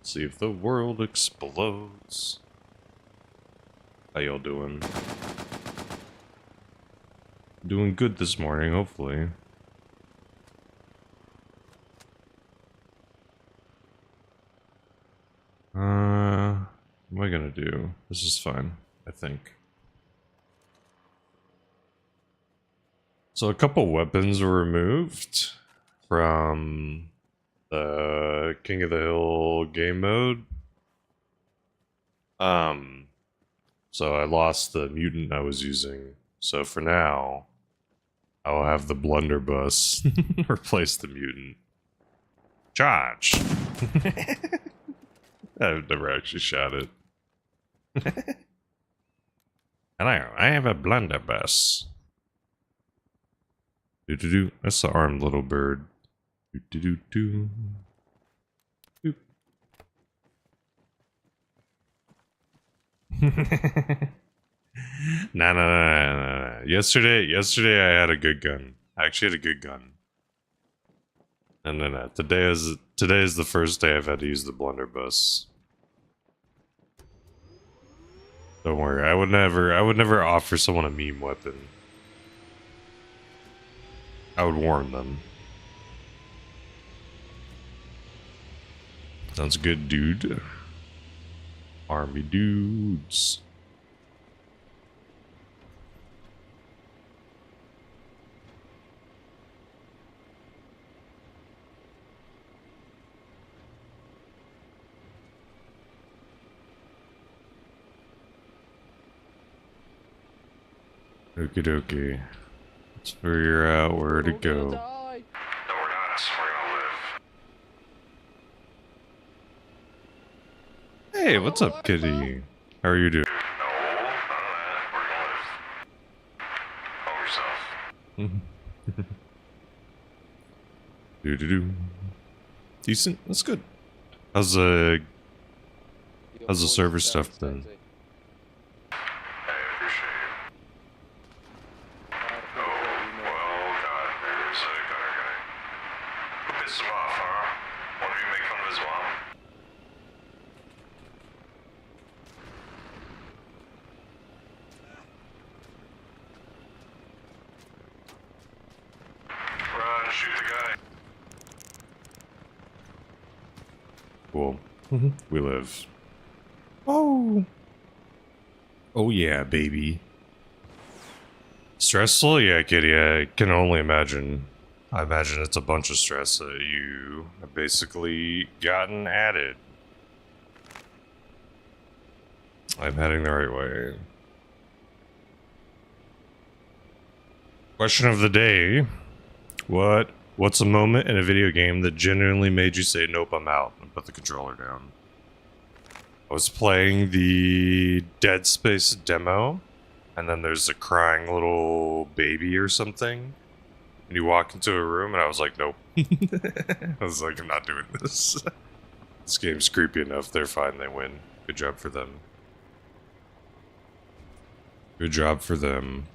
See if the world explodes. How y'all doing? Doing good this morning, hopefully. What am I gonna do? This is fine, I think. So a couple weapons were removed from the King of the Hill game mode. So I lost the mutant I was using. So for now, I will have the blunderbuss replace the mutant. Charge! I've never actually shot it. Hello, I have a blunderbuss. Do-do-do. That's the armed little bird. Do-do-do-do. Boop. Nah. Yesterday I had a good gun. I actually had a good gun. And then today is the first day I've had to use the blunderbuss. Don't worry, I would never offer someone a meme weapon. I would warn them. Sounds good, dude. Army dudes. Okie dokie. Let's figure out where to go. No, we're not. We're gonna live. Hey, what's up, kitty? How are you doing? No, none of that. We're gonna live. Help yourself. Do. Decent. That's good. How's the server stuff been? Hey, I appreciate it. Oh, well, God, there's a gutter guy. Who pissed him off, huh? Why don't you make fun of his mom? Run, shoot the guy. Cool. We live. Oh yeah, baby. Stressful? Yeah, kitty. I can only imagine. I imagine it's a bunch of stress that you have basically gotten added. I'm heading the right way. Question of the day. What's a moment in a video game that genuinely made you say, nope, I'm out, and put the controller down? I was playing the Dead Space demo, and then there's a crying little baby or something, and you walk into a room, and I was like, nope. I was like, I'm not doing this. This game's creepy enough, they're fine, they win. Good job for them. Good job for them.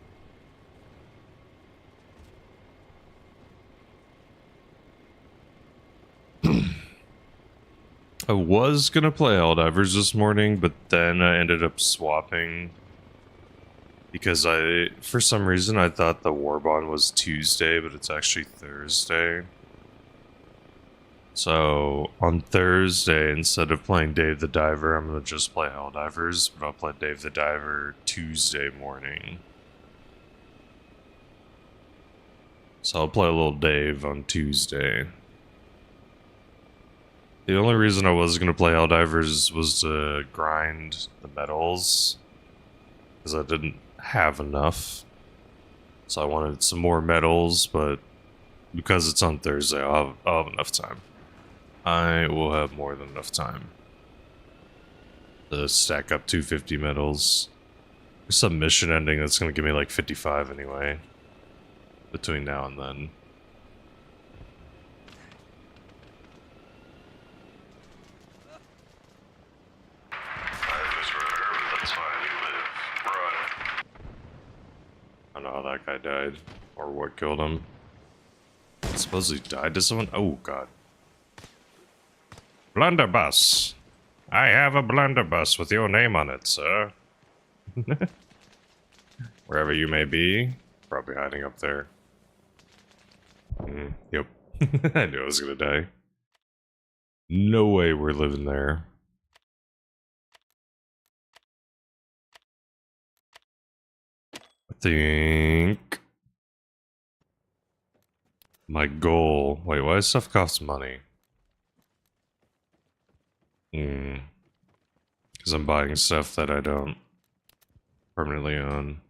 I was gonna play Helldivers this morning, but then I ended up swapping because for some reason, I thought the Warbond was Tuesday, but it's actually Thursday. So on Thursday, instead of playing Dave the Diver, I'm gonna just play Helldivers, but I'll play Dave the Diver Tuesday morning. So I'll play a little Dave on Tuesday. The only reason I was going to play Helldivers was to grind the medals, because I didn't have enough. So I wanted some more medals, but because it's on Thursday, I'll have enough time. I will have more than enough time to stack up 250 medals. There's some mission ending that's going to give me like 55 anyway, between now and then. I don't know how that guy died, or what killed him. I suppose he died to someone? Oh god. Blunderbuss! I have a blunderbuss with your name on it, sir. Wherever you may be. Probably hiding up there. Yep. I knew I was gonna die. No way we're living there. I think my goal. Wait, why does stuff cost money? Because I'm buying stuff that I don't permanently own.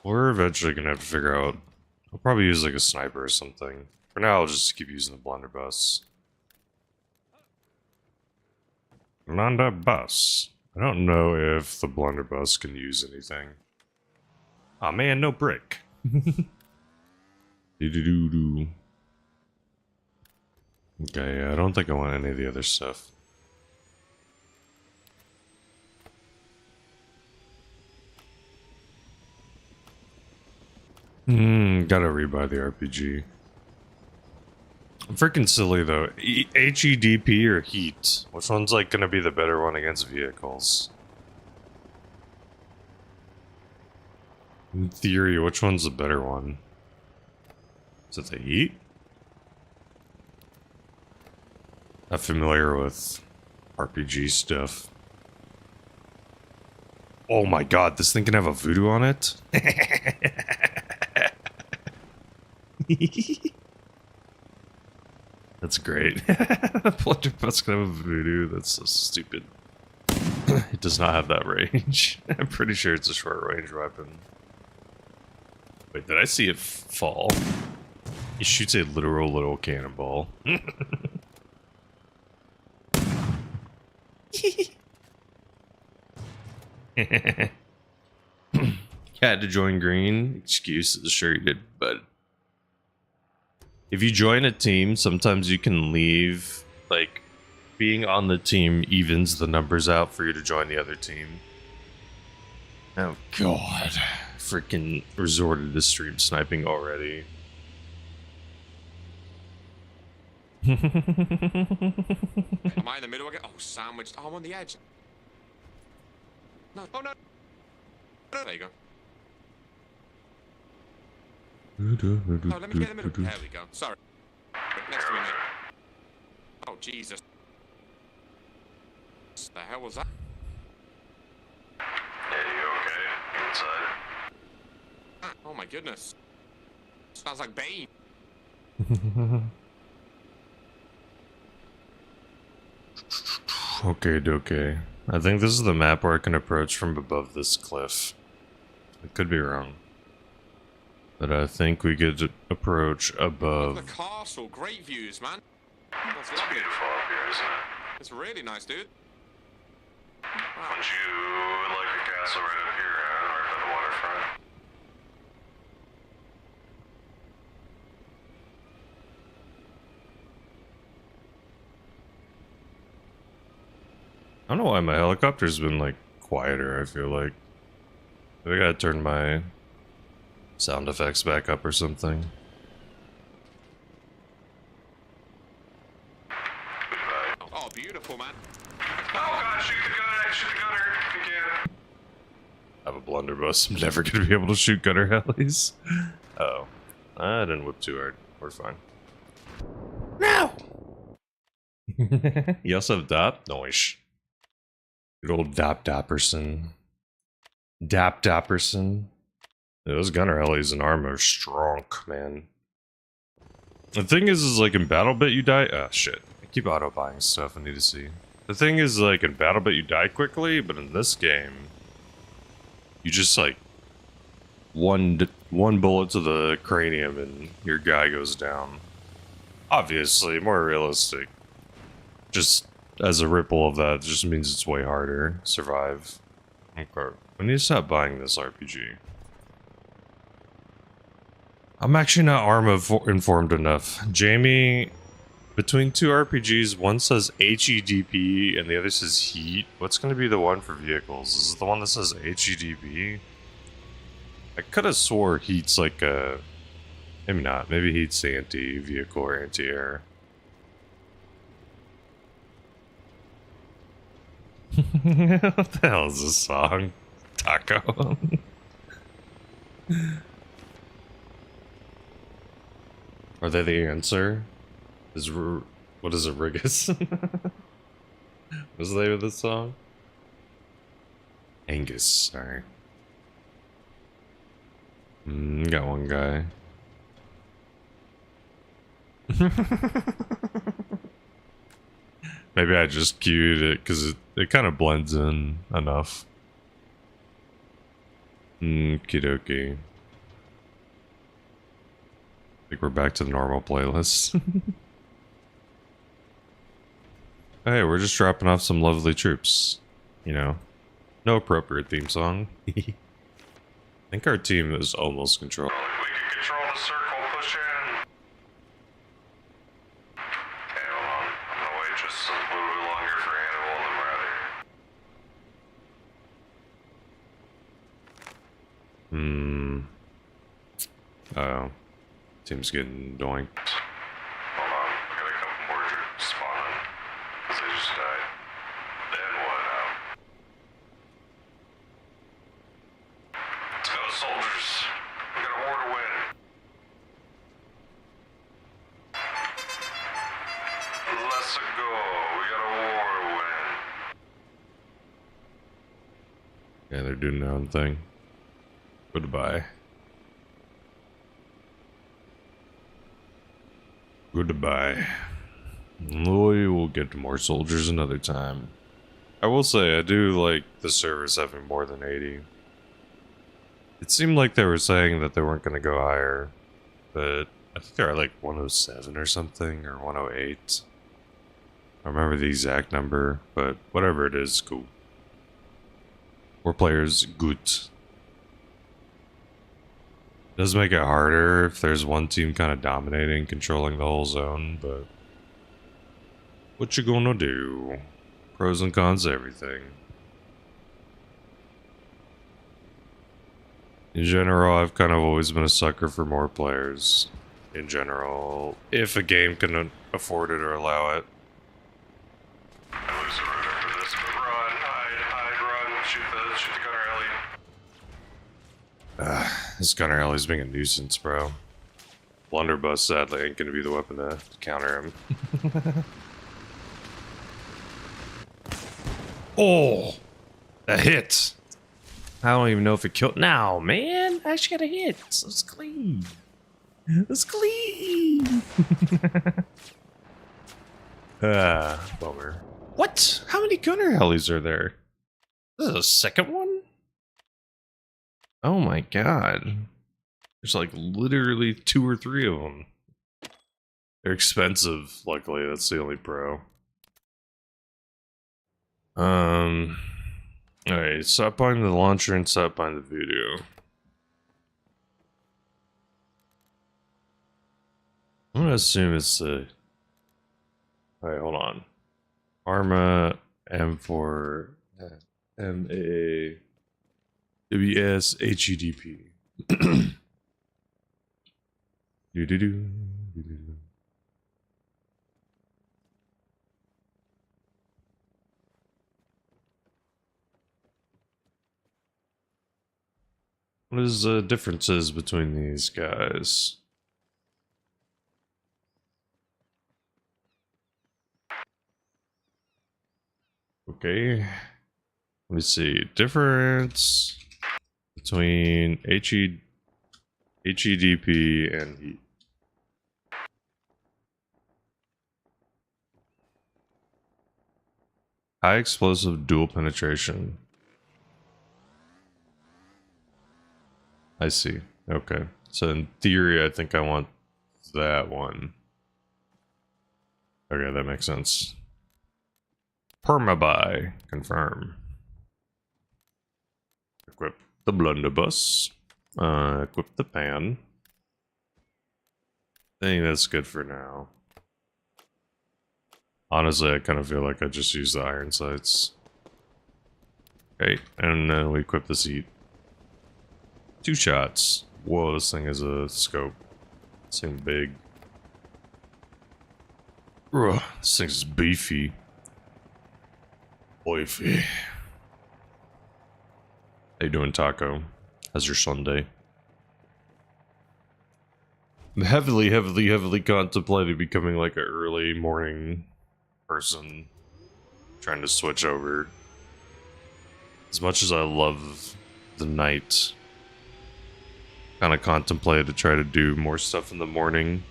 We're eventually gonna have to figure out. I'll probably use like a sniper or something. For now, I'll just keep using the blunderbuss. Blunderbuss. I don't know if the blunderbuss can use anything. Aw, man, no brick. Do-do-do-do. Okay, I don't think I want any of the other stuff. Gotta rebuy the RPG. I'm freaking silly though. HEDP or heat? Which one's like gonna be the better one against vehicles? In theory, which one's the better one? Is it the heat? Not familiar with RPG stuff. Oh my god, this thing can have a voodoo on it? That's great. Blunderbuss can have a voodoo. That's so stupid. It does not have that range. I'm pretty sure it's a short range weapon. Wait, did I see it fall? He shoots a literal little cannonball. Had to join green. Excuses, sure you did, but if you join a team, sometimes you can leave. Like, being on the team evens the numbers out for you to join the other team. Oh god. Freaking resorted to stream sniping already. Am I in the middle again? Oh, sandwiched. Oh, I'm on the edge. No. Oh, no. There you go. Oh, let me get in the middle. There we go. Sorry. Next to me, mate. Oh, Jesus. What the hell was that? Hey, you okay? You inside? Ah, oh, my goodness. Sounds like Bane. Okay. I think this is the map where I can approach from above this cliff. I could be wrong. But I think we could approach above. The castle. Great views, man. That's It's lovely. beautiful up here, isn't it? It's really nice, dude. Wow. Wouldn't you like a castle right up here, right by the waterfront? I don't know why my helicopter's been like quieter, I feel like. I gotta turn my sound effects back up or something. Oh, beautiful, man. Oh god, shoot the gunner if you can. I have a blunderbuss. I'm never gonna be able to shoot gunner helis. Oh. I didn't whip too hard. We're fine. No! You also have DAP? Noise. Good old Dap Dapperson. Dap Dapperson. Yeah, those gunner helis and Arma are strong, man. The thing is like in BattleBit you die. Ah, shit. I keep auto buying stuff. I need to see. The thing is, like in BattleBit you die quickly, but in this game, you just like one bullet to the cranium and your guy goes down. Obviously, more realistic. Just as a ripple of that, just means it's way harder to survive. Okay. We need to stop buying this RPG. I'm actually not Arma informed enough. Jamie, between two RPGs, one says HEDP and the other says heat. What's going to be the one for vehicles? Is it the one that says HEDP? I could have swore heat's like a... Maybe not. Maybe heat's anti-vehicle or anti-air. What the hell is this song? Taco. Are they the answer? What is it, Rigus? What's the name of this song? Angus, sorry. Got one guy. Maybe I just queued it because it kind of blends in enough. Okie dokie. I think we're back to the normal playlist. Hey, we're just dropping off some lovely troops. You know, no appropriate theme song. I think our team is almost controlled. We can control the circle, push in. Okay, hold on. I'm gonna wait just a little bit longer for Hannibal and Oh. Team's getting doinked. hold on, I got a couple more troops spawning. Cause they just died. Then what out? Let's go, soldiers. We got a war to win. Let's go. We got a war to win. Yeah, they're doing their own thing. Goodbye. Goodbye. We will get more soldiers another time. I will say, I do like the servers having more than 80. It seemed like they were saying that they weren't going to go higher, but I think they're at like 107 or something, or 108. I don't remember the exact number, but whatever it is, cool. More players, good. Does make it harder if there's one team kind of dominating, controlling the whole zone, but what you gonna do? Pros and cons to everything. In general, I've kind of always been a sucker for more players. In general, if a game can afford it or allow it. I lose the route after this, but run, hide, run, shoot the gunner alley. This gunner alley's being a nuisance, bro. Blunderbuss sadly ain't gonna be the weapon to counter him. Oh! A hit! I don't even know if it killed. Now, man! I actually got a hit! So it's clean! It's clean! Bummer. What? How many gunner alleys are there? This is a second one? Oh my god. There's like literally 2 or 3 of them. They're expensive, luckily. That's the only pro. Alright, stop buying the launcher and stop buying the voodoo. I'm gonna assume it's the... Alright, hold on. Arma M4 MAA W.S. HEDP. Do-do-do. What is the differences between these guys? Okay. Let me see. Difference between HEDP and heat. High explosive dual penetration. I see. Okay. So in theory, I think I want that one. Okay, that makes sense. Permabuy. Confirm. Equip the blunderbuss. Equip the pan. I think that's good for now. Honestly, I kind of feel like I just use the iron sights. Okay, and then we equip the seat. 2 shots. Whoa, this thing is a scope. This thing big. Ugh, this thing's beefy. Wifey. How you doing, Taco? How's your Sunday? I'm heavily contemplating becoming like an early morning person. Trying to switch over. As much as I love the night, kind of contemplated to try to do more stuff in the morning.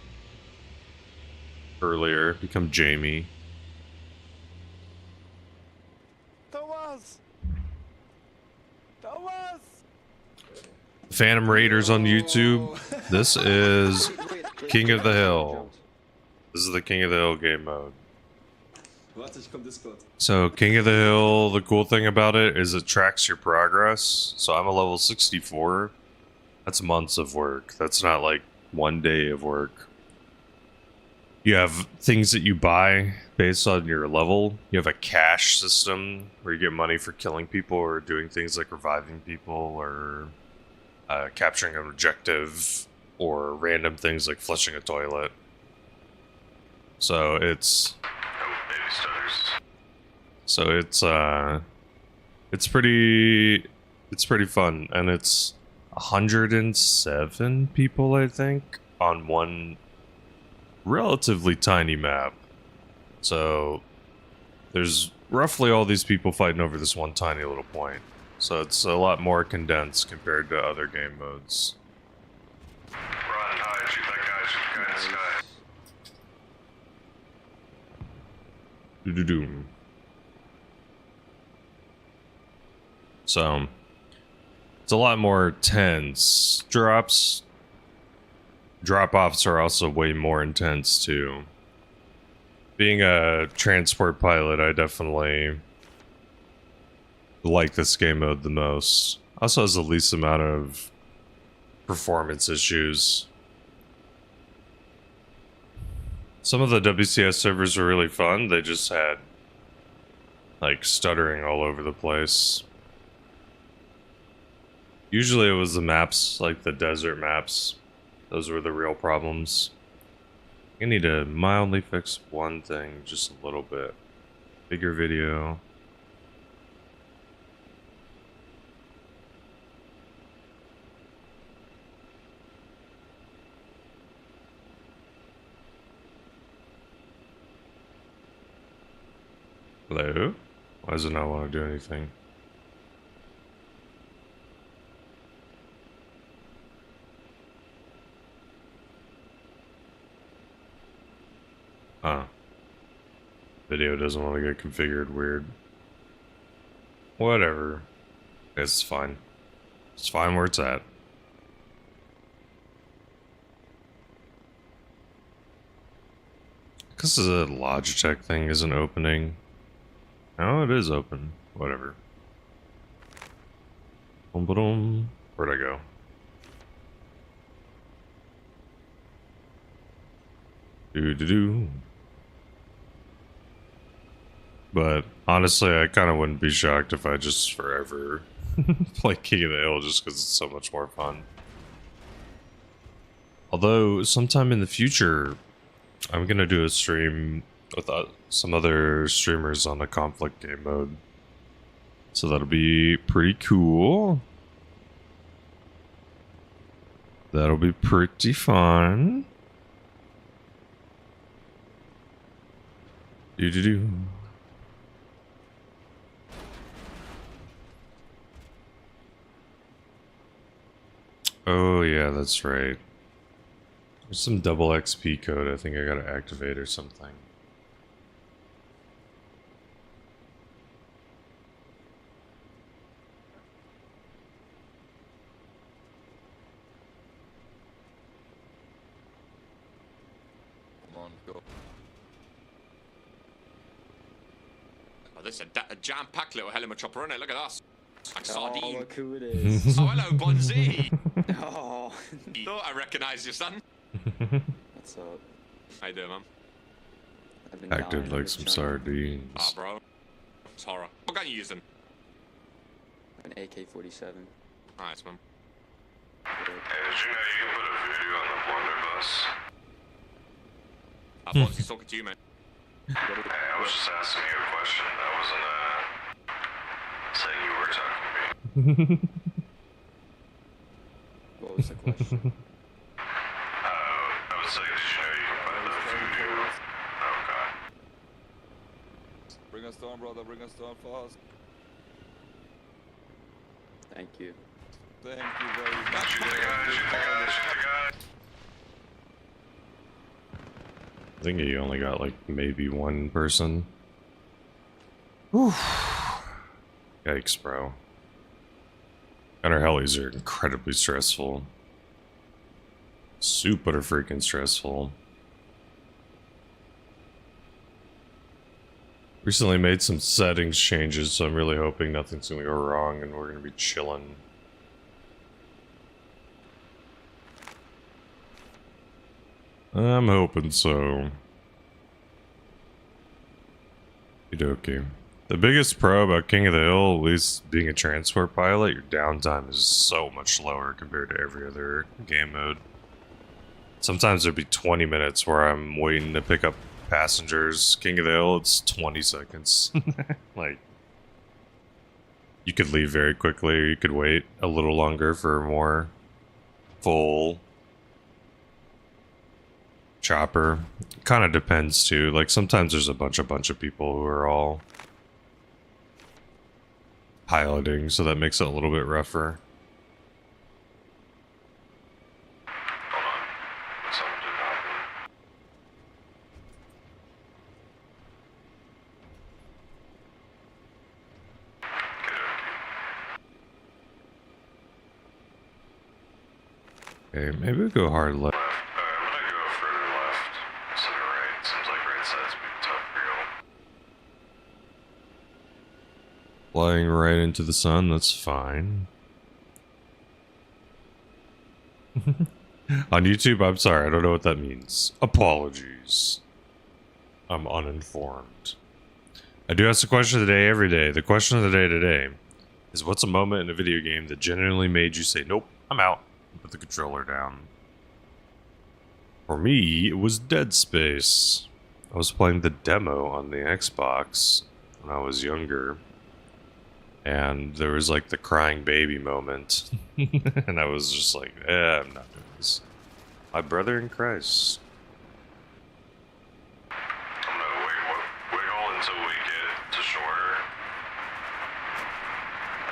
Earlier, become Jamie. Phantom Raiders on YouTube. This is King of the Hill. This is the King of the Hill game mode. So King of the Hill, the cool thing about it is it tracks your progress. So I'm a level 64. That's months of work. That's not like one day of work. You have things that you buy based on your level. You have a cash system where you get money for killing people or doing things like reviving people or capturing an objective or random things like flushing a toilet. So it's it's pretty fun, and it's 107 people I think on one relatively tiny map. So there's roughly all these people fighting over this one tiny little point. So it's a lot more condensed compared to other game modes. Run, hide, shoot that guy, shoot the guy in the sky. Doo-doo-doom. So it's a lot more tense. Drop-offs are also way more intense too. Being a transport pilot, I definitely like this game mode the most. Also has the least amount of performance issues. Some of the W.C.S. servers were really fun. They just had like stuttering all over the place. Usually it was the maps, like the desert maps. Those were the real problems. I need to mildly fix one thing, just a little bit. Bigger video. Hello? Why does it not want to do anything? Huh. Video doesn't want to get configured weird. Whatever. It's fine. It's fine where it's at. Because the Logitech thing isn't opening. No, it is open. Whatever. Boom. Where'd I go? Do. But honestly, I kind of wouldn't be shocked if I just forever play King of the Hill just because it's so much more fun. Although, sometime in the future, I'm gonna do a stream with some other streamers on a conflict game mode. So that'll be pretty cool. That'll be pretty fun. Do. Oh yeah, that's right. There's some double XP code I think I gotta activate or something. Come on, go. Oh, this is a jam-packed little helmet chopper, isn't it? Look at us. Like sardine. Oh, look who it is. Oh, hello, Bonzi. Oh. Thought I recognised your son. What's up? How you doing, man? I've been Acted dying like to some get John. sardines. Ah, bro. It's horror. What gun you using? An AK-47. Nice, man. Hey, did you know you can put a voodoo on the blunderbuss? Bonzi's talking to you, man. Hey, I was just asking you a question. That wasn't Saying you were talking to me. What was the question? I was saying, did you know you can buy the voodoo? Oh god. Bring us down, brother. Bring us down fast. Thank you. Thank you very much. Shoot the guy, shoot the guy, shoot the guy. I think you only got like maybe one person. Whew. Yikes, bro. Gunner helis are incredibly stressful. Super freaking stressful. Recently made some settings changes, so I'm really hoping nothing's gonna go wrong and we're gonna be chilling. I'm hoping so. Okie. The biggest pro about King of the Hill, at least being a transport pilot, your downtime is so much lower compared to every other game mode. Sometimes there'd be 20 minutes where I'm waiting to pick up passengers. King of the Hill, it's 20 seconds. Like, you could leave very quickly, or you could wait a little longer for a more full chopper. Kind of depends too. Like, sometimes there's a bunch of people who are all piloting, so that makes it a little bit rougher. Hold on. Something did happen. Okay, maybe we go hard left. Left. I'm gonna go further left instead of right. Seems like right side's being tough for you. Flying right into the sun, that's fine. On YouTube, I'm sorry, I don't know what that means. Apologies. I'm uninformed. I do ask the question of the day every day. The question of the day today is, what's a moment in a video game that genuinely made you say, nope, I'm out, and put the controller down? For me, it was Dead Space. I was playing the demo on the Xbox when I was younger. And there was like the crying baby moment. And I was just like, I'm not doing this. My brother in Christ. I'm gonna wiggle until we get to shore.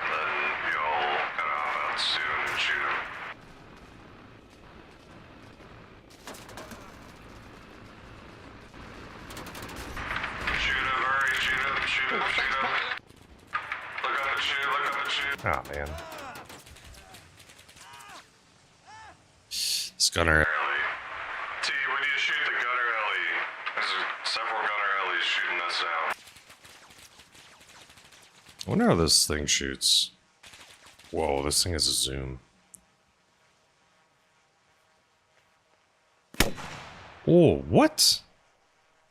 And then you'll kind of hop out soon and shoot him. Shoot him, hurry, shoot him, shoot him, shoot him. Look up and shoot, look up and shoot. Oh man. This gunner. Ellie. T, we need to shoot the gunner Ellie. There's several gunner Ellies shooting us down. I wonder how this thing shoots. Whoa, this thing has a zoom. Oh, what?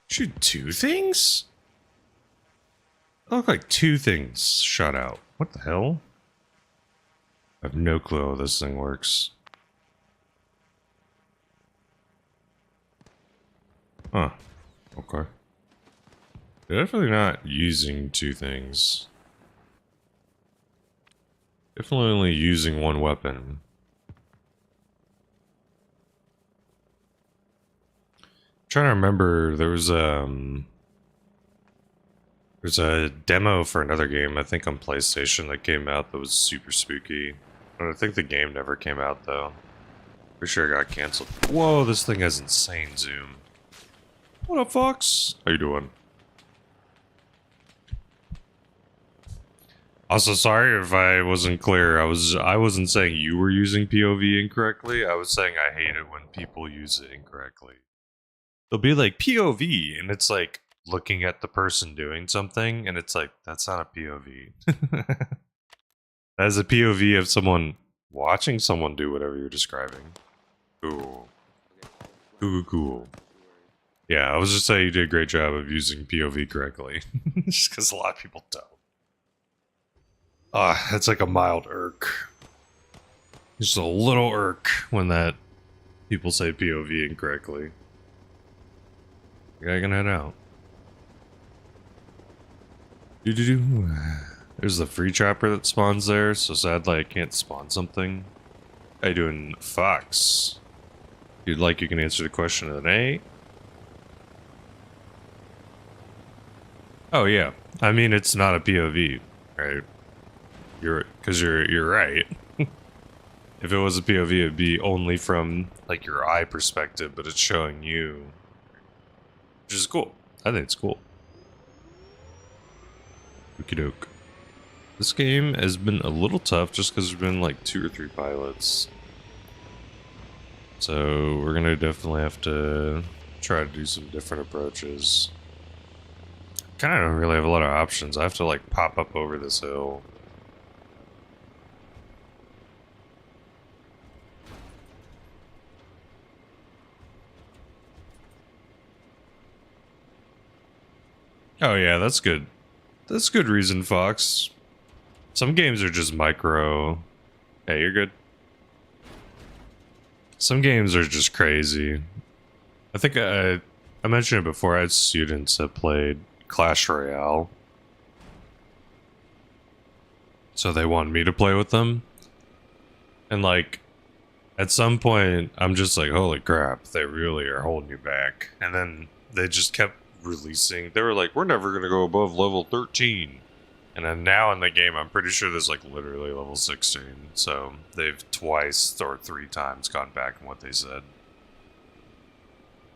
Shoot two things? That look like two things shot out. What the hell? I have no clue how this thing works. Huh. Okay. Definitely not using two things. Definitely only using one weapon. Trying to remember, there's a demo for another game, I think on PlayStation, that came out that was super spooky. But I think the game never came out though. For sure it got canceled. Whoa, this thing has insane zoom. What up, Fox? How you doing? Also, sorry if I wasn't clear. I wasn't saying you were using POV incorrectly. I was saying I hate it when people use it incorrectly. They'll be like POV, and it's like looking at the person doing something, and it's like, that's not a POV. That is a POV of someone watching someone do whatever you're describing. Cool. Cool. Yeah, I was just saying you did a great job of using POV correctly. Just because a lot of people don't. It's like a mild irk. Just a little irk when that people say POV incorrectly. I can head out. There's the free trapper that spawns there, so sadly I can't spawn something. How you doing, Fox? If you'd like, you can answer the question of the day. Oh yeah, I mean it's not a POV, right? You're right. If it was a POV, it'd be only from like your eye perspective, but it's showing you, which is cool. I think it's cool. Okie doke. This game has been a little tough just because there's been like 2 or 3 pilots. So we're gonna definitely have to try to do some different approaches. Kind of don't really have a lot of options. I have to like pop up over this hill. Oh yeah, that's good. That's good reason, Fox. Some games are just micro. Hey, you're good. Some games are just crazy. I think I mentioned it before. I had students that played Clash Royale, so they wanted me to play with them. And like, at some point, I'm just like, holy crap, they really are holding you back. And then they just kept releasing. They were like, we're never gonna go above level 13. And then now in the game, I'm pretty sure there's like literally level 16. So they've twice or 3 times gone back on what they said.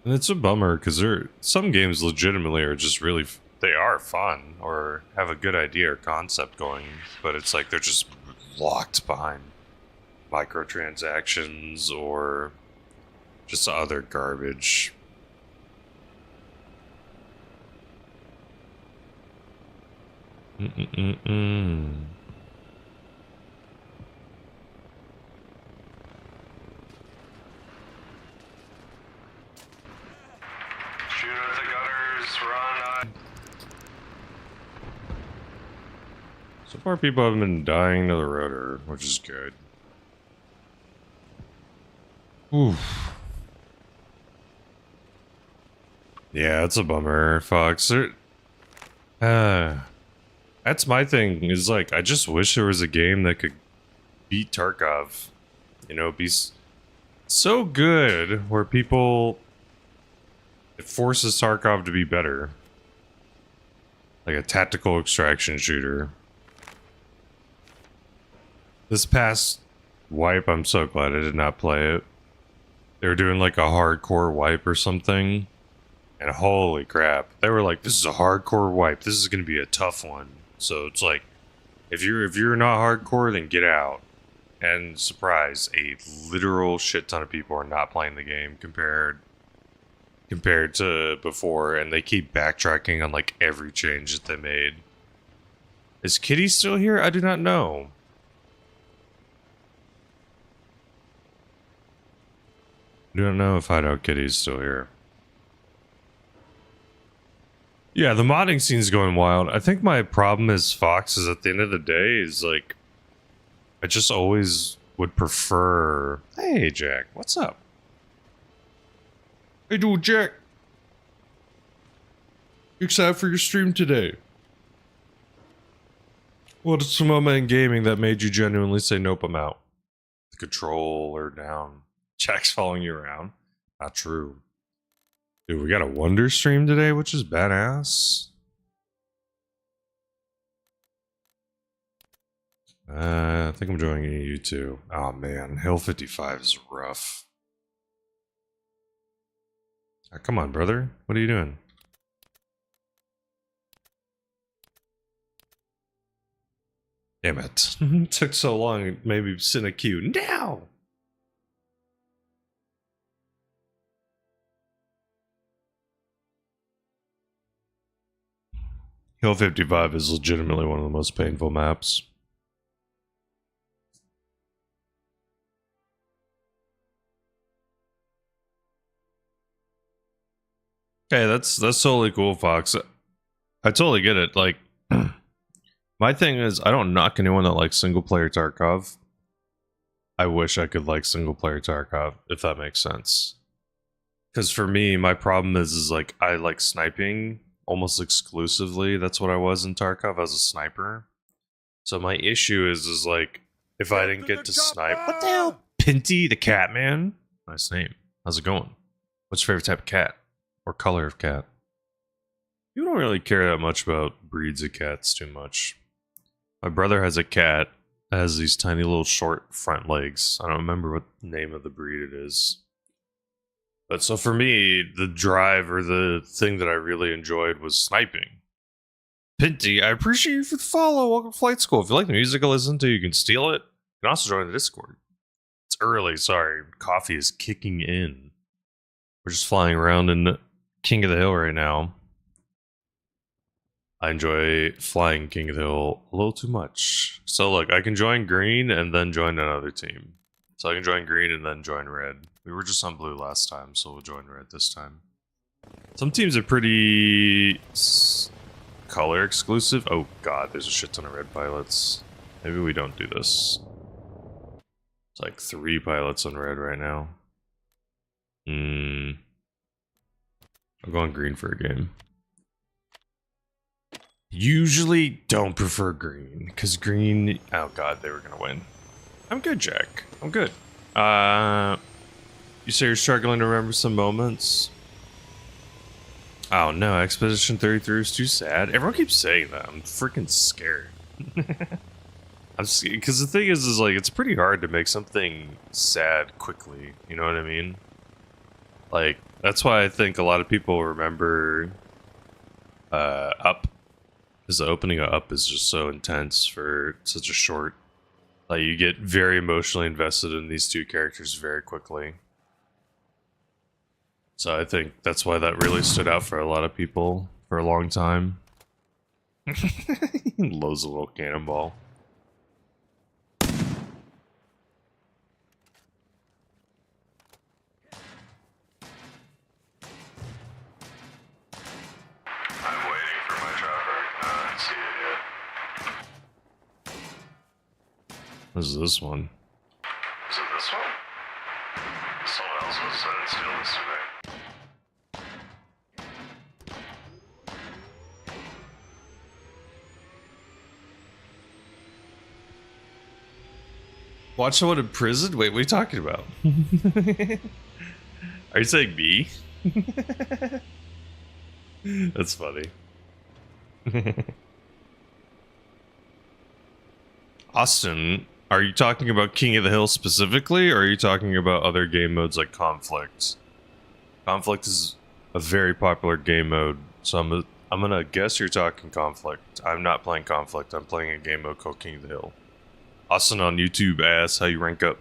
And it's a bummer because some games legitimately are just really, they are fun or have a good idea or concept going, but it's like they're just locked behind microtransactions or just other garbage. Mm-mm-mm-mm. Shoot at the gutters, run. So far, people haven't been dying to the rotor, which is good. Oof. Yeah, it's a bummer, Fox. That's my thing, is like, I just wish there was a game that could beat Tarkov. You know, be so good where it forces Tarkov to be better. Like a tactical extraction shooter. This past wipe, I'm so glad I did not play it. They were doing like a hardcore wipe or something. And holy crap, they were like, this is a hardcore wipe. This is going to be a tough one. So it's like, if you're not hardcore, then get out. And surprise, a literal shit ton of people are not playing the game compared to before, and they keep backtracking on like every change that they made. Is Kitty still here? I do not know. I don't know if Hideout Kitty's still here. Yeah, the modding scene's going wild. I think my problem is Fox is at the end of the day is like, I just always would prefer. Hey, Jack, what's up? Hey, dude, Jack. You excited for your stream today? What's some moment in gaming that made you genuinely say, nope, I'm out? The controller down. Jack's following you around. Not true. Dude, we got a Wonder stream today, which is badass. I think I'm joining you too. Oh man, Hill 55 is rough. Come on, brother. What are you doing? Damn it. It took so long, maybe sit in a queue. Now! Hill 55 is legitimately one of the most painful maps. Hey, that's totally cool, Fox. I totally get it. Like, my thing is, I don't knock anyone that likes single player Tarkov. I wish I could like single player Tarkov, if that makes sense. Because for me, my problem is like, I like sniping almost exclusively. That's what I was in Tarkov as a sniper. So my issue is like, if I didn't get to snipe, what the hell? Pinty the cat man? Nice name. How's it going? What's your favorite type of cat? Or color of cat? You don't really care that much about breeds of cats too much. My brother has a cat that has these tiny little short front legs. I don't remember what the name of the breed it is. But so for me, the drive or the thing that I really enjoyed was sniping. Pinty, I appreciate you for the follow. Welcome to Flight School. If you like the music I listen to, you can steal it. You can also join the Discord. It's early, sorry. Coffee is kicking in. We're just flying around in King of the Hill right now. I enjoy flying King of the Hill a little too much. So look, I can join green and then join another team. So I can join green and then join red. We were just on blue last time, so we'll join red this time. Some teams are pretty color exclusive. Oh god, there's a shit ton of red pilots. Maybe we don't do this. It's like 3 pilots on red right now. I'm going green for a game. Usually don't prefer green, because green... Oh god, they were gonna win. I'm good, Jack. I'm good. You say you're struggling to remember some moments? Oh no, Expedition 33 is too sad. Everyone keeps saying that. I'm freaking scared. Because the thing is like, it's pretty hard to make something sad quickly. You know what I mean? Like, that's why I think a lot of people remember Up. Because the opening of Up is just so intense for such a short... Like, you get very emotionally invested in these two characters very quickly. So I think that's why that really stood out for a lot of people for a long time. Loads a little cannonball. I'm waiting for my chopper. I didn't see it yet. What is this one? Is it this one? Someone else was stealing this today. Watch someone in prison? Wait, what are you talking about? Are you saying me? That's funny. Austin, are you talking about King of the Hill specifically, or are you talking about other game modes like Conflict? Conflict is a very popular game mode, so I'm gonna guess you're talking Conflict. I'm not playing Conflict, I'm playing a game mode called King of the Hill. Austin on YouTube asks how you rank up.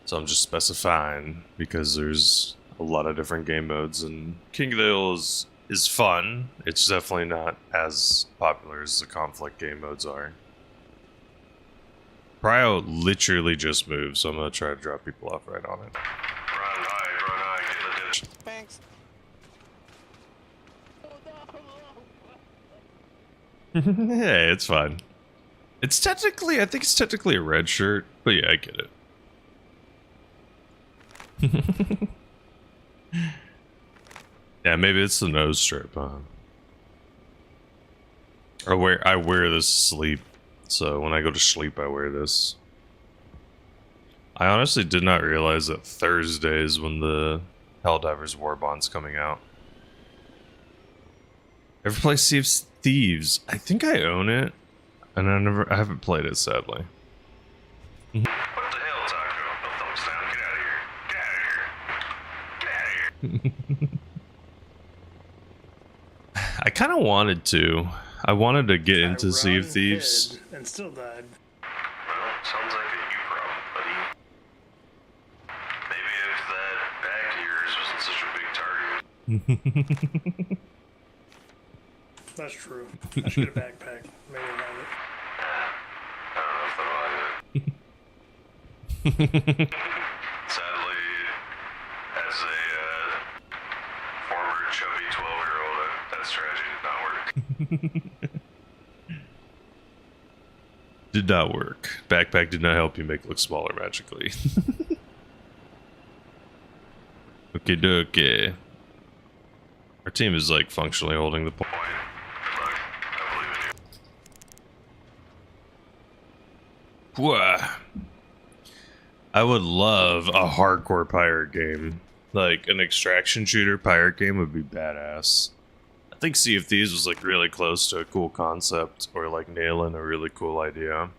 So I'm just specifying, because there's a lot of different game modes, and King of the Hill is fun. It's definitely not as popular as the Conflict game modes are. Prio literally just moved, so I'm gonna try to drop people off right on it. Run high, get the ditch. Thanks. Hey, it's fine. It's technically, I think it's technically a red shirt, but yeah, I get it. Yeah, maybe it's the nose strip, huh? I wear this to sleep, so when I go to sleep, I wear this. I honestly did not realize that Thursday is when the Helldivers Warbond's coming out. Ever play Sea of Thieves? I think I own it, and I haven't played it, sadly. What the hell, Taco? No thumbs down. Get out of here. Get out of here. Get out of here. I kind of wanted to. I wanted to get into Sea of Thieves. And still died. Well, sounds like a you problem, buddy. Maybe if that bag of yours wasn't such a big target. That's true. I should get a backpack. Maybe I'll have I don't know if they'll have it. Sadly, as a former chubby 12-year-old, that strategy did not work. Did not work. Backpack did not help you make it look smaller magically. Okay, dokie. Our team is like functionally holding the point. Good luck. I believe in you. Whoa. I would love a hardcore pirate game. Like an extraction shooter pirate game would be badass. I think Sea of Thieves was like really close to a cool concept or like nailing a really cool idea.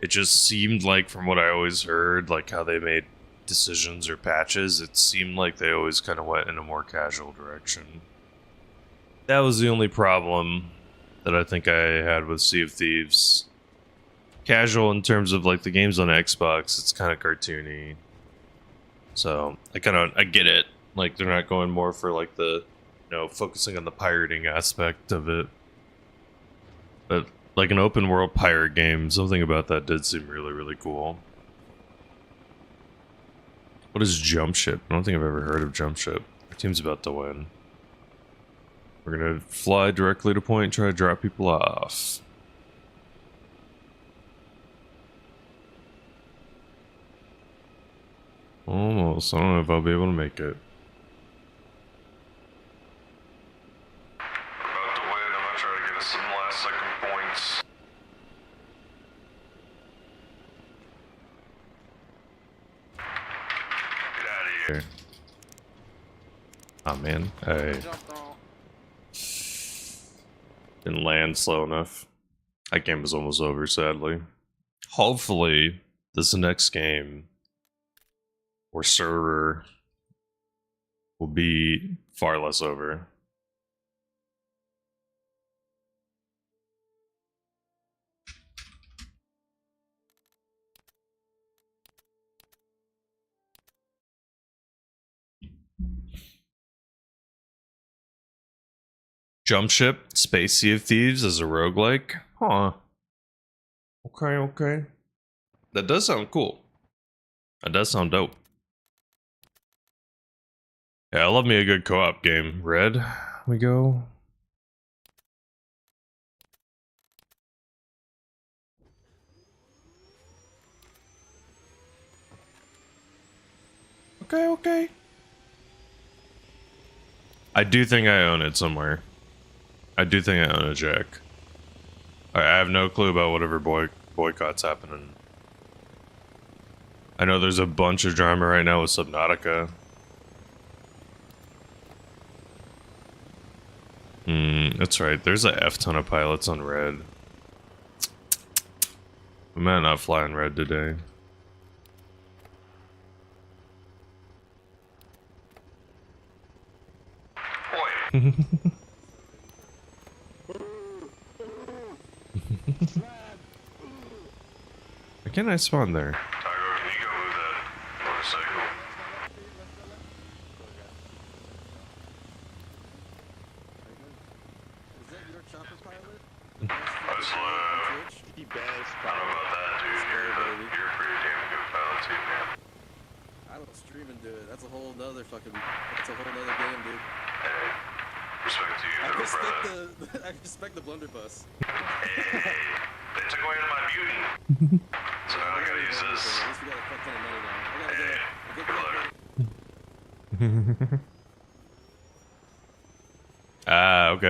It just seemed like, from what I always heard, like how they made decisions or patches, it seemed like they always kind of went in a more casual direction. That was the only problem that I think I had with Sea of Thieves. Casual in terms of like the games on Xbox, it's kind of cartoony. So I get it. Like they're not going more for like the, focusing on the pirating aspect of it. But like an open world pirate game, something about that did seem really, really cool. What is Jump Ship? I don't think I've ever heard of Jump Ship. Our team's about to win. We're gonna fly directly to point and try to drop people off. Almost. I don't know if I'll be able to make it. We're about to win. I'm gonna try to get us some last second points. Get out of here. Okay. Oh man, I didn't land slow enough. That game was almost over, sadly. Hopefully, this next game or server will be far less over. Jump Ship, Space Sea of Thieves as a roguelike? Huh. Okay. That does sound cool. That does sound dope. Yeah, I love me a good co-op game. Red, we go. Okay. I do think I own it somewhere. I do think I own a Jack. I have no clue about whatever boycott's happening. I know there's a bunch of drama right now with Subnautica. That's right. There's a F-ton of pilots on Red. We might not fly on Red today. Boy, Why can't I spawn there? Tyro, can you go move that motorcycle? Is that your chopper pilot? That's low. The best I don't know about that, dude. You're a pretty damn good pilot too, man. I don't stream and do it. That's a whole nother game, dude. Hey, respect to you, I though, respect brother. I respect the blunderbuss. Hey, they took away my beauty. So now I gotta use At this. least we got a fuck ton of money now. I gotta Hey, get brother.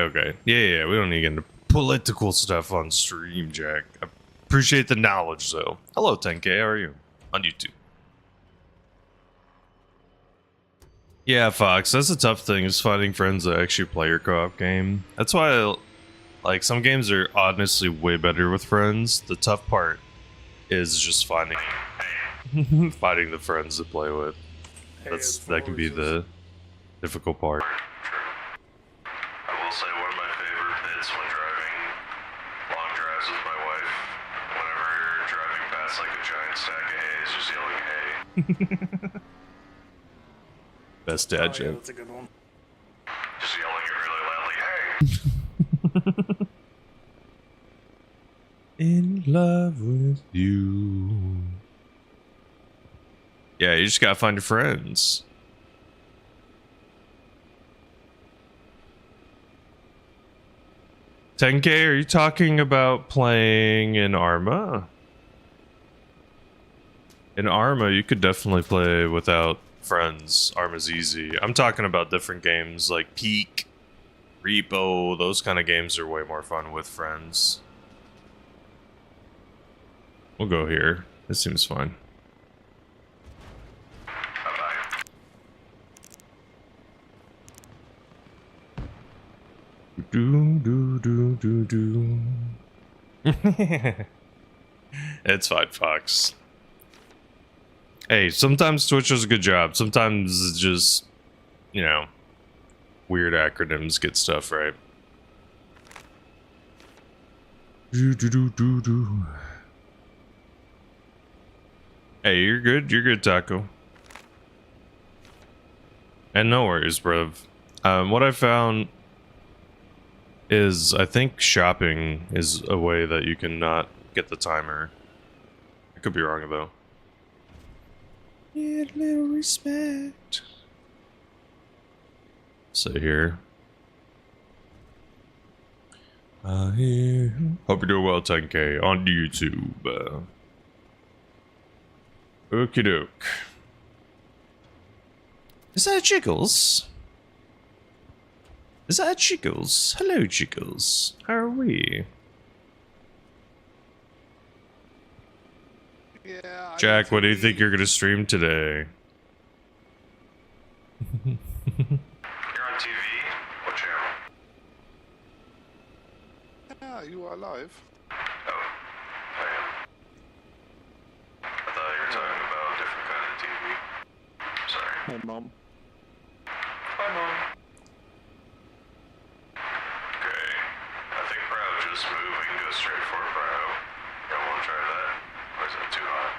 Okay. Yeah. We don't need to get into political stuff on stream, Jack. I appreciate the knowledge, though. Hello, 10K. How are you? On YouTube. Yeah, Fox. That's a tough thing, is finding friends that actually play your co-op game. That's why, like, some games are honestly way better with friends. The tough part is just finding finding the friends to play with. That can be the difficult part. I will say one of my favorite bits when driving long drives with my wife, whenever you're driving past like a giant stack of hay, is just yelling hay. Best Oh, dad yeah, joke. that's a good one. Just yelling it really loudly, hey! In love with you. Yeah, you just gotta find your friends. $10K, are you talking about playing in Arma? In Arma, you could definitely play without friends. Arma's easy. I'm talking about different games like Peak, Repo. Those kind of games are way more fun with friends. We'll go here. This seems fine. Bye-bye. Do do do do do. It's fine, Fox. Hey, sometimes Twitch does a good job. Sometimes it's just, you know, weird acronyms get stuff right. Do do do do do. Hey, you're good. You're good, Taco. And no worries, bruv. What I found is I think shopping is a way that you can not get the timer. I could be wrong though. Get a little respect. So here. Hope you're doing well, 10K on YouTube. Okie doke. Is that Jiggles? Is that Jiggles? Hello, Jiggles. How are we? Yeah. Jack, what do you think you're gonna stream today? You're on TV? What channel? Yeah, you are live. Oh, I am. I thought you were talking about a different kind of TV. Sorry. Hey, Mom. Hi, Mom. Okay. I think Prow just moved. We can go straight for Prow. Y'all want to try that? Or is it too hot?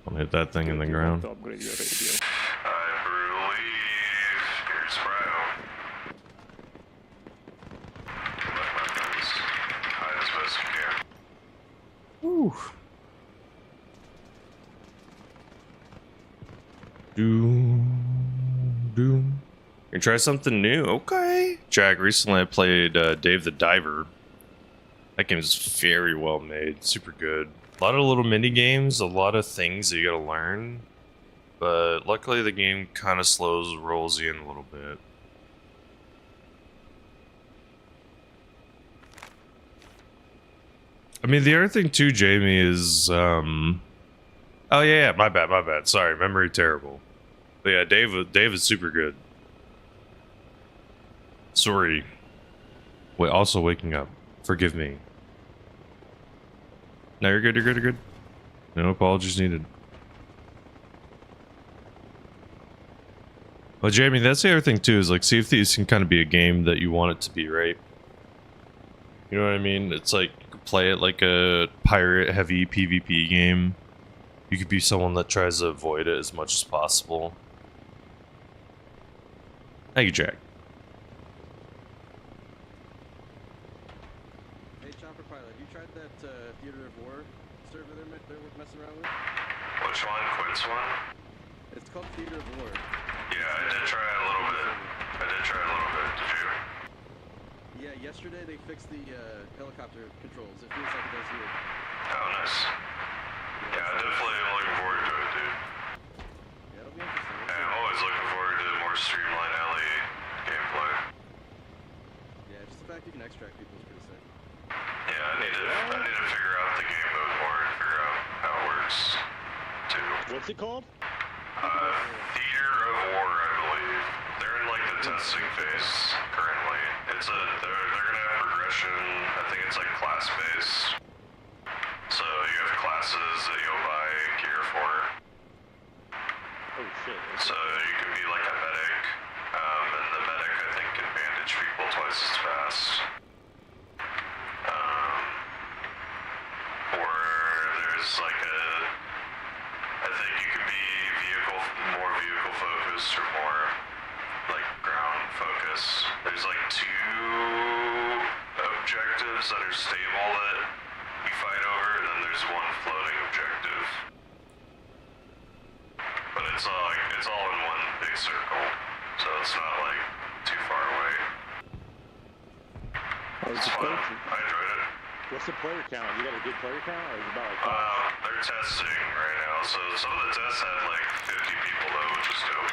I'll hit that thing in the ground. To upgrade your radio. I believe here's Prow. Let my friends hide as best you can. Ooh. Do. You try something new? Okay. Jack, recently I played Dave the Diver. That game is very well made, super good. A lot of little mini games, a lot of things that you gotta learn. But luckily the game kind of rolls you in a little bit. I mean, the other thing too, Jamie, is oh yeah, my bad. Sorry, memory terrible. But yeah, Dave is super good. Sorry. Wait, also waking up. Forgive me. No, you're good. No apologies needed. Well, Jamie, that's the other thing too, is like, see if these can kind of be a game that you want it to be, right? You know what I mean? It's like, you could play it like a pirate-heavy PvP game. You could be someone that tries to avoid it as much as possible. Thank you, Jack. Hey, Chopper Pilot, have you tried that Theater of War server they're messing around with? Which one? Quits one? It's called Theater of War. Yeah, I did try it a little bit. Did you? Yeah, yesterday they fixed the helicopter controls. It feels like it does here. Oh, nice. Yeah, I definitely am looking forward to it, dude. Yeah, it'll be interesting. Yeah, I'm always looking forward to more streamlined alley gameplay. Yeah, just the fact you can extract people is pretty sick. Yeah, I need to figure out the game mode more and figure out how it works too. What's it called? Theater of War, I believe. They're in like the testing phase currently. They're gonna have progression. I think it's like class based. So you have classes that you'll buy gear for. Oh shit. So you can be like a medic, and the medic I think can bandage people twice as fast. Or there's like I think you can be more vehicle focused or more like ground focused. There's like 2 objectives that are stable that you fight over, and then there's 1 floating objective. But it's all in 1 big circle, so it's not like too far away. It's fun. I enjoyed it. What's the player count? You got a good player count, or is it about like 5? They're testing right now, so some of the tests had like 50 people though, which is dope.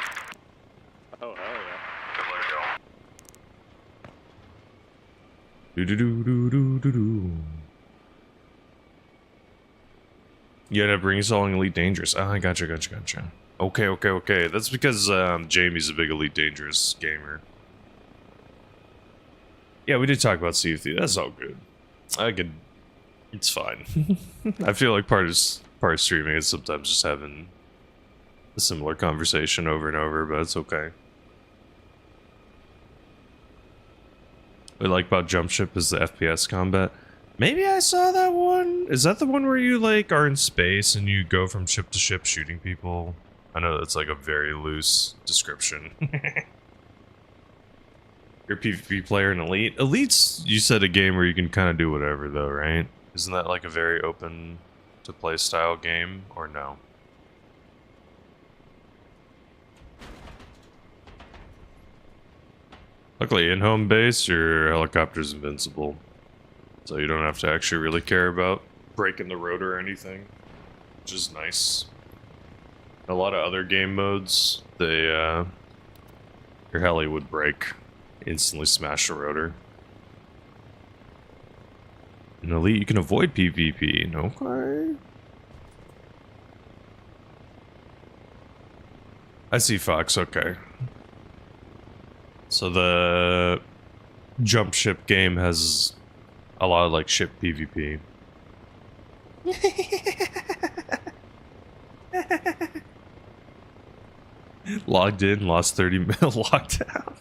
Oh hell yeah. Good luck, y'all. Do do do do do do do. You end up reinstalling Elite Dangerous. Ah, gotcha. Okay. That's because Jamie's a big Elite Dangerous gamer. Yeah, we did talk about Sea of Thieves. That's all good. It's fine. I feel like part of streaming is sometimes just having a similar conversation over and over, but it's okay. What I like about Jump Ship is the FPS combat. Maybe I saw that one. Is that the one where you like are in space and you go from ship to ship shooting people? I know that's like a very loose description. You're a PvP player in Elite. Elite's, you said, a game where you can kind of do whatever though, right? Isn't that like a very open to play style game, or no? Luckily, in home base, your helicopter's invincible. So you don't have to actually really care about breaking the rotor or anything, which is nice. A lot of other game modes, your heli would break, instantly smash the rotor. In Elite, you can avoid PvP. Okay. I see, Fox. Okay. So the Jump Ship game has a lot of like ship PvP. Logged in, lost 30 mil, locked out.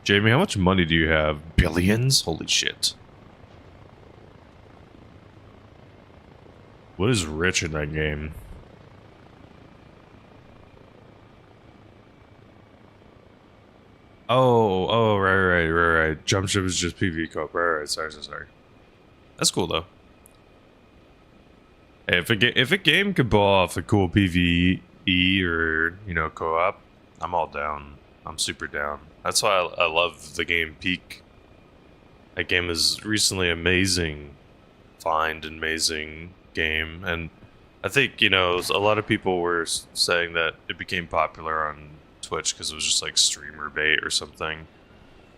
Jamie, how much money do you have? Billions? Holy shit. What is rich in that game? Oh, right. Jump Ship is just PvE co-op. Right. Sorry. That's cool though. Hey, if a game could pull off a cool PvE or, you know, co-op, I'm all down. I'm super down. That's why I love the game Peak. That game is recently amazing. Amazing game. And I think, you know, a lot of people were saying that it became popular on Twitch because it was just like streamer bait or something.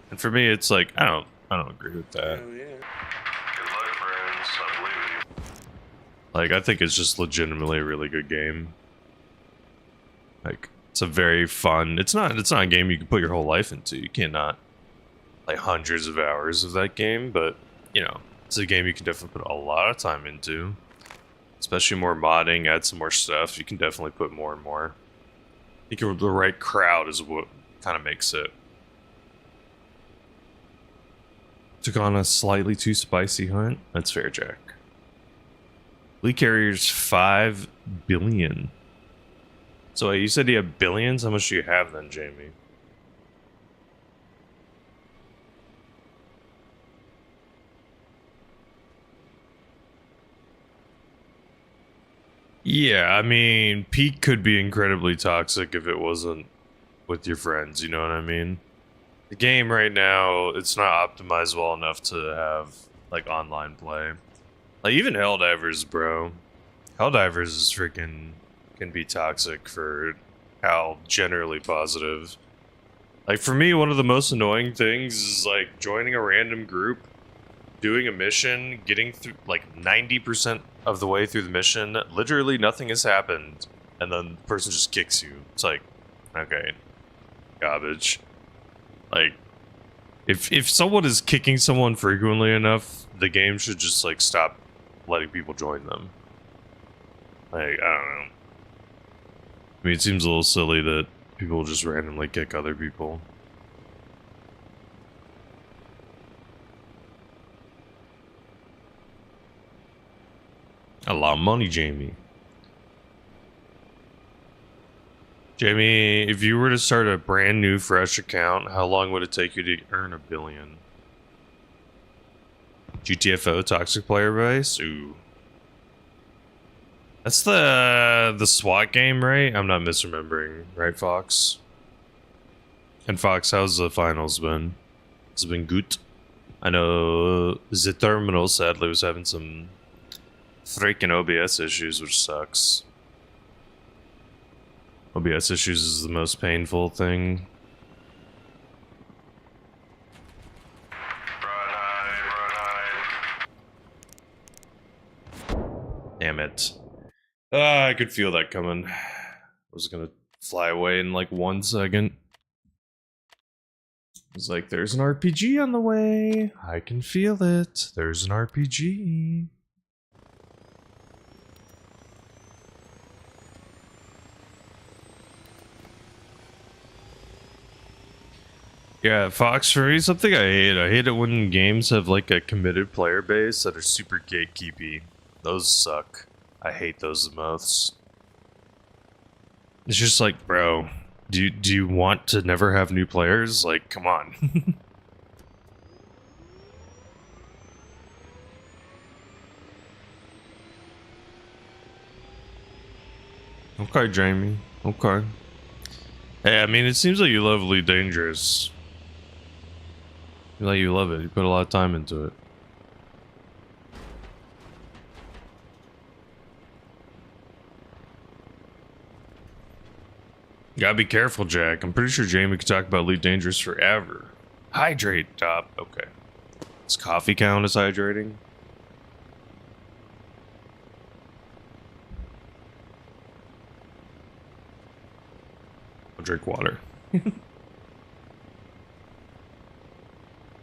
And for me, it's like, I don't agree with that. Oh, yeah. Good luck, friends. I believe in you. Like, I think it's just legitimately a really good game. Like, it's a very fun. It's not a game you can put your whole life into. You cannot like hundreds of hours of that game, but you know, it's a game you can definitely put a lot of time into. Especially more modding, add some more stuff. You can definitely put more and more. I think the right crowd is what kind of makes it. Took on a slightly too spicy hunt. That's fair, Jack. Lee carriers 5 billion. So wait, you said you have billions? How much do you have then, Jamie? Yeah, I mean, Peak could be incredibly toxic if it wasn't with your friends, you know what I mean? The game right now, it's not optimized well enough to have, like, online play. Like, even Helldivers, bro. Helldivers is freaking... can be toxic for how generally positive. Like, for me, one of the most annoying things is, like, joining a random group, doing a mission, getting through, like, 90% of the way through the mission, literally nothing has happened, and then the person just kicks you. It's like, okay, garbage. Like, if someone is kicking someone frequently enough, the game should just, like, stop letting people join them. Like, I don't know. I mean, it seems a little silly that people just randomly kick other people. A lot of money, Jamie. Jamie, if you were to start a brand new, fresh account, how long would it take you to earn $1 billion? GTFO, toxic player base? Ooh. That's the SWAT game, right? I'm not misremembering, right, Fox? And Fox, how's the finals been? Has it been good? I know the terminal sadly was having some freaking OBS issues, which sucks. OBS issues is the most painful thing. Bro, I could feel that coming. I was gonna fly away in like 1 second. It's like, there's an RPG on the way. I can feel it. There's an RPG. Yeah, Fox, for me, something I hate. I hate it when games have like a committed player base that are super gatekeepy. Those suck. I hate those the most. It's just like, bro, do you want to never have new players? Like, come on. Okay, Jamie. Okay. Hey, I mean, it seems like you love Elite Dangerous. Like you love it. You put a lot of time into it. You gotta be careful, Jack. I'm pretty sure Jamie could talk about Elite Dangerous forever. Hydrate, Top. Okay. Does coffee count as hydrating? I'll drink water.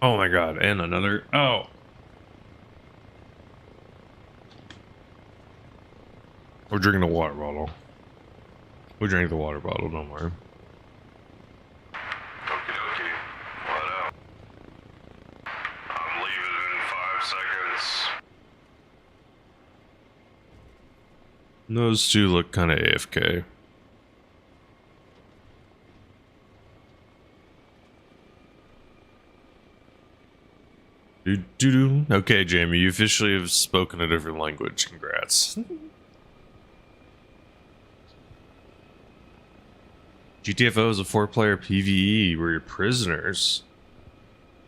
Oh my god, and another. Oh. We're drinking the water bottle. We drank the water bottle, don't worry. Okie dokie. What up? I'm leaving in 5 seconds. Those two look kind of AFK. Do. Okay, Jamie, you officially have spoken a different language. Congrats. GTFO is a 4-player PvE where you're prisoners.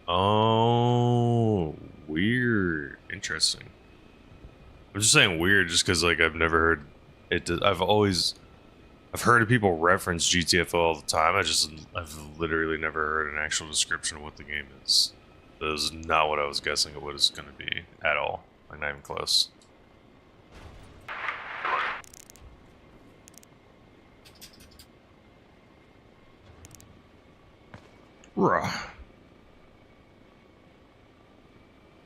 Oh, weird. Interesting. I'm just saying weird just because, like, I've never heard it. I've heard of people reference GTFO all the time. I've literally never heard an actual description of what the game is. That is not what I was guessing it was going to be at all. Like, not even close. Rah.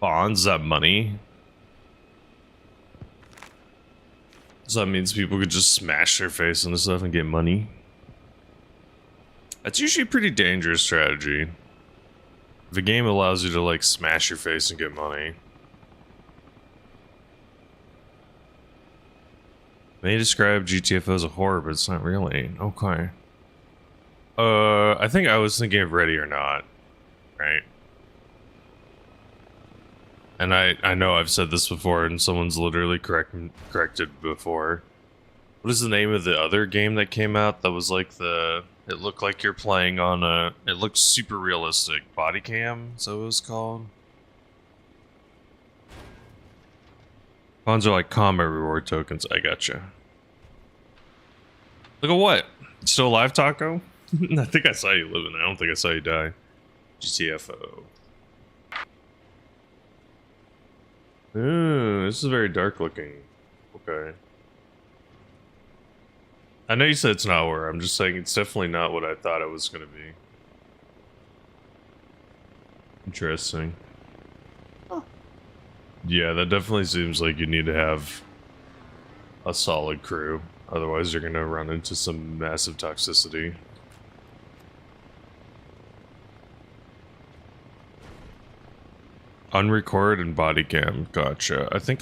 Bonds, is that money? So that means people could just smash their face into stuff and get money? That's usually a pretty dangerous strategy. If a game allows you to, like, smash your face and get money. They describe GTFO as a horror, but it's not really. Okay. I think I was thinking of Ready or Not, right? And I know I've said this before, and someone's literally corrected before. What is the name of the other game that came out that was like it looked like you're playing on it looked super realistic. Body Cam, is that what it was called? Bonds are like combat reward tokens. I gotcha. Look at what? Still alive, Taco? I think I saw you living. I don't think I saw you die. GTFO. Ooh, this is very dark looking. Okay. I know you said it's not horror. I'm just saying it's definitely not what I thought it was going to be. Interesting. Oh. Yeah, that definitely seems like you need to have a solid crew. Otherwise, you're going to run into some massive toxicity. Unrecord and body cam, gotcha. I think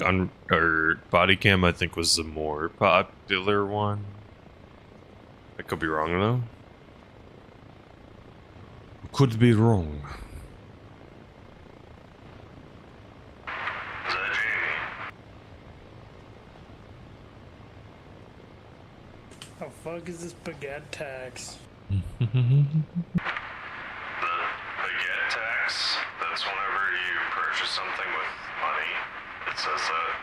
body cam I think was the more popular one. I could be wrong though. Could be wrong. Is that Jamie? How fuck is this baguette tax? The baguette tax, that's whenever you purchase something with money. It says that.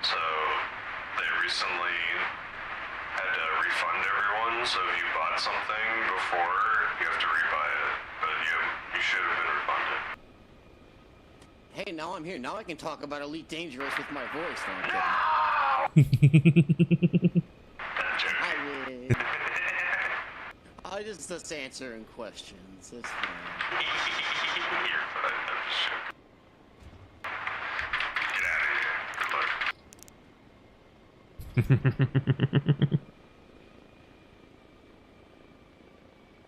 So, they recently had to refund everyone, so if you bought something before, you have to rebuy it. But you should have been refunded. Hey, now I'm here. Now I can talk about Elite Dangerous with my voice. No, I'm kidding. I mean, I just answering questions. That's fine. You're fine. I'm just joking. Get out of here. Good luck.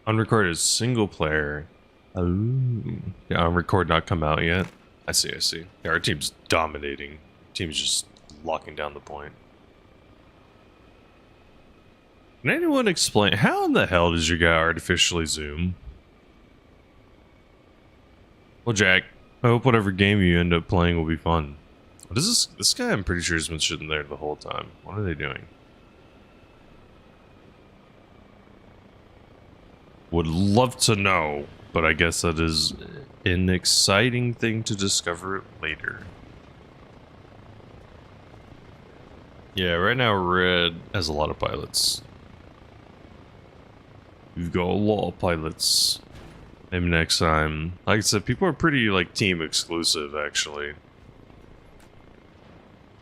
Unrecorded single player. Oh. Yeah, unrecord not come out yet. I see, I see. Yeah, our team's dominating. Team's just locking down the point. Can anyone explain how in the hell does your guy artificially zoom? Well, Jack, I hope whatever game you end up playing will be fun. What is this? This guy, I'm pretty sure, has been sitting there the whole time. What are they doing? Would love to know, but I guess that is an exciting thing to discover it later. Yeah, right now Red has a lot of pilots. We've got a lot of pilots. Maybe next time. Like I said, people are pretty like team exclusive actually.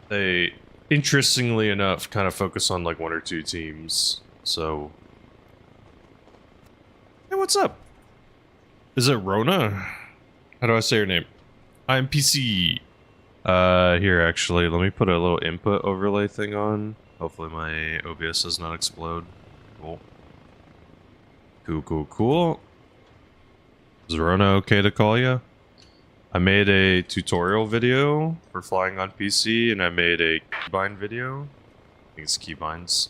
They, interestingly enough, kind of focus on like one or two teams. So, hey, what's up? Is it Rona? How do I say your name? I'm PC. Here actually, let me put a little input overlay thing on. Hopefully my OBS does not explode. Cool. Cool, cool, cool. Is Rona okay to call you? I made a tutorial video for flying on PC, and I made a keybind video. I think it's keybinds.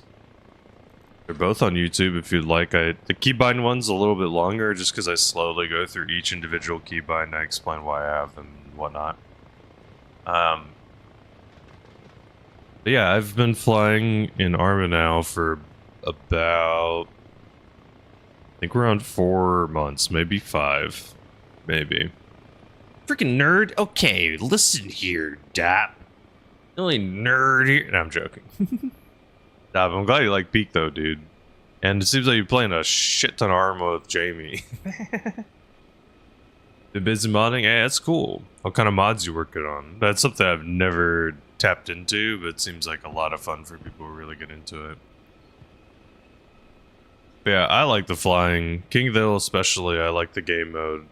They're both on YouTube if you'd like. The keybind one's a little bit longer just because I slowly go through each individual keybind and I explain why I have them and whatnot. But yeah, I've been flying in Arma now for about, I think around 4 months, maybe 5, maybe. Freaking nerd. Okay, listen here, Dap. The only nerd here. No, I'm joking. Dap, I'm glad you like Peak though, dude. And it seems like you're playing a shit ton of Arma with Jamie. Been busy modding? Hey, that's cool. What kind of mods you working on? That's something I've never tapped into, but it seems like a lot of fun for people who really get into it. But yeah, I like the flying. King of the Hill especially, I like the game mode.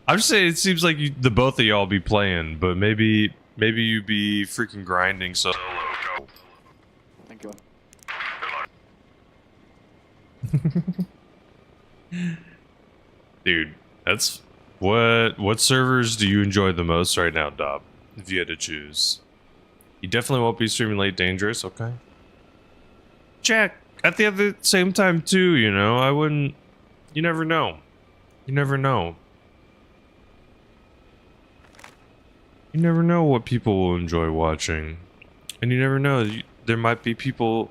I'm just saying, it seems like the both of y'all be playing, but maybe you be freaking grinding solo. Go. Thank you. Dude, that's what servers do you enjoy the most right now, Dob? If you had to choose. You definitely won't be streaming late dangerous, okay? Jack, at the same time too, you know, I wouldn't, you never know. You never know. You never know what people will enjoy watching. And you never know, there might be people,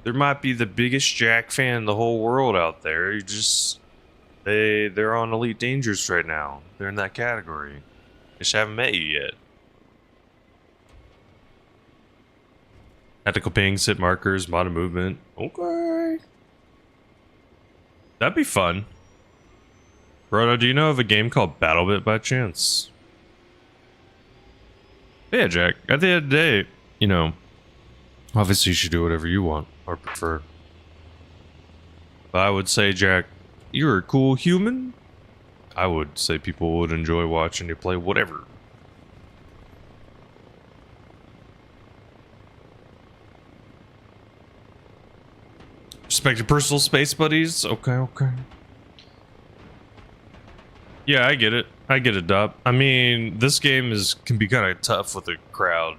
there might be the biggest Jack fan in the whole world out there. You just, they're on Elite Dangerous right now. They're in that category. Just haven't met you yet. Tactical pings, hit markers, mod movement. Okay. That'd be fun. Brodo, do you know of a game called BattleBit by chance? Yeah, Jack. At the end of the day, you know, obviously you should do whatever you want or prefer. But I would say, Jack, you're a cool human. I would say people would enjoy watching you play whatever. Respect your personal space, buddies. Okay, okay. Yeah, I get it. I get it, Dub. I mean, this game can be kind of tough with a crowd.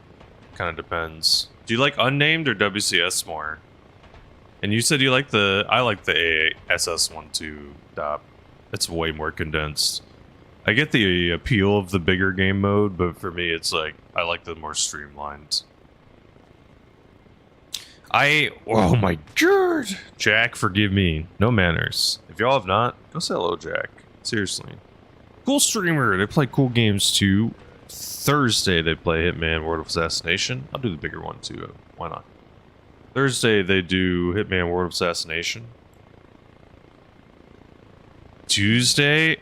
Kind of depends. Do you like Unnamed or W.C.S. more? And you said you like I like the ASS one too, Dub. It's way more condensed. I get the appeal of the bigger game mode, but for me, it's like, I like the more streamlined. Oh my god! Jack, forgive me. No manners. If y'all have not, go say hello, Jack. Seriously. Cool streamer. They play cool games too. Thursday, they play Hitman World of Assassination. I'll do the bigger one too. Why not? Thursday, they do Hitman World of Assassination. Tuesday,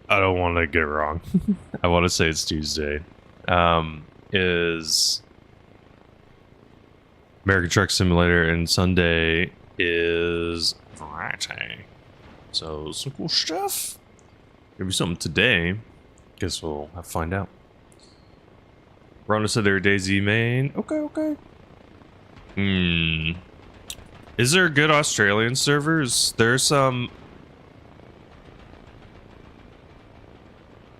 I don't want to get it wrong. I want to say it's Tuesday. is American Truck Simulator, and Sunday is Variety. So some cool stuff. Maybe something today. Guess we'll have to find out. Rhonda said they're Daisy main. Okay. Is there good Australian servers? There's some.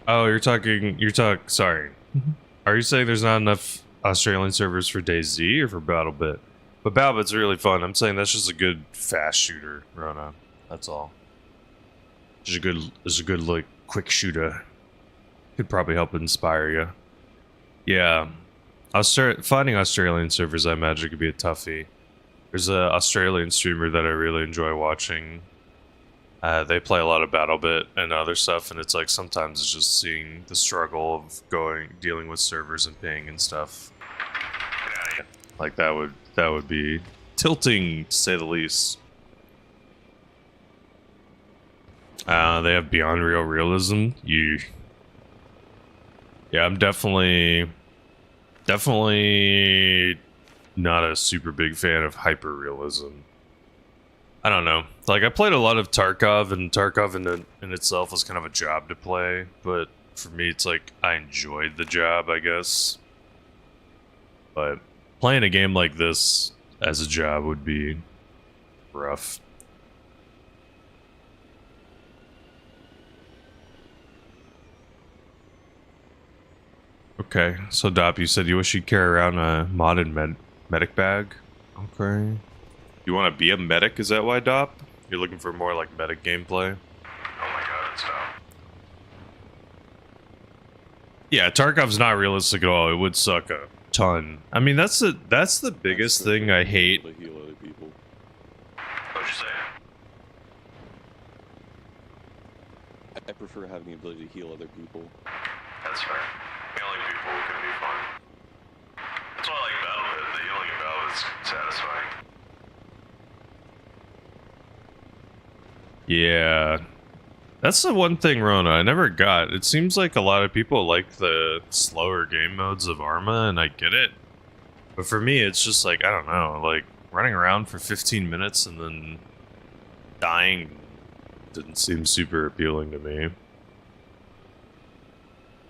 Oh, sorry. Are you saying there's not enough Australian servers for DayZ or for BattleBit? But BattleBit's really fun. I'm saying that's just a good fast shooter, Rona. That's all. Just a good like quick shooter. Could probably help inspire you. Yeah. Finding Australian servers, I imagine, could be a toughie. There's an Australian streamer that I really enjoy watching. They play a lot of BattleBit and other stuff, and it's like sometimes it's just seeing the struggle of dealing with servers and ping and stuff. Like that would be tilting, to say the least. They have Beyond Real Realism. Yeah, I'm definitely not a super big fan of hyper realism. I don't know. Like, I played a lot of Tarkov, and Tarkov in itself was kind of a job to play, but for me, it's like I enjoyed the job, I guess. But playing a game like this as a job would be rough. Okay, so Dop, you said you wish you'd carry around a modded medic bag? Okay. You want to be a medic? Is that why, Dop? You're looking for more like medic gameplay? Oh my god, it's Dop. Yeah, Tarkov's not realistic at all. It would suck a ton. I mean, that's the biggest thing I hate. To heal other people. What'd you say? I prefer having the ability to heal other people. That's fair. Healing people can be fun. That's why I like BattleBit. The healing in BattleBit's satisfying. Yeah. That's the one thing, Rona, I never got. It seems like a lot of people like the slower game modes of Arma, and I get it. But for me, it's just like, I don't know, like, running around for 15 minutes and then dying didn't seem super appealing to me.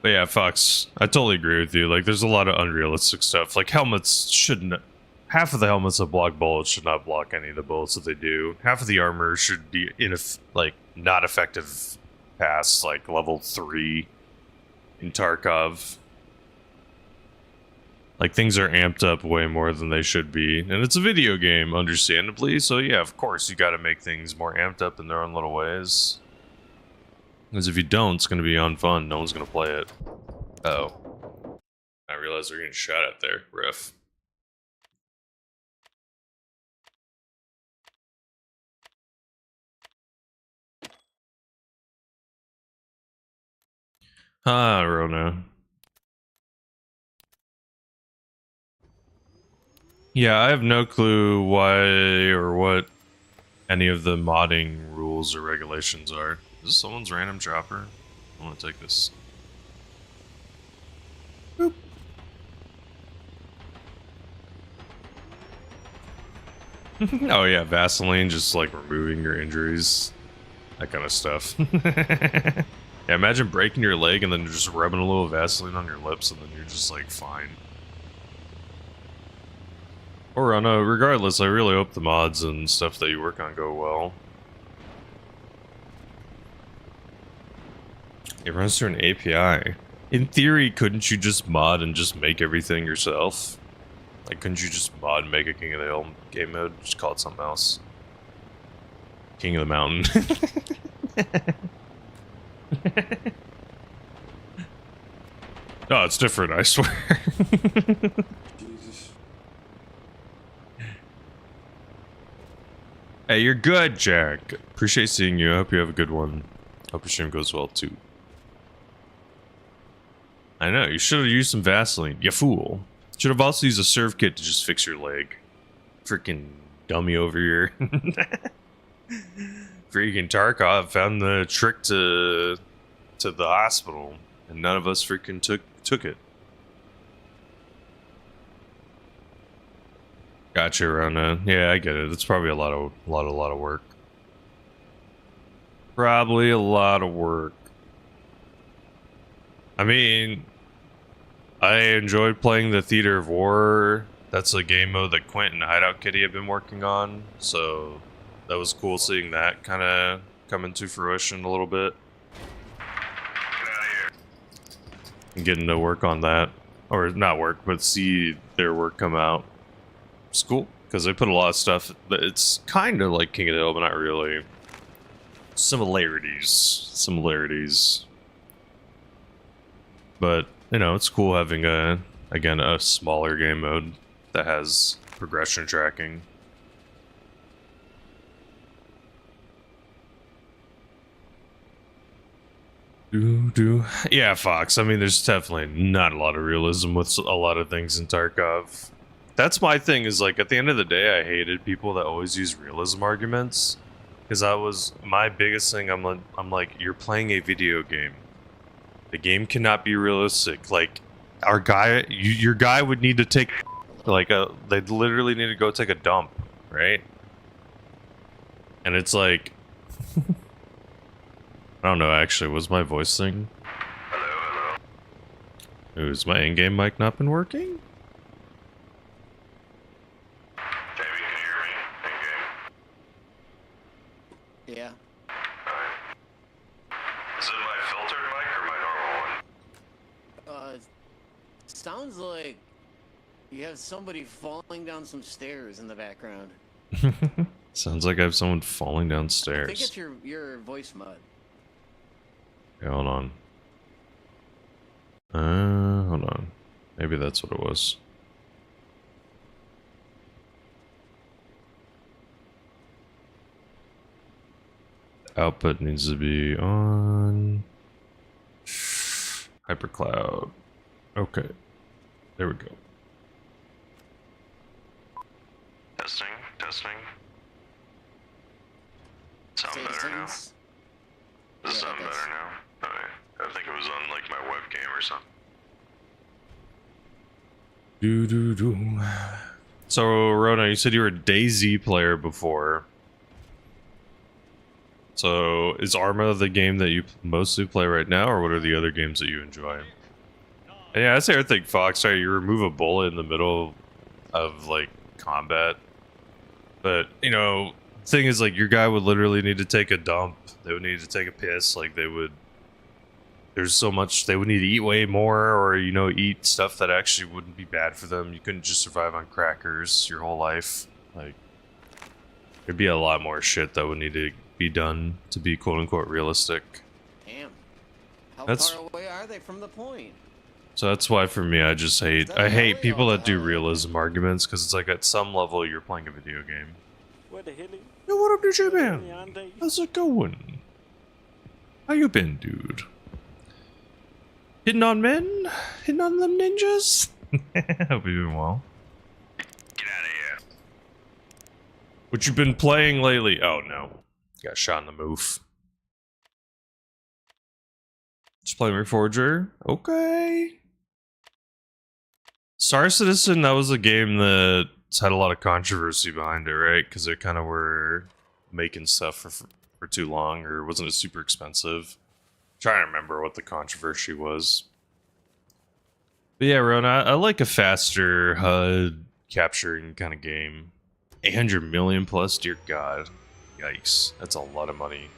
But yeah, Fox, I totally agree with you. Like, there's a lot of unrealistic stuff. Like, helmets shouldn't... Half of the helmets that block bullets should not block any of the bullets that they do. Half of the armor should be, not effective past, like, level 3 in Tarkov. Like, things are amped up way more than they should be. And it's a video game, understandably. So, yeah, of course, you gotta make things more amped up in their own little ways. Because if you don't, it's going to be unfun. No one's going to play it. Uh-oh. I realized we're getting shot at there. Riff. Ah, Rona. Yeah, I have no clue why or what any of the modding rules or regulations are. Is this someone's random chopper? I want to take this. Boop. Oh yeah, Vaseline, just like removing your injuries. That kind of stuff. Yeah, imagine breaking your leg and then just rubbing a little Vaseline on your lips and then you're just like fine. Or regardless, I really hope the mods and stuff that you work on go well. It runs through an API. In theory, couldn't you just mod and just make everything yourself? Like, couldn't you just mod and make a King of the Hill game mode? Just call it something else. King of the Mountain. No, it's different, I swear. Jesus. Hey, you're good, Jack. Appreciate seeing you. I hope you have a good one. Hope your stream goes well, too. I know, you should have used some Vaseline. You fool. Should have also used a serve kit to just fix your leg. Freaking dummy over here. Freaking Tarkov found the trick to the hospital, and none of us freaking took it. Gotcha, Rona. Yeah, I get it. It's probably a lot of work. Probably a lot of work. I mean, I enjoyed playing the Theater of War. That's a game mode that Quint and Hideout Kitty have been working on, so that was cool seeing that kind of come into fruition a little bit. And getting to work on that. Or not work, but see their work come out. It's cool, because they put a lot of stuff, but it's kind of like King of the Hill, but not really. Similarities. But, you know, it's cool having a smaller game mode that has progression tracking. Yeah, Fox. I mean, there's definitely not a lot of realism with a lot of things in Tarkov. That's my thing, is like, at the end of the day, I hated people that always use realism arguments. Because that was my biggest thing. I'm like, you're playing a video game. The game cannot be realistic. Like, our guy, your guy would need to take, like, they'd literally need to go take a dump, right? And it's like, I don't know, actually, was my voice thing? Hello. Is my in-game mic not been working? Jamie, can you hear me? In-game. Yeah. Alright. Is it my filtered mic or my normal one? Sounds like you have somebody falling down some stairs in the background. Sounds like I have someone falling I think downstairs. it's your voice mod. Okay, hold on. Hold on. Maybe that's what it was. Output needs to be on. Hypercloud. Okay. There we go. Testing. Sound better now? Citizens. Does it Yeah, sound that's- better now? Okay. I think it was on like my webcam or something. So, Rona, you said you were a DayZ player before. So, is Arma the game that you mostly play right now, or what are the other games that you enjoy? And yeah, that's the other thing, Fox. Sorry, you remove a bullet in the middle of, like, combat. But, you know, the thing is, like, your guy would literally need to take a dump. They would need to take a piss. Like, they would... There's so much... They would need to eat way more, or, you know, eat stuff that actually wouldn't be bad for them. You couldn't just survive on crackers your whole life. Like, there'd be a lot more shit that would need to be done to be quote-unquote realistic. Damn. How That's- far away are they from the point? So that's why for me, I just hate... that I hate really people all that do the hell? realism arguments, because it's like at some level you're playing a video game. Where the hell are you? Yo, what up, DJ Man? Hyundai? How's it going? How you been, dude? Hitting on men? Hitting on them ninjas? Hope you're doing well. Get out of here. What you been playing lately? Oh no. Got shot in the move. Just playing Reforger? Okay. Star Citizen, that was a game that had a lot of controversy behind it, right? Because they kind of were making stuff for too long, or wasn't it super expensive? Trying to remember what the controversy was. But yeah, Rona, I like a faster HUD capturing kind of game. 800 million plus, dear God. Yikes, that's a lot of money.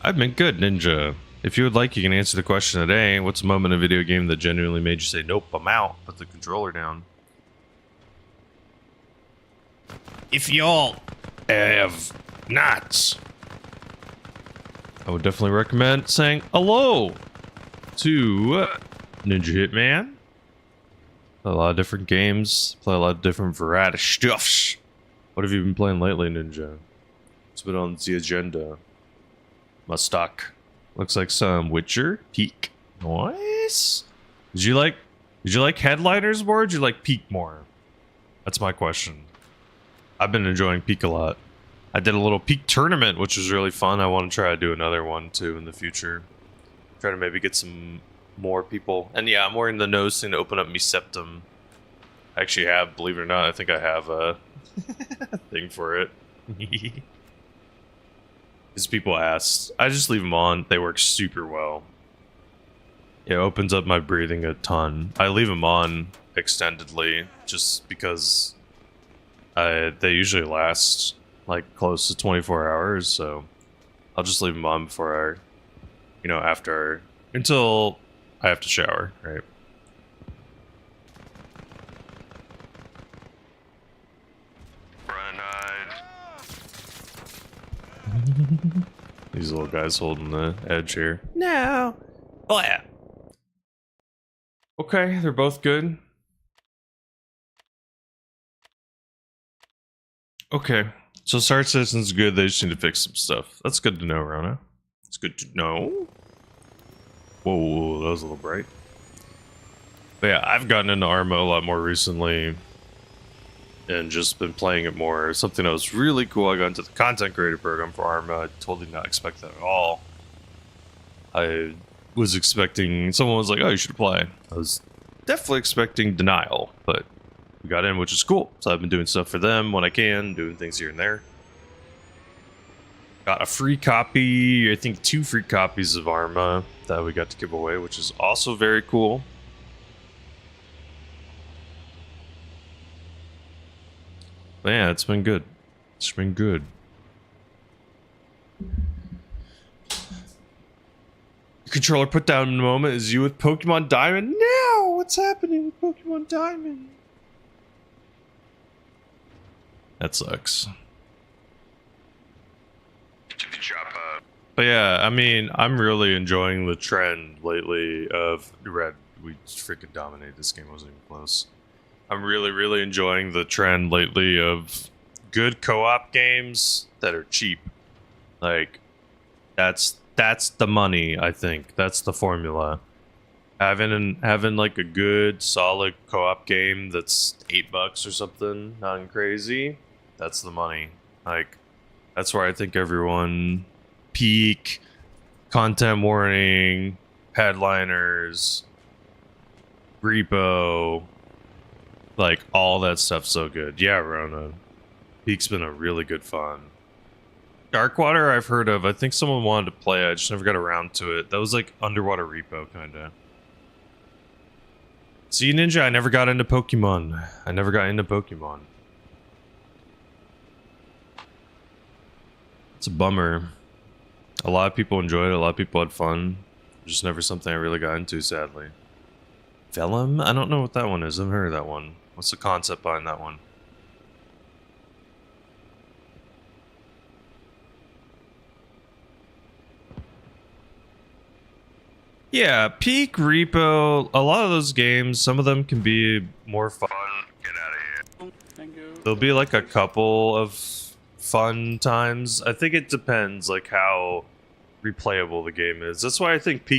I've been good, Ninja. If you would like, you can answer the question today. What's a moment in a video game that genuinely made you say, nope, I'm out, put the controller down? If y'all have not, I would definitely recommend saying hello to Ninja Hitman. Play a lot of different games, play a lot of different variety stuffs. What have you been playing lately, Ninja? What's been on the agenda? Mustock. Looks like some Witcher. Peak. Nice. Did you like Headliners more, or did you like Peak more? That's my question. I've been enjoying Peak a lot. I did a little Peak tournament, which was really fun. I want to try to do another one too in the future. Try to maybe get some more people. And yeah, I'm wearing the nose thing to open up me septum. I actually have, believe it or not, I think I have a thing for it. Because people asked. I just leave them on. They work super well. It opens up my breathing a ton. I leave them on extendedly just because they usually last like close to 24 hours, so I'll just leave them on before after, until I have to shower, right? Run These little guys holding the edge here. No. Oh yeah. Okay, they're both good. Okay, so Star Citizen's good. They just need to fix some stuff. That's good to know, Rona. It's good to know. Whoa, that was a little bright. But yeah, I've gotten into Arma a lot more recently and just been playing it more. Something that was really cool. I got into the content creator program for Arma. I totally did not expect that at all. I was expecting, someone was like, oh, you should apply. I was definitely expecting denial, but we got in, which is cool. So I've been doing stuff for them when I can, doing things here and there. Got a free copy, I think 2 free copies of Arma that we got to give away, which is also very cool. But yeah, it's been good. It's been good. Your controller put down in a moment is you with Pokemon Diamond? No! What's happening with Pokemon Diamond? That sucks. Good job, But yeah, I mean, I'm really enjoying the trend lately of Red. We freaking dominated this game. Wasn't even close. I'm really enjoying the trend lately of good co-op games that are cheap. Like, that's the money, I think. That's the formula. Having like a good, solid co-op game that's $8 or something, nothing crazy. That's the money. Like, that's where I think everyone, Peak, Content Warning, Headliners, Repo, like all that stuff's so good. Yeah, Rona. Peak's been a really good fun. Darkwater I've heard of. I think someone wanted to play it. I just never got around to it. That was like Underwater Repo, kinda. See, Ninja, I never got into Pokemon. It's a bummer. A lot of people enjoyed it. A lot of people had fun. Just never something I really got into, sadly. Vellum? I don't know what that one is. I've heard of that one. What's the concept behind that one? Yeah, Peak, Repo, a lot of those games, some of them can be more fun. Get out of here. Thank you. There'll be like a couple of fun times. I think it depends like how replayable the game is. That's why I think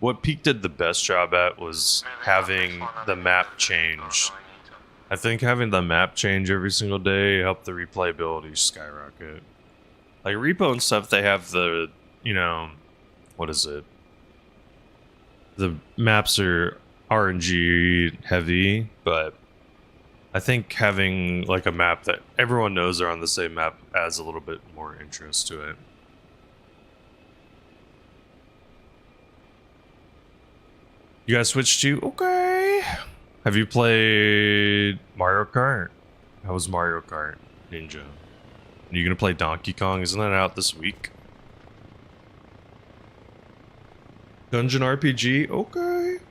what Peak did the best job at was having the map change. I think having the map change every single day helped the replayability skyrocket. Like Repo and stuff, they have the, what is it? The maps are RNG heavy, but I think having like a map that everyone knows are on the same map adds a little bit more interest to it. You guys switched to? Okay. Have you played Mario Kart? How was Mario Kart, Ninja? Are you gonna play Donkey Kong? Isn't that out this week? Dungeon RPG? Okay.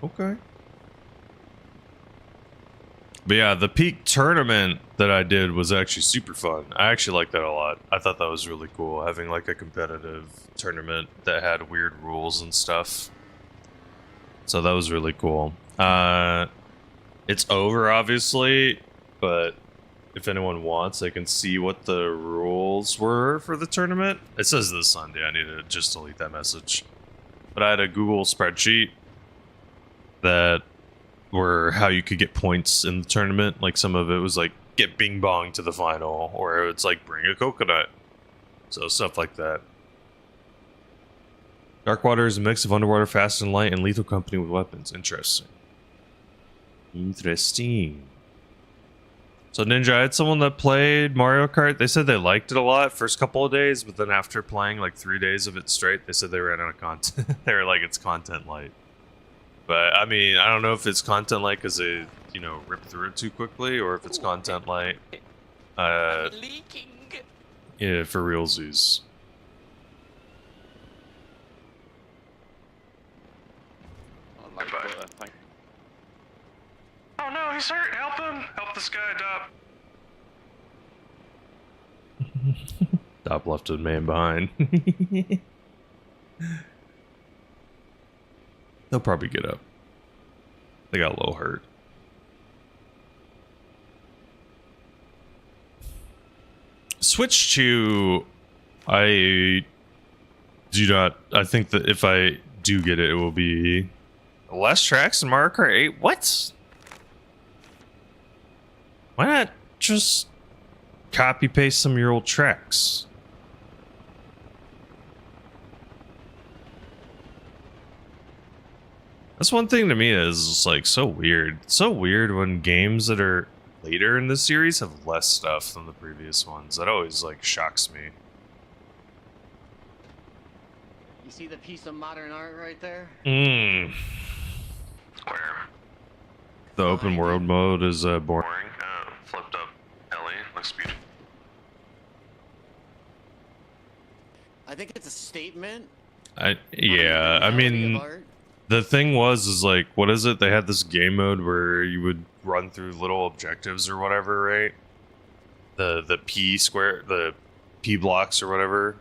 Okay. But yeah, the Peak tournament that I did was actually super fun. I actually liked that a lot. I thought that was really cool, having like a competitive tournament that had weird rules and stuff. So that was really cool. It's over, obviously, but if anyone wants, they can see what the rules were for the tournament. It says this Sunday. I need to just delete that message. But I had a Google spreadsheet that were how you could get points in the tournament. Like some of it was like get Bing Bong to the final, or it's like bring a coconut. So stuff like that. Dark water is a mix of underwater, fast and light, and lethal company with weapons. Interesting. Interesting. So Ninja, I had someone that played Mario Kart. They said they liked it a lot first couple of days, but then after playing like 3 days of it straight, they said they ran out of content. They were like, it's content light. But I mean, I don't know if it's content light because they, you know, rip through it too quickly, or if it's content light. Leaking. Yeah, for realsies. Oh no, he's hurt. Help him. Help this guy, Dop. Dop left a man behind. They'll probably get up. They got a little hurt. Switch to... I think that if I do get it, it will be less tracks in Mario Kart 8. What? Why not just copy paste some of your old tracks? That's one thing to me that is just like so weird. It's so weird when games that are later in the series have less stuff than the previous ones. That always like shocks me. You see the piece of modern art right there? Mmm. Where? The open world mode is boring. Boring. Flipped up. Ellie looks beautiful. I think it's a statement. Yeah, I mean, the thing is like, what is it? They had this game mode where you would run through little objectives or whatever, right? The P blocks or whatever.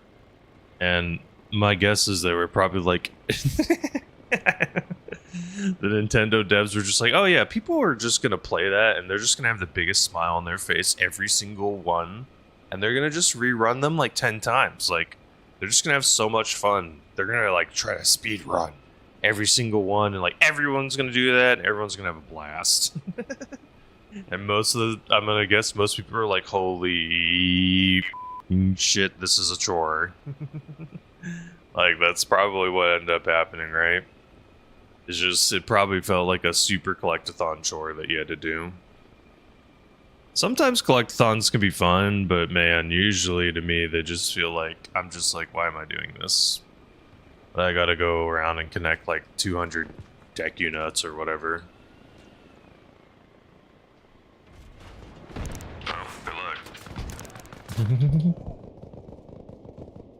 And my guess is they were probably like, the Nintendo devs were just like, oh yeah, people are just gonna play that and they're just gonna have the biggest smile on their face every single one, and they're gonna just rerun them like 10 times. Like, they're just gonna have so much fun. They're gonna like try to speed run every single one, and like everyone's gonna do that, and everyone's gonna have a blast. And I'm gonna guess most people are like, holy shit, this is a chore. Like, that's probably what ended up happening, right? It's just, it probably felt like a super collectathon chore that you had to do. Sometimes collectathons can be fun, but man, usually to me, they just feel like, I'm just like, why am I doing this? I gotta go around and connect like 200 deck units or whatever. Oh, good luck.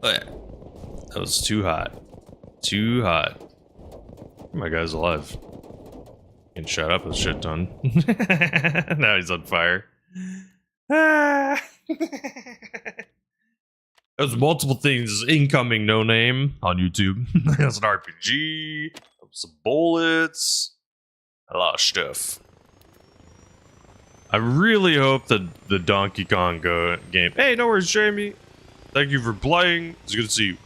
Oh yeah. That was too hot. Too hot. My guy's alive. Can shut up a shit ton. Now he's on fire. Ah. There's multiple things incoming, no name on YouTube. There's an RPG, some bullets, a lot of stuff. I really hope that the Donkey Kong game. Hey, no worries, Jamie. Thank you for playing. It's good to see you.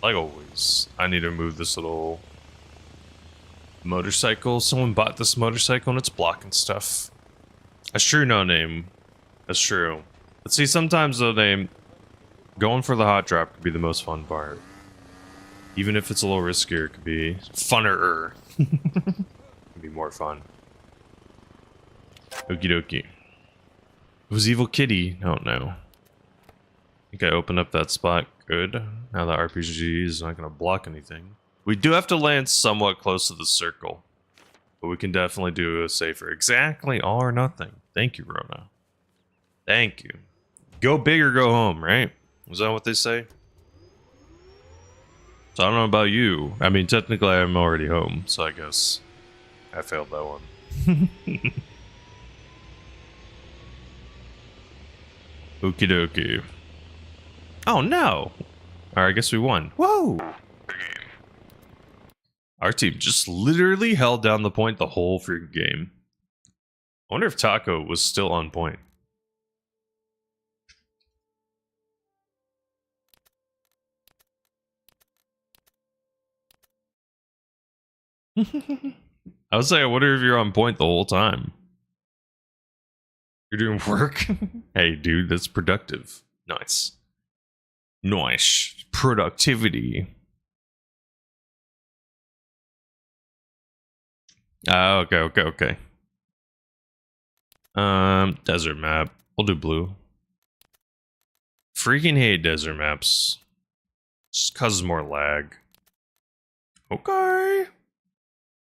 Like always, I need to move this little motorcycle. Someone bought this motorcycle and it's blocking stuff. That's true, no name. That's true. But see, sometimes no name, going for the hot drop could be the most fun part. Even if it's a little riskier, it could be funner. Could be more fun. Okie dokie. It was Evil Kitty. Oh no. I think I opened up that spot. Good. Now the RPG is not going to block anything. We do have to land somewhat close to the circle. But we can definitely do a safer. Exactly, all or nothing. Thank you, Rona. Thank you. Go big or go home, right? Was that what they say? So I don't know about you. I mean, technically I'm already home, so I guess I failed that one. Okie dokie. Oh no! Alright, I guess we won. Whoa! Our team just literally held down the point the whole freaking game. I wonder if Taco was still on point. I was saying, I wonder if you're on point the whole time. You're doing work? Hey, dude, that's productive. Nice. Nice. Productivity. Okay. Desert map. We'll do blue. Freaking hate desert maps. Just causes more lag. Okay.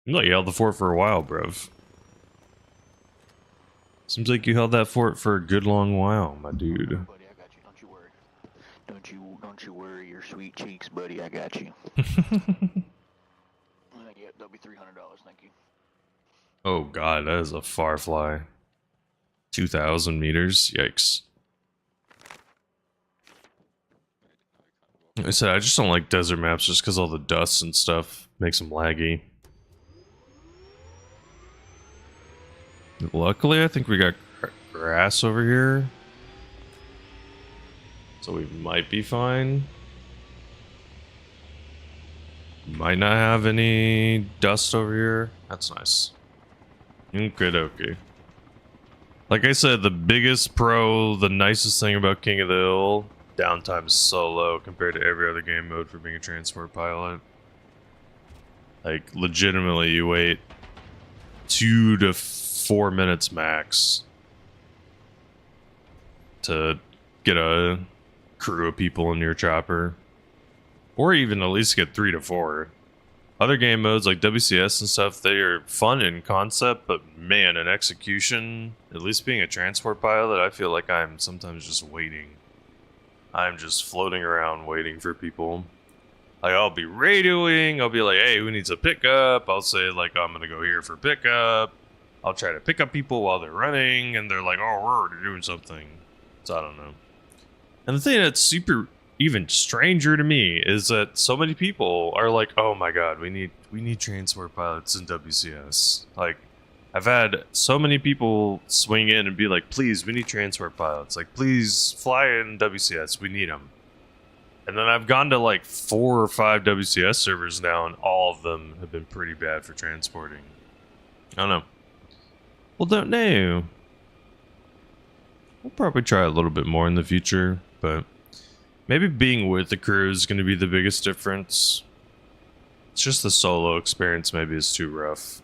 You like you held the fort for a while, bruv. Seems like you held that fort for a good long while, my dude. Buddy, I got you. Don't you worry. Don't you worry your sweet cheeks, buddy. I got you. Yeah, that'll be $300. Thank you. Oh god, that is a far fly. 2,000 meters? Yikes. Like I said, I just don't like desert maps just because all the dust and stuff makes them laggy. Luckily, I think we got grass over here. So we might be fine. Might not have any dust over here. That's nice. Okay. Like I said, the biggest pro, the nicest thing about King of the Hill, downtime is so low compared to every other game mode for being a transport pilot. Like, legitimately, you wait 2 to 4 minutes max to get a crew of people in your chopper. Or even at least get 3 to 4. Other game modes like W.C.S. and stuff, they are fun in concept, but man, in execution, at least being a transport pilot, I feel like I'm sometimes just waiting. I'm just floating around waiting for people. Like, I'll be radioing, I'll be like, hey, who needs a pickup? I'll say, like, I'm gonna go here for pickup. I'll try to pick up people while they're running, and they're like, oh, we're already doing something. So I don't know. And the thing that's super even stranger to me is that so many people are like, oh my god, we need transport pilots in WCS. Like, I've had so many people swing in and be like, please, we need transport pilots. Like, please fly in WCS, we need them. And then I've gone to like 4 or 5 WCS servers now, and all of them have been pretty bad for transporting. I don't know. Well, don't know. We'll probably try a little bit more in the future, but maybe being with the crew is going to be the biggest difference. It's just the solo experience maybe is too rough.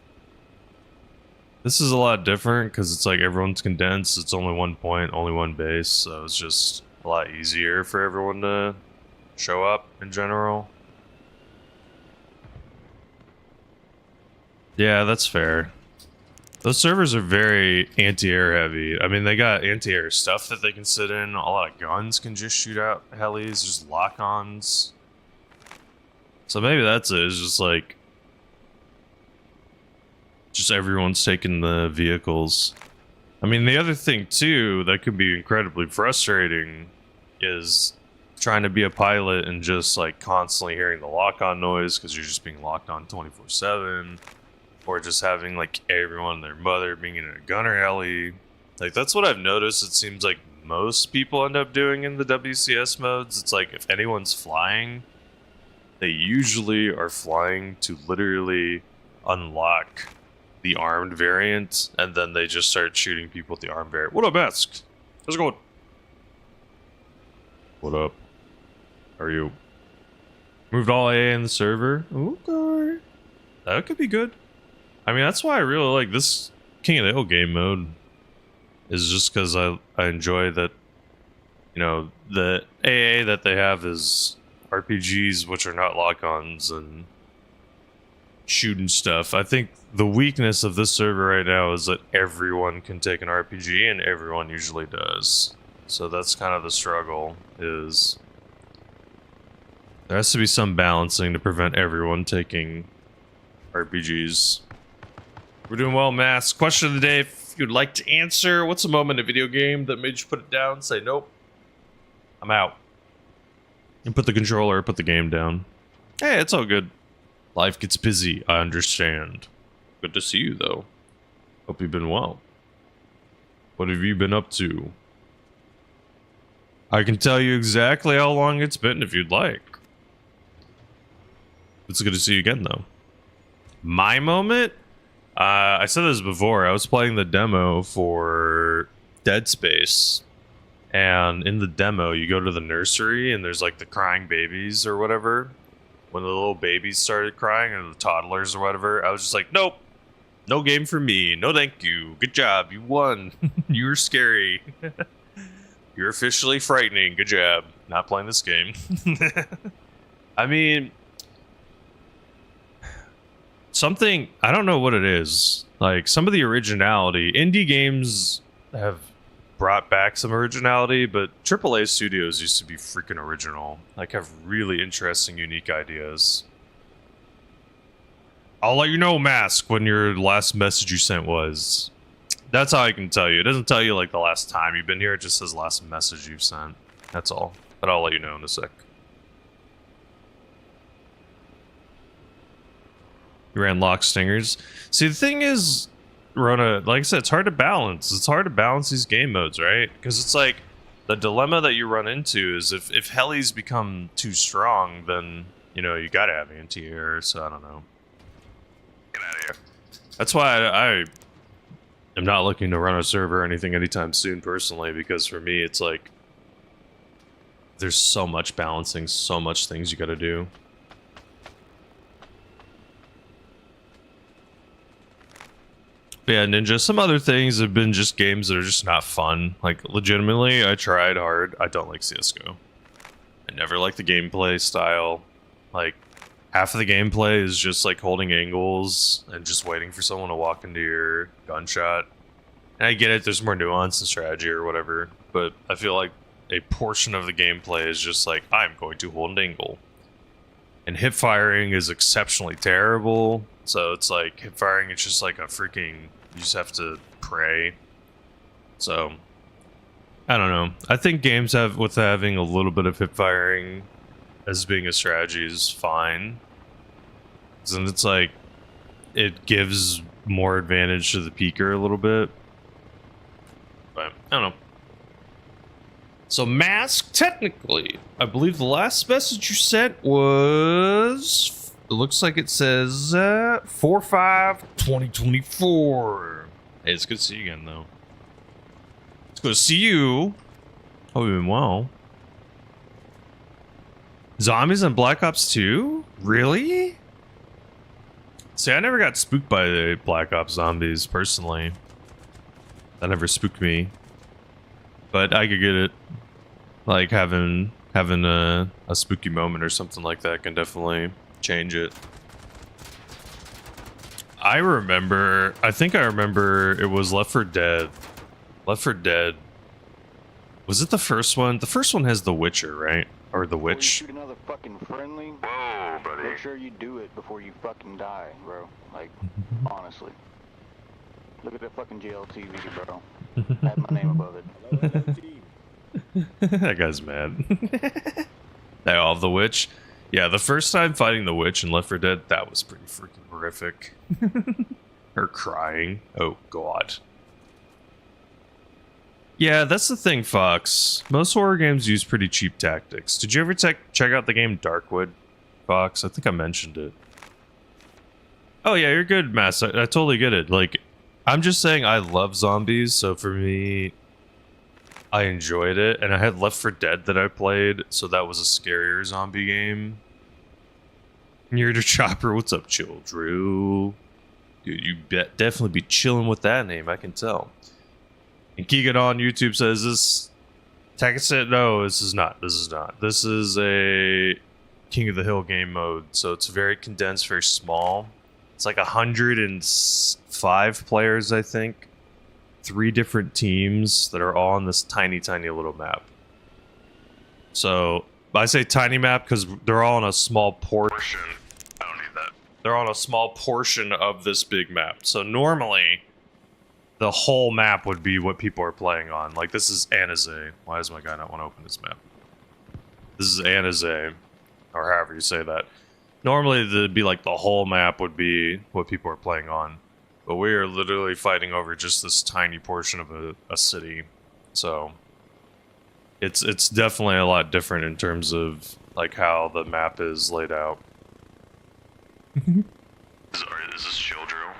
This is a lot different because it's like everyone's condensed. It's only one point, only one base, so it's just a lot easier for everyone to show up in general. Yeah, that's fair. Those servers are very anti-air heavy. I mean, they got anti-air stuff that they can sit in. A lot of guns can just shoot out helis, just lock-ons. So maybe that's it. It's just like, just everyone's taking the vehicles. I mean, the other thing too that could be incredibly frustrating is trying to be a pilot and just like constantly hearing the lock-on noise because you're just being locked on 24/7. Or just having like everyone and their mother being in a gunner heli. Like, that's what I've noticed. It seems like most people end up doing in the WCS modes. It's like if anyone's flying, they usually are flying to literally unlock the armed variant, and then they just start shooting people with the armed variant. What up, Ask? How's it going? What up? How are you? Moved all AA in the server? Okay. That could be good. I mean, that's why I really like this King of the Hill game mode. Is just because I enjoy that, you know, the AA that they have is RPGs, which are not lock-ons, and shooting stuff. I think the weakness of this server right now is that everyone can take an RPG, and everyone usually does. So that's kind of the struggle, is there has to be some balancing to prevent everyone taking RPGs. We're doing well, Mass. Question of the day, if you'd like to answer, what's a moment in a video game that made you put it down? Say, nope, I'm out. And put the controller, put the game down. Hey, it's all good. Life gets busy, I understand. Good to see you, though. Hope you've been well. What have you been up to? I can tell you exactly how long it's been if you'd like. It's good to see you again, though. My moment? I said this before. I was playing the demo for Dead Space. And in the demo, you go to the nursery and there's like the crying babies or whatever. When the little babies started crying or the toddlers or whatever, I was just like, nope. No game for me. No thank you. Good job. You won. You were scary. You're officially frightening. Good job. Not playing this game. I mean, something, I don't know what it is. Like, some of the originality, indie games have brought back some originality, but AAA studios used to be freaking original. Like, have really interesting, unique ideas. I'll let you know, Mask, when your last message you sent was. That's how I can tell you. It doesn't tell you, like, the last time you've been here. It just says last message you've sent. That's all. But I'll let you know in a sec. You ran lock stingers. See, the thing is, Rona, like I said, it's hard to balance. It's hard to balance these game modes, right? Because it's like, the dilemma that you run into is if helis become too strong, then, you know, you gotta have anti-air, so I don't know. Get out of here. That's why I am not looking to run a server or anything anytime soon, personally, because for me, it's like, there's so much balancing, so much things you gotta do. But yeah, Ninja, some other things have been just games that are just not fun. Like, legitimately, I tried hard. I don't like CSGO. I never liked the gameplay style. Like, half of the gameplay is just like holding angles and just waiting for someone to walk into your gunshot. And I get it, there's more nuance and strategy or whatever, but I feel like a portion of the gameplay is just like, I'm going to hold an angle. And hip firing is exceptionally terrible. So it's like, hip firing, it's just like a freaking, you just have to pray. So, I don't know. I think games with having a little bit of hip firing as being a strategy is fine. And it's like, it gives more advantage to the peeker a little bit. But, I don't know. So, Mask, technically, I believe the last message you sent was, it looks like it says 4/5/2024. Hey, it's good to see you again, though. It's good to see you. Hope you've been well. Zombies on Black Ops 2? Really? See, I never got spooked by the Black Ops zombies, personally. That never spooked me. But I could get it. Like, having a spooky moment or something like that can definitely change it. I think I remember it was Left 4 Dead. Left 4 Dead. Was it the first one? The first one has the Witcher, right? Or the Witch. Before you shoot another fucking friendly, Whoa, buddy. make sure you do it before you fucking die, bro. Like, honestly. Look at that fucking GLTV, bro. Had my name above it. That guy's mad. They all have the Witch. Yeah, the first time fighting the Witch in Left 4 Dead, that was pretty freaking horrific. Her crying. Oh, God. Yeah, that's the thing, Fox. Most horror games use pretty cheap tactics. Did you ever check out the game Darkwood, Fox? I think I mentioned it. Oh, yeah, you're good, Mass. I totally get it. Like, I'm just saying I love zombies, so for me, I enjoyed it. And I had Left 4 Dead that I played, so that was a scarier zombie game. You're the Chopper. What's up, Chill Drew? Dude, you definitely be chilling with that name, I can tell. And Keegan on YouTube says this. Takasset, no, this is not. This is not. This is a King of the Hill game mode, so it's very condensed, very small. It's like 105 players, I think. 3 different teams that are all on this tiny, tiny little map. So, I say tiny map because they're all on a small portion. I don't need that. They're on a small portion of this big map. So normally, the whole map would be what people are playing on. Like, this is Anaze. Why does my guy not want to open this map? This is Anaze, or however you say that. Normally, it'd be like the whole map would be what people are playing on. But we are literally fighting over just this tiny portion of a city. So, it's definitely a lot different in terms of, like, how the map is laid out. Is this chill drill?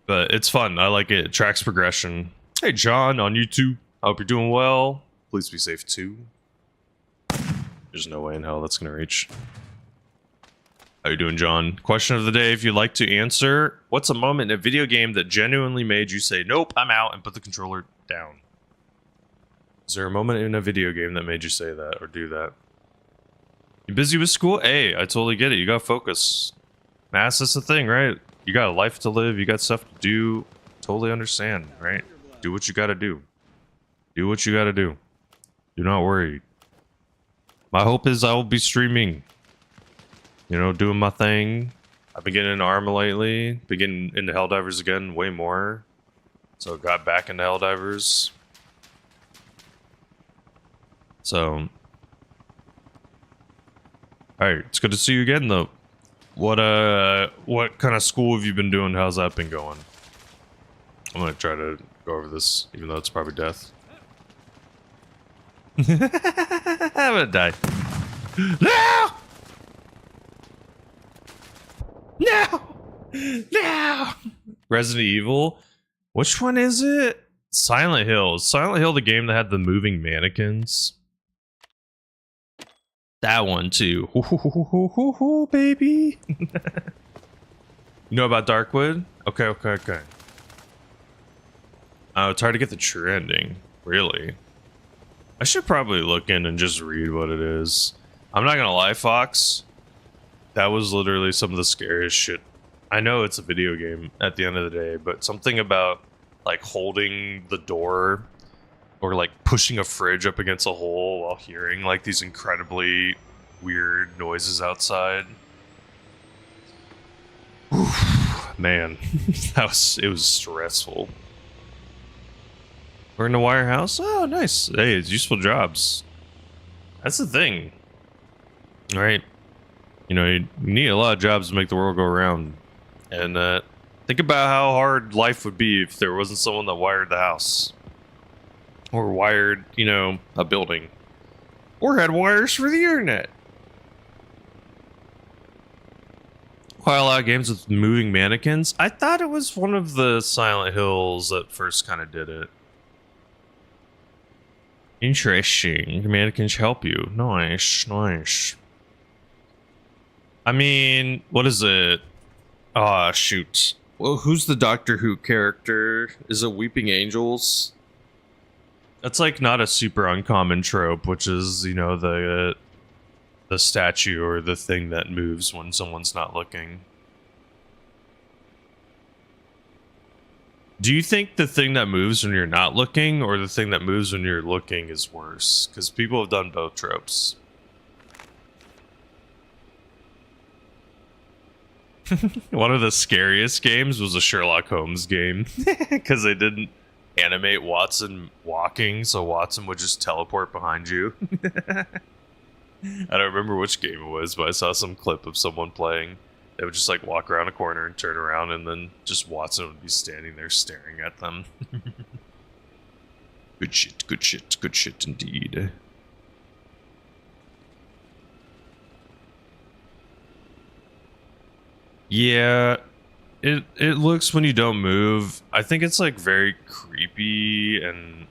But it's fun. I like it. It tracks progression. Hey, John on YouTube. I hope you're doing well. Please be safe, too. There's no way in hell that's going to reach. How you doing, John? Question of the day, if you'd like to answer. What's a moment in a video game that genuinely made you say, nope, I'm out, and put the controller down? Is there a moment in a video game that made you say that or do that? You busy with school? Hey, I totally get it. You gotta focus. Mass, that's the thing, right? You got a life to live. You got stuff to do. Totally understand, right? Do what you gotta do. Do what you gotta do. Do not worry. My hope is I will be streaming. You know, doing my thing. I've been getting into Arma lately. Been getting into Helldivers again way more. So got back into Helldivers. So... Alright, it's good to see you again though. What kind of school have you been doing? How's that been going? I'm gonna try to go over this, even though it's probably death. I'm gonna die. No! No! No! Resident Evil? Which one is it? Silent Hill. Is Silent Hill the game that had the moving mannequins? That one too. Ooh, baby. You know about Darkwood? Okay. Oh, it's hard to get the true ending. Really? I should probably look in and just read what it is. I'm not gonna lie, Fox. That was literally some of the scariest shit. I know it's a video game at the end of the day, but something about like holding the door or like pushing a fridge up against a hole while hearing like these incredibly weird noises outside. Oof, man, it was stressful. We're in the Wire House. Oh, nice. Hey, it's useful jobs. That's the thing. All right. You know, you need a lot of jobs to make the world go around. And think about how hard life would be if there wasn't someone that wired the house. Or wired, you know, a building. Or had wires for the internet. Quite a lot of games with moving mannequins. I thought it was one of the Silent Hills that first kind of did it. Interesting. Mannequins help you. Nice. I mean, what is it? Ah, shoot. Well, who's the Doctor Who character? Is it Weeping Angels? That's like not a super uncommon trope, which is, you know, the statue or the thing that moves when someone's not looking. Do you think the thing that moves when you're not looking or the thing that moves when you're looking is worse? Because people have done both tropes. One of the scariest games was a Sherlock Holmes game because they didn't animate Watson walking, so Watson would just teleport behind you. I don't remember which game it was, but I saw some clip of someone playing. They would just like walk around a corner and turn around, and then just Watson would be standing there staring at them. Good shit indeed. Yeah, it looks when you don't move. I think it's like very creepy and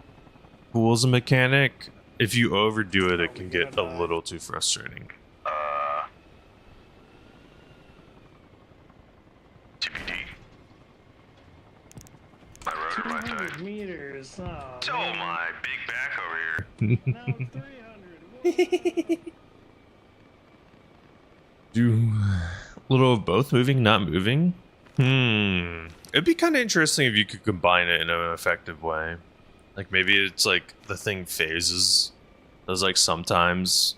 cool as a mechanic. If you overdo it, it can get a little too frustrating. TBD. My road or my 200 tide? meters. Oh, So man. my big back over here. No, 300. Do a little of both, moving, not moving? It'd be kind of interesting if you could combine it in an effective way. Like maybe it's like the thing phases. Does like sometimes.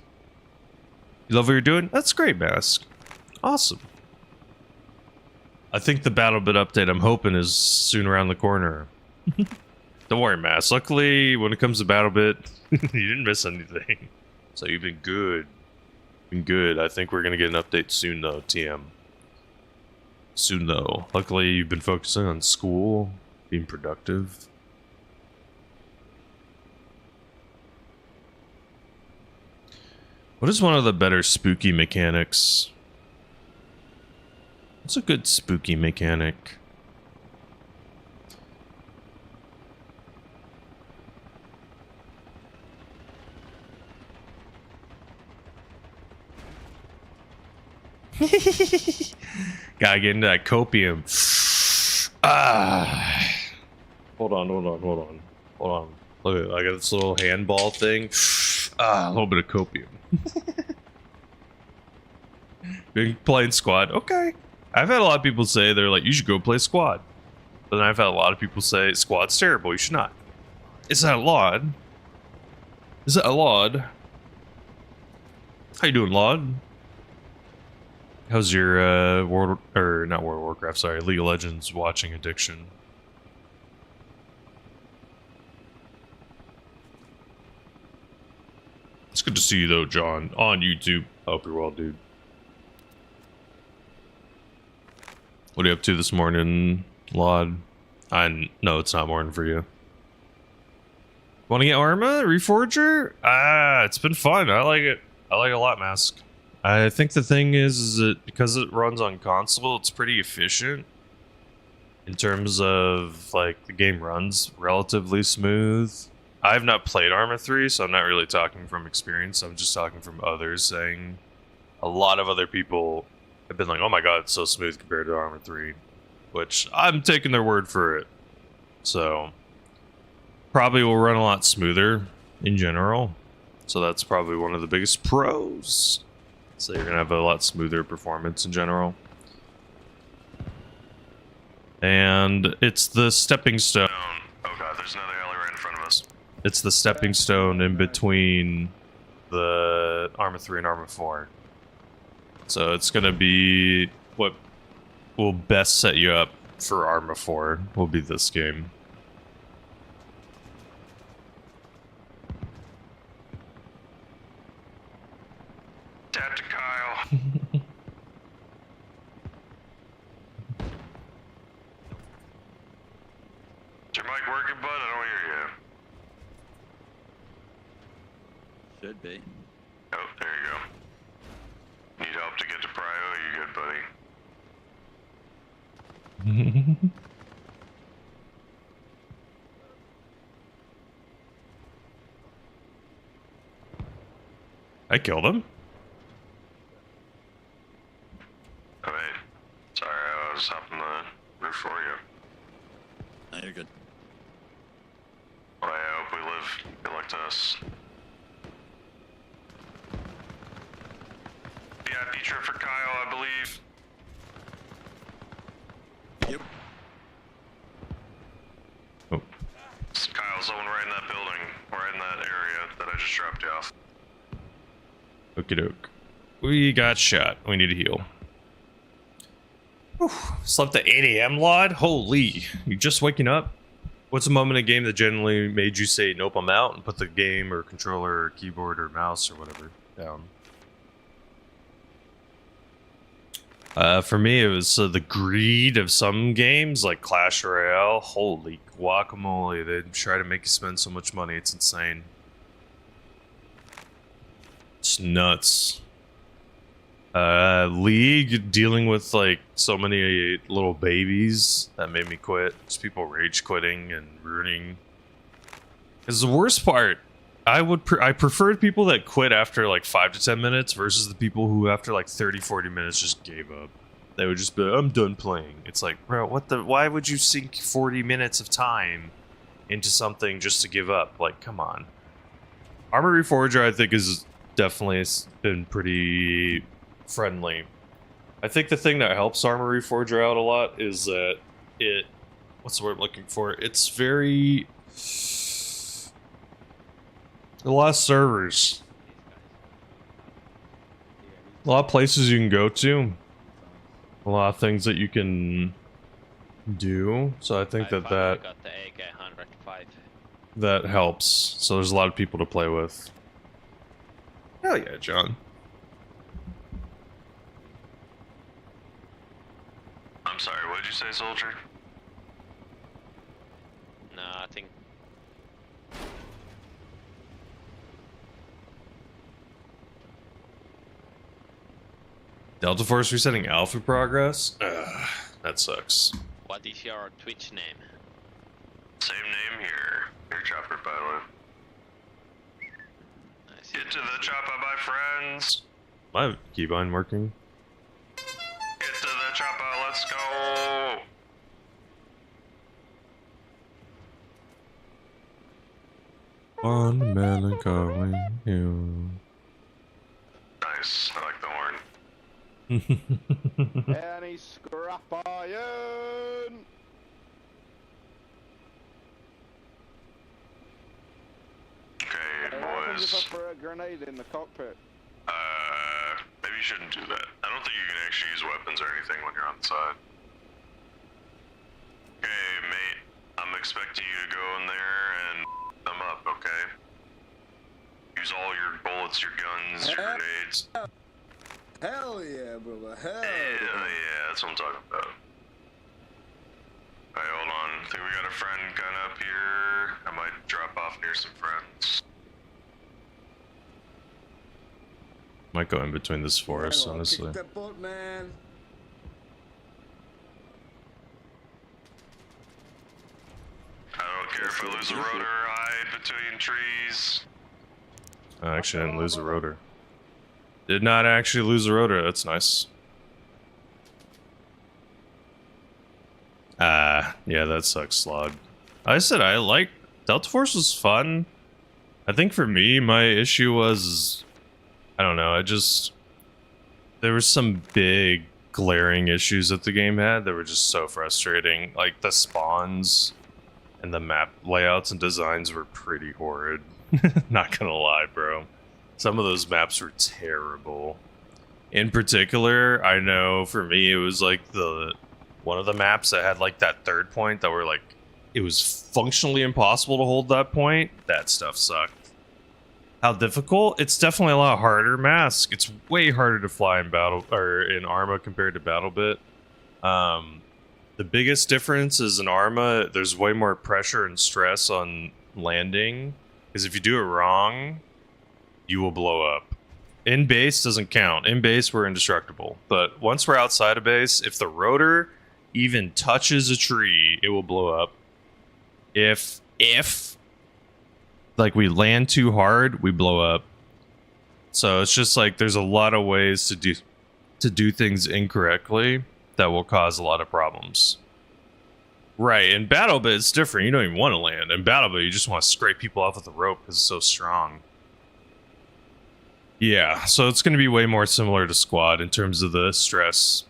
You love what you're doing? That's great, Mask. Awesome. I think the BattleBit update I'm hoping is soon around the corner. Don't worry, Mask. Luckily, when it comes to BattleBit, you didn't miss anything. So you've been good. Good. I think we're gonna get an update soon though, TM. Soon though. Luckily you've been focusing on school, being productive. What is one of the better spooky mechanics? What's a good spooky mechanic? Gotta get into that copium. Ah. Hold on. Look at I got this little handball thing. A little bit of copium. Been playing squad. Okay. I've had a lot of people say they're like, you should go play squad. But then I've had a lot of people say squad's terrible. You should not. Is that a laud? Is that a laud? How you doing, laud? How's your not World of Warcraft? Sorry, League of Legends watching addiction? It's good to see you though, John, on YouTube. Hope you're well, dude. What are you up to this morning, Laud? No, it's not morning for you. Want to get Arma Reforger? It's been fun. I like it. I like it a lot, Mask. I think the thing is that because it runs on console, it's pretty efficient in terms of like the game runs relatively smooth. I've not played Arma 3, so I'm not really talking from experience. I'm just talking from others saying a lot of other people have been like, oh my god, it's so smooth compared to Arma 3, which I'm taking their word for it. So probably will run a lot smoother in general. So that's probably one of the biggest pros. So you're gonna have a lot smoother performance in general. And it's the stepping stone. Oh god, there's another alley right in front of us. It's the stepping stone in between the Arma 3 and Arma 4. So it's gonna be what will best set you up for Arma 4 will be this game. Tap to Kyle. Is your mic working, bud? I don't hear you. Should be. Oh, there you go. Need help to get to Prio? You good, buddy? I killed him. Oh, hey. Sorry, I was hopping the roof for you. No, you're good. Well, I hope we live good luck to us. VIP trip for Kyle, I believe. Yep. Oh. Kyle's the one right in that building, right in that area that I just dropped you off. Okie doke. We got shot. We need to heal. Whew. Slept at 8 a.m., Laud? Holy. You just waking up? What's a moment in a game that generally made you say, nope, I'm out, and put the game or controller or keyboard or mouse or whatever down? For me, it was the greed of some games, like Clash Royale. Holy guacamole, they try to make you spend so much money. It's insane. It's nuts. League, dealing with like so many little babies, that made me quit. Just people rage quitting and ruining. Because the worst part, I preferred people that quit after like 5 to 10 minutes versus the people who after like 30-40 minutes just gave up. They would just be like, I'm done playing. It's like, bro, why would you sink 40 minutes of time into something just to give up? Like, come on. Arma Reforger, I think, is definitely been pretty friendly. I think the thing that helps Arma Reforger out a lot is that what's the word I'm looking for? It's very... a lot of servers. A lot of places you can go to. A lot of things that you can do. So I think that got the AK-105. that helps. So there's a lot of people to play with. Hell yeah, John. I'm sorry, what did you say, soldier? No, I think Delta Force resetting alpha progress? Ugh, that sucks. what is your Twitch name? Same name here. Your chopper pilot. I see. Get to the chopper, my friends. My keybind working? One melancholy hill. Nice. I like the horn. Any scrap iron! Okay, Hey, what happens if I boys. throw a grenade in the cockpit? Maybe you shouldn't do that. I don't think you can actually use weapons or anything when you're on the side. Okay, mate. I'm expecting you to go in there and them up, okay? Use all your bullets, your guns, your grenades. Hell yeah, brother. Hell Yeah, that's what I'm talking about. Alright, hold on. I think we got a friend gun up here. I might drop off near some friends. Might go in between this forest, honestly. Kick that boat, man. I don't care if I lose a rotor, hide between trees. I actually didn't lose a rotor. Did not actually lose a rotor. That's nice. Yeah, that sucks, Slog. I said I like Delta Force was fun. I think for me, my issue was, I don't know, there were some big glaring issues that the game had that were just so frustrating. Like the spawns and the map layouts and designs were pretty horrid. Not gonna lie, bro. Some of those maps were terrible. In particular, I know for me it was like one of the maps that had like that third point that were like, it was functionally impossible to hold that point. That stuff sucked. How difficult? It's definitely a lot harder. Mask. It's way harder to fly in battle or in Arma compared to BattleBit. The biggest difference is in Arma, there's way more pressure and stress on landing. Because if you do it wrong, you will blow up. In base doesn't count. In base, we're indestructible. But once we're outside of base, if the rotor even touches a tree, it will blow up. If like we land too hard, we blow up. So it's just like there's a lot of ways to do things incorrectly that will cause a lot of problems. Right, in BattleBit it's different. You don't even want to land. In BattleBit you just want to scrape people off with a rope because it's so strong. Yeah, so it's going to be way more similar to Squad in terms of the stress.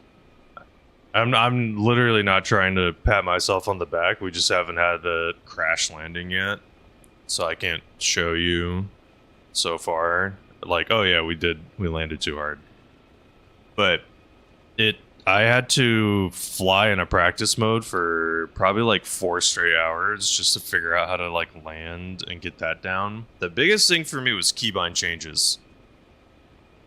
I'm literally not trying to pat myself on the back. We just haven't had a crash landing yet. So I can't show you so far. Like, oh yeah, we landed too hard. But I had to fly in a practice mode for probably like 4 straight hours just to figure out how to like land and get that down. The biggest thing for me was keybind changes.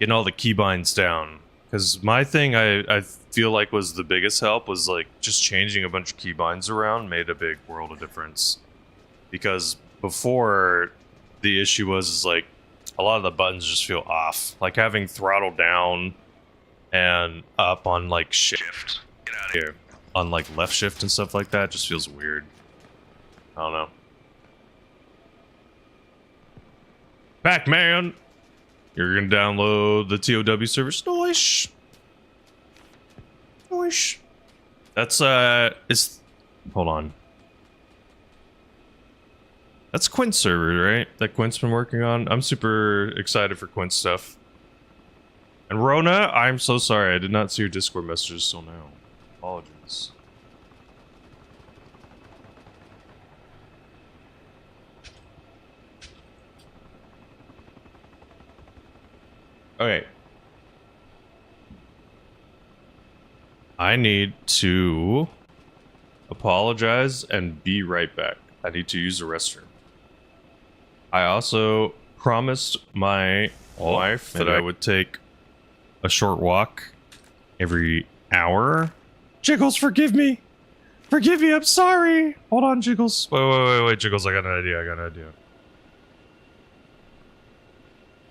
Getting all the keybinds down. Because my thing I feel like was the biggest help was like just changing a bunch of keybinds around made a big world of difference. Because before, the issue was like a lot of the buttons just feel off. Like having throttle down and up on like shift. Get out of here. On like left shift and stuff like that just feels weird. I don't know. Pac-Man! You're gonna download the TOW service. Nice. Nice. That's hold on. That's Quint's server, right? That Quint's been working on. I'm super excited for Quint's stuff. And Rona, I'm so sorry. I did not see your Discord messages till now. Apologies. Okay. I need to apologize and be right back. I need to use the restroom. I also promised my wife that I would take a short walk every hour. Jiggles, forgive me. Forgive me, I'm sorry. Hold on, Jiggles. Wait, Jiggles, I got an idea.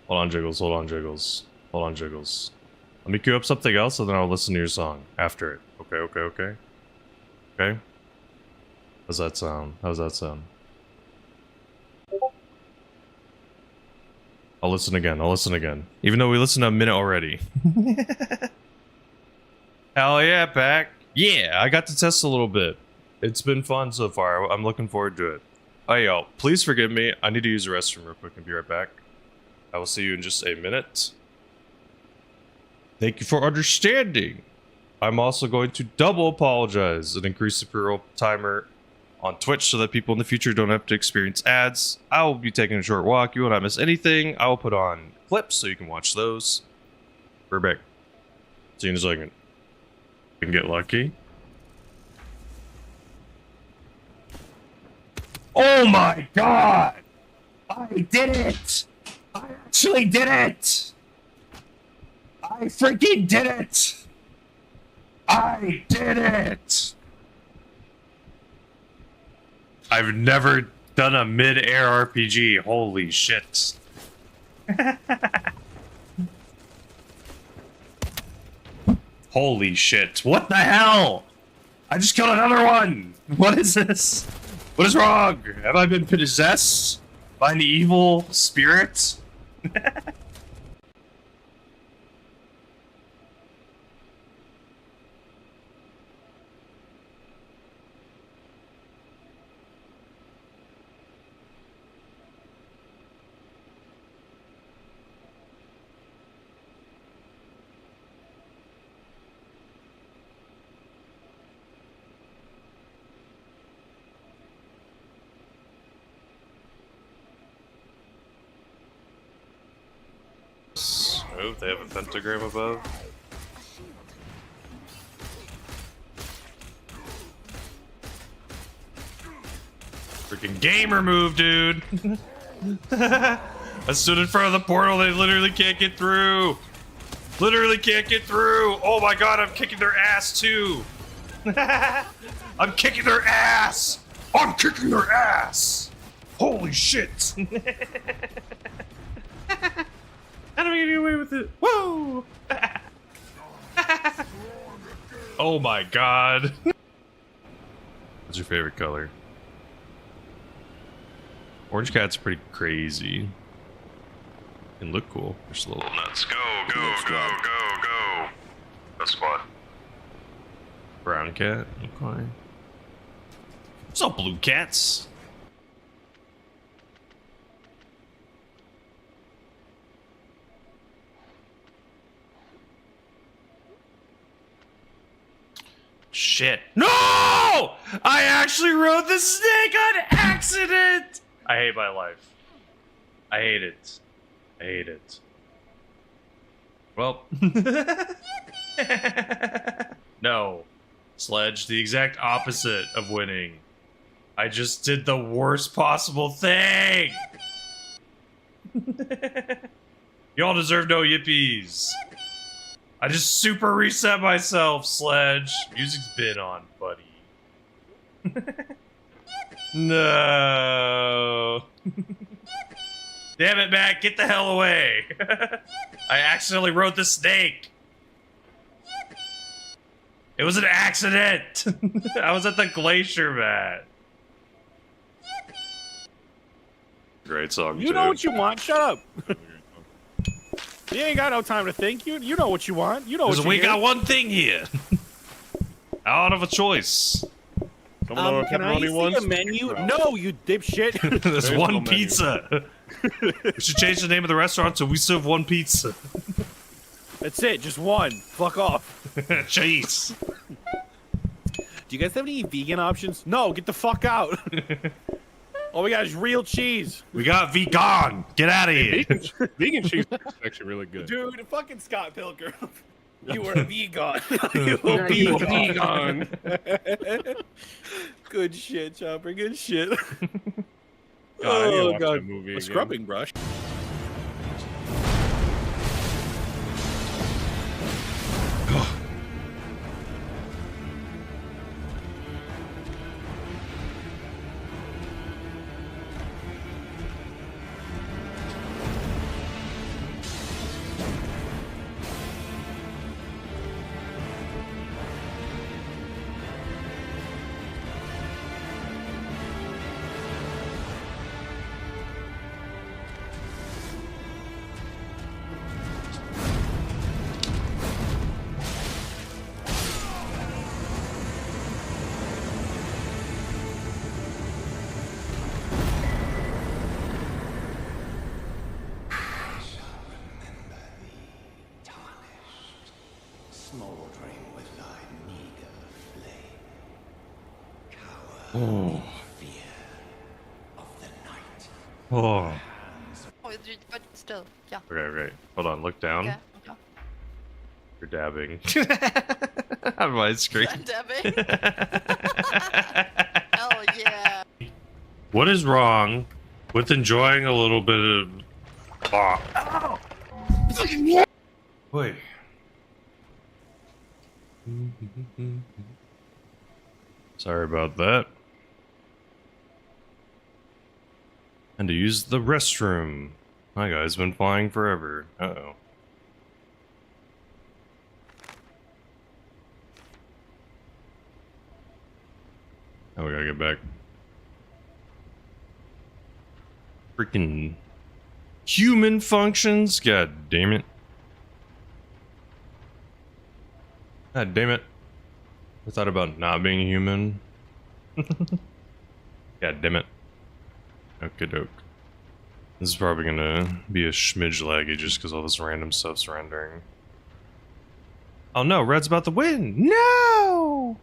Hold on, Jiggles. Let me queue up something else and then I'll listen to your song after it. Okay? Okay? How's that sound? I'll listen again. Even though we listened to a minute already. Hell yeah, Pac. Yeah, I got to test a little bit. It's been fun so far. I'm looking forward to it. Oh, yo, please forgive me. I need to use the restroom real quick and be right back. I will see you in just a minute. Thank you for understanding. I'm also going to double apologize and increase the pre-roll timer on Twitch so that people in the future don't have to experience ads. I will be taking a short walk. You will not miss anything. I will put on clips so you can watch those. We're back. See you in a second. We can get lucky. Oh my god! I did it! I actually did it! I freaking did it! I did it! I've never done a mid-air RPG. Holy shit. Holy shit. What the hell? I just killed another one! What is this? What is wrong? Have I been possessed by an evil spirit? Oh, they have a pentagram above. Freaking gamer move, dude! I stood in front of the portal, they literally can't get through! Literally can't get through! Oh my god, I'm kicking their ass too! I'm kicking their ass! I'm kicking their ass! Holy shit! How do I get away with it? Whoa! Oh my god. What's your favorite color? Orange cat's pretty crazy. Can look cool. Just a little Let's go, go, go, go, go. Go squad. brown cat. Okay. What's up, blue cats? Shit. No! I actually rode the snake on accident! I hate my life. I hate it. I hate it. Well. No. Sledge, the exact opposite of winning. I just did the worst possible thing! Y'all deserve no yippies. I just super reset myself, Sledge. Music's been on, buddy. No. Damn it, Matt, get the hell away. I accidentally rode the snake. It was an accident. I was at the glacier, Matt. Great song, You know what you want. Shut up. You ain't got no time to think. You know what you want. You know what we got one thing here. I don't have a choice. Can I see a menu? No, you dipshit. There's one pizza. We should change the name of the restaurant so we serve one pizza. That's it. Just one. Fuck off. Jeez. Do you guys have any vegan options? No, get the fuck out. All we got is real cheese. We got vegan. Get out of here. Vegan cheese is actually really good. Dude, fucking Scott Pilgrim. You were a vegan. You were a vegan. Good shit, Chopper. Good shit. God, I need to watch God. that movie A again. scrubbing brush. Oh. Oh. But still, yeah. Okay. Hold on. Look down. Okay. Okay. You're dabbing on my screen. I'm dabbing. Hell yeah. What is wrong with enjoying a little bit of... Oh. Wait. Sorry about that. And to use the restroom. My guy's been flying forever. Uh-oh. Oh, we gotta get back. Freaking human functions? God damn it. God damn it. I thought about not being human. God damn it. Okie doke. This is probably gonna be a schmidge laggy just because all this random stuff's rendering. Oh no, Red's about to win! No!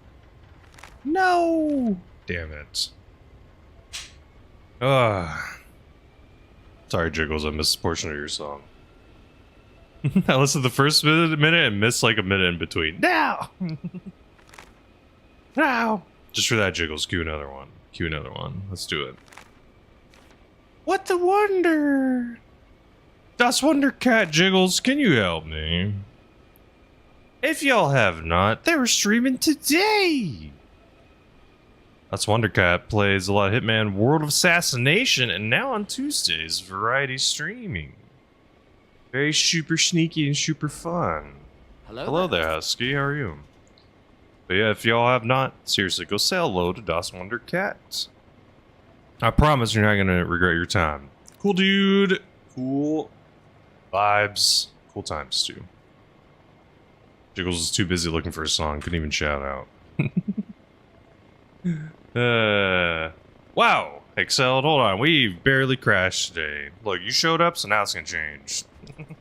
No! Damn it. Sorry, Jiggles, I missed a portion of your song. I listened to the first minute and missed like a minute in between. Now! Now! Just for that, Jiggles, cue another one. Cue another one. Let's do it. What the wonder? Das Wonder Cat Jiggles, can you help me? If y'all have not, they were streaming today! Das Wonder Cat plays a lot of Hitman World of Assassination, and now on Tuesdays, variety streaming. Very super sneaky and super fun. Hello there, Husky, how are you? But yeah, if y'all have not, seriously, go say hello to Das Wonder Cat. I promise you're not gonna regret your time. Cool dude. Cool vibes. Cool times too. Jiggles is too busy looking for a song. Couldn't even shout out. Wow. Excelled. Hold on. We barely crashed today. Look, you showed up, so now it's gonna change. Thank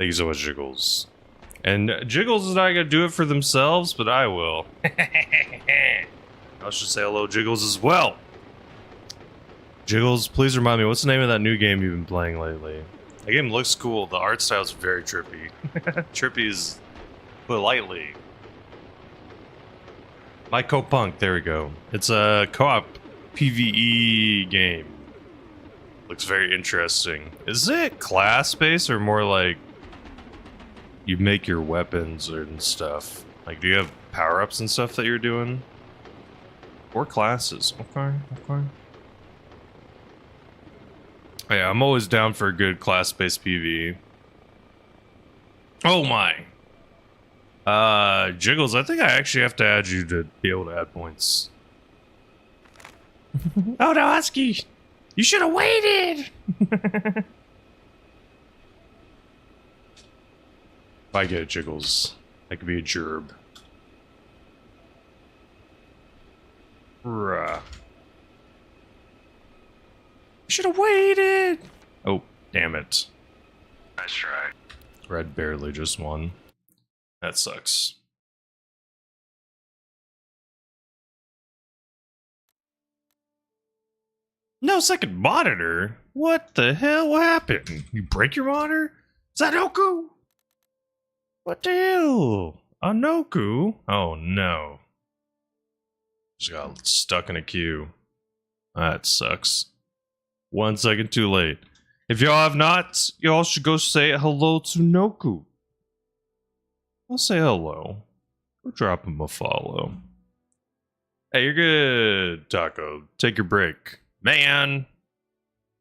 you so much, Jiggles. And Jiggles is not gonna do it for themselves, but I will. I should say hello, Jiggles, as well. Jiggles, please remind me, what's the name of that new game you've been playing lately? That game looks cool. The art style is very trippy. Trippy is put lightly. Mycopunk, there we go. It's a co-op PvE game. Looks very interesting. Is it class-based or more like you make your weapons and stuff? Like, do you have power-ups and stuff that you're doing? Or classes. Okay. Yeah, I'm always down for a good class-based PvE. Oh my. Jiggles, I think I actually have to add you to be able to add points. Oh no, Husky! You should have waited! If I get it, Jiggles, I could be a gerb. Bruh. You should have waited! Oh, damn it. Nice try. Red barely just won. That sucks. No second monitor? What the hell happened? You break your monitor? Is that Oku? What the hell? Anoku? Oh no. Just got stuck in a queue. That sucks. 1 second too late. If y'all have not, y'all should go say hello to Noku. I'll say hello. Go drop him a follow. Hey, you're good, Taco. Take your break. Man,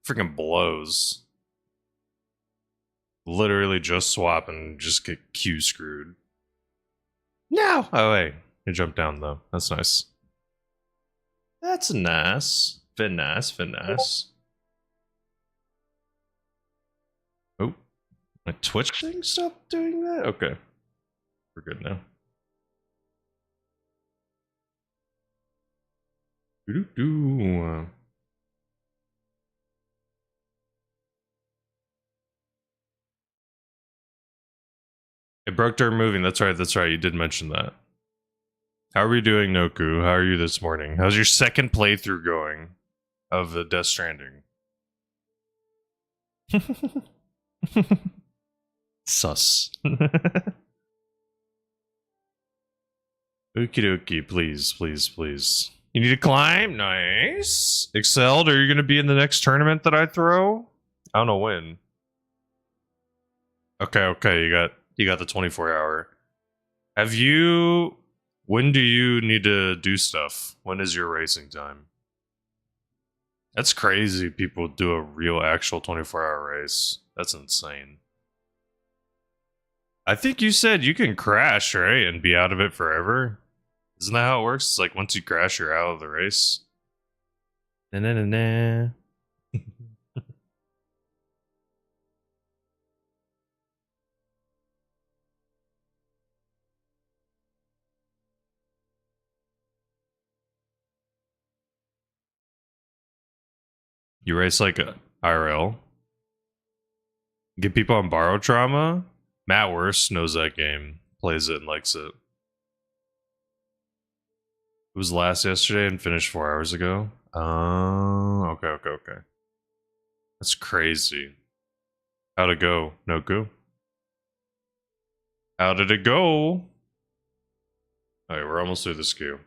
freaking blows. Literally just swap and just get Q screwed. No! Oh, wait. You jumped down, though. That's nice. That's nice. Finesse. Oh. My Twitch thing stopped doing that? Okay. We're good now. Doo-doo-doo. It broke during moving. That's right. That's right. You did mention that. How are we doing, Noku? How are you this morning? How's your second playthrough going of the Death Stranding? Sus. Okie dokie, please, please, please. You need to climb? Nice. Excelled, are you going to be in the next tournament that I throw? I don't know when. Okay, you got the 24-hour. Have you... When do you need to do stuff? When is your racing time? That's crazy people do a real actual 24-hour race. That's insane. I think you said you can crash, right? And be out of it forever? Isn't that how it works? It's like once you crash, you're out of the race. Na-na-na-na. You race like a IRL. Get people on borrow trauma. Matt Worst knows that game, plays it and likes it. It was last yesterday and finished 4 hours ago. Oh, okay. That's crazy. How'd it go, Noku? How did it go? Alright, we're almost through this queue.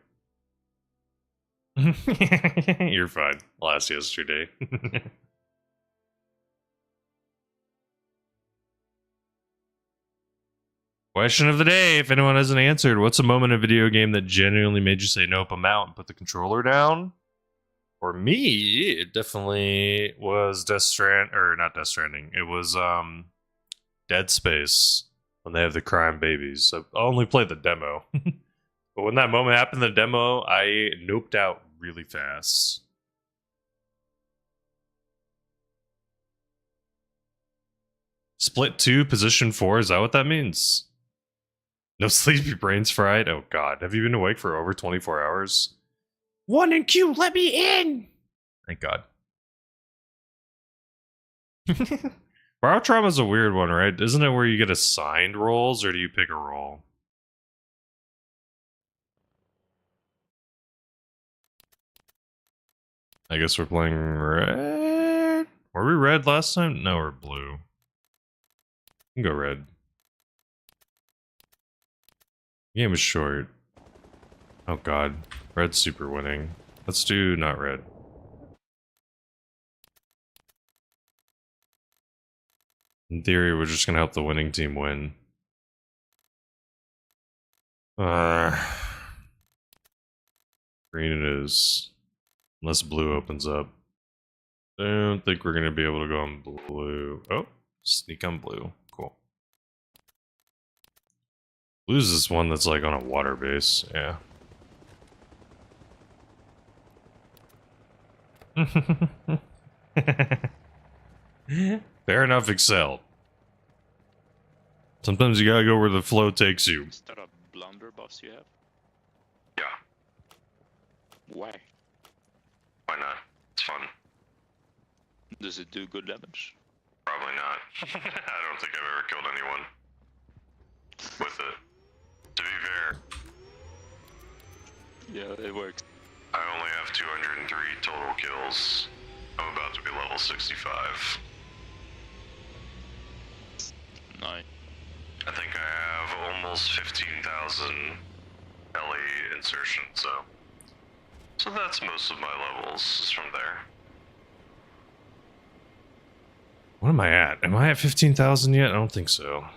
You're fine. Last yesterday. Question of the day, if anyone hasn't answered, what's a moment in a video game that genuinely made you say nope, I'm out and put the controller down? For me, it definitely was not Death Stranding. It was Dead Space when they have the crime babies. I only played the demo. But when that moment happened in the demo, I noped out really fast. Split 2, position 4, is that what that means? No sleep, your brain's fried? Oh god, have you been awake for over 24 hours? 1 and Q, let me in! Thank god. Borrow Trauma's a weird one, right? Isn't it where you get assigned roles, or do you pick a role? I guess we're playing red? Were we red last time? No, we're blue. We can go red. Game was short. Oh god. Red's super winning. Let's do not red. In theory, we're just gonna help the winning team win. Green it is. Unless blue opens up. I don't think we're gonna be able to go on blue. Oh, sneak on blue. Cool. Blue's this one that's like on a water base, yeah. Fair enough, Excel. Sometimes you gotta go where the flow takes you. Is that a blunderbuss you have? Yeah, Why? why not? It's fun. Does it do good damage? Probably not. I don't think I've ever killed anyone with it. To be fair, Yeah, it works. I only have 203 total kills. I'm about to be level 65. Nice. I think I have almost 15,000 LE insertion, so that's most of my levels is from there. What am I at? Am I at 15,000 yet? I don't think so.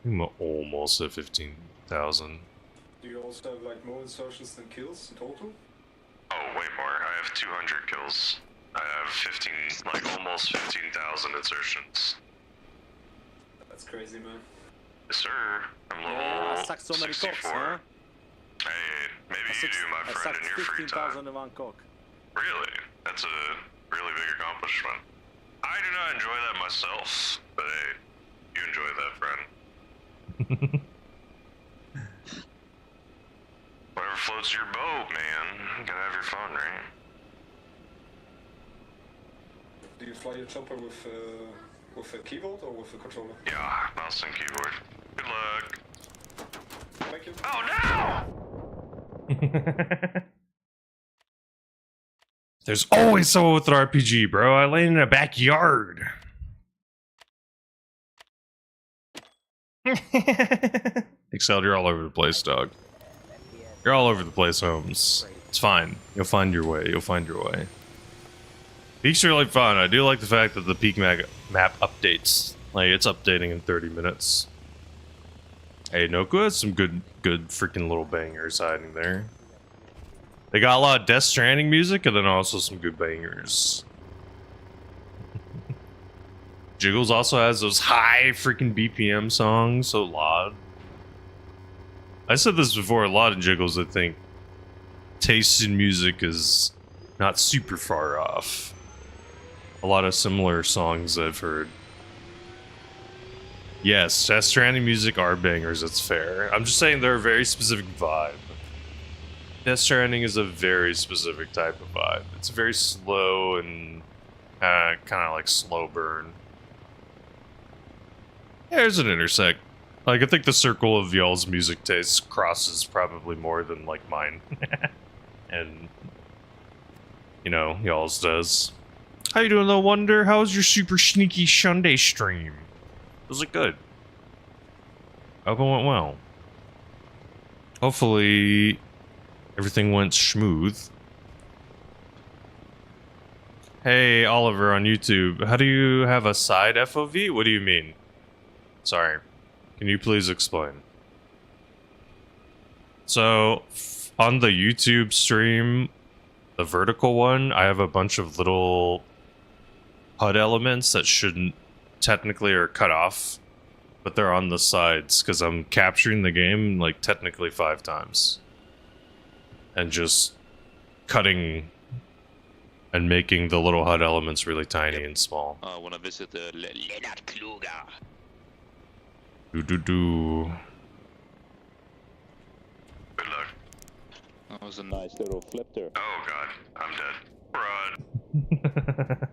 I'm almost at 15,000. Do you also have like more insertions than kills in total? Oh, way more. I have 200 kills. I have 15, like almost 15,000 insertions. That's crazy, man. Yes, sir. I'm level 64. Hey, maybe you do, my friend, in your free time. in one cock. Really? That's a really big accomplishment. I do not enjoy that myself, but hey, you enjoy that, friend. Whatever floats your boat, man. You gotta have your fun, right? Do you fly your chopper with a keyboard or with a controller? Yeah, mouse and keyboard. Good luck. like him? Oh no! There's always someone with an RPG, bro. I lay in a backyard. Excel, you're all over the place, dog. You're all over the place, Holmes. It's fine. You'll find your way. You'll find your way. Peak's really fun. I do like the fact that the Peak map updates. Like, it's updating in 30 minutes. Hey, Noku has some good freaking little bangers hiding there. They got a lot of Death Stranding music, and then also some good bangers. Jiggles also has those high freaking BPM songs, so loud. I said this before, a lot of Jiggles, I think, taste in music is not super far off. A lot of similar songs I've heard. Yes, Death Stranding music are bangers, that's fair. I'm just saying they're a very specific vibe. Death Stranding is a very specific type of vibe. It's very slow and kind of like slow burn. Yeah, there's an intersect. Like, I think the circle of y'all's music tastes crosses probably more than, like, mine. And, you know, y'all's does. How you doing, little wonder? How was your super sneaky Sunday stream? Was it good? I hope it went well. Hopefully, everything went smooth. Hey, Oliver on YouTube. How do you have a side FOV? What do you mean? Sorry. Can you please explain? So, on the YouTube stream, the vertical one, I have a bunch of little HUD elements that shouldn't technically are cut off, but they're on the sides because I'm capturing the game like technically 5 times. And just cutting and making the little HUD elements really tiny and small. I want to visit Leonard Kluger. Do. Good luck. That was a nice little flip there. Oh god, I'm dead. Run.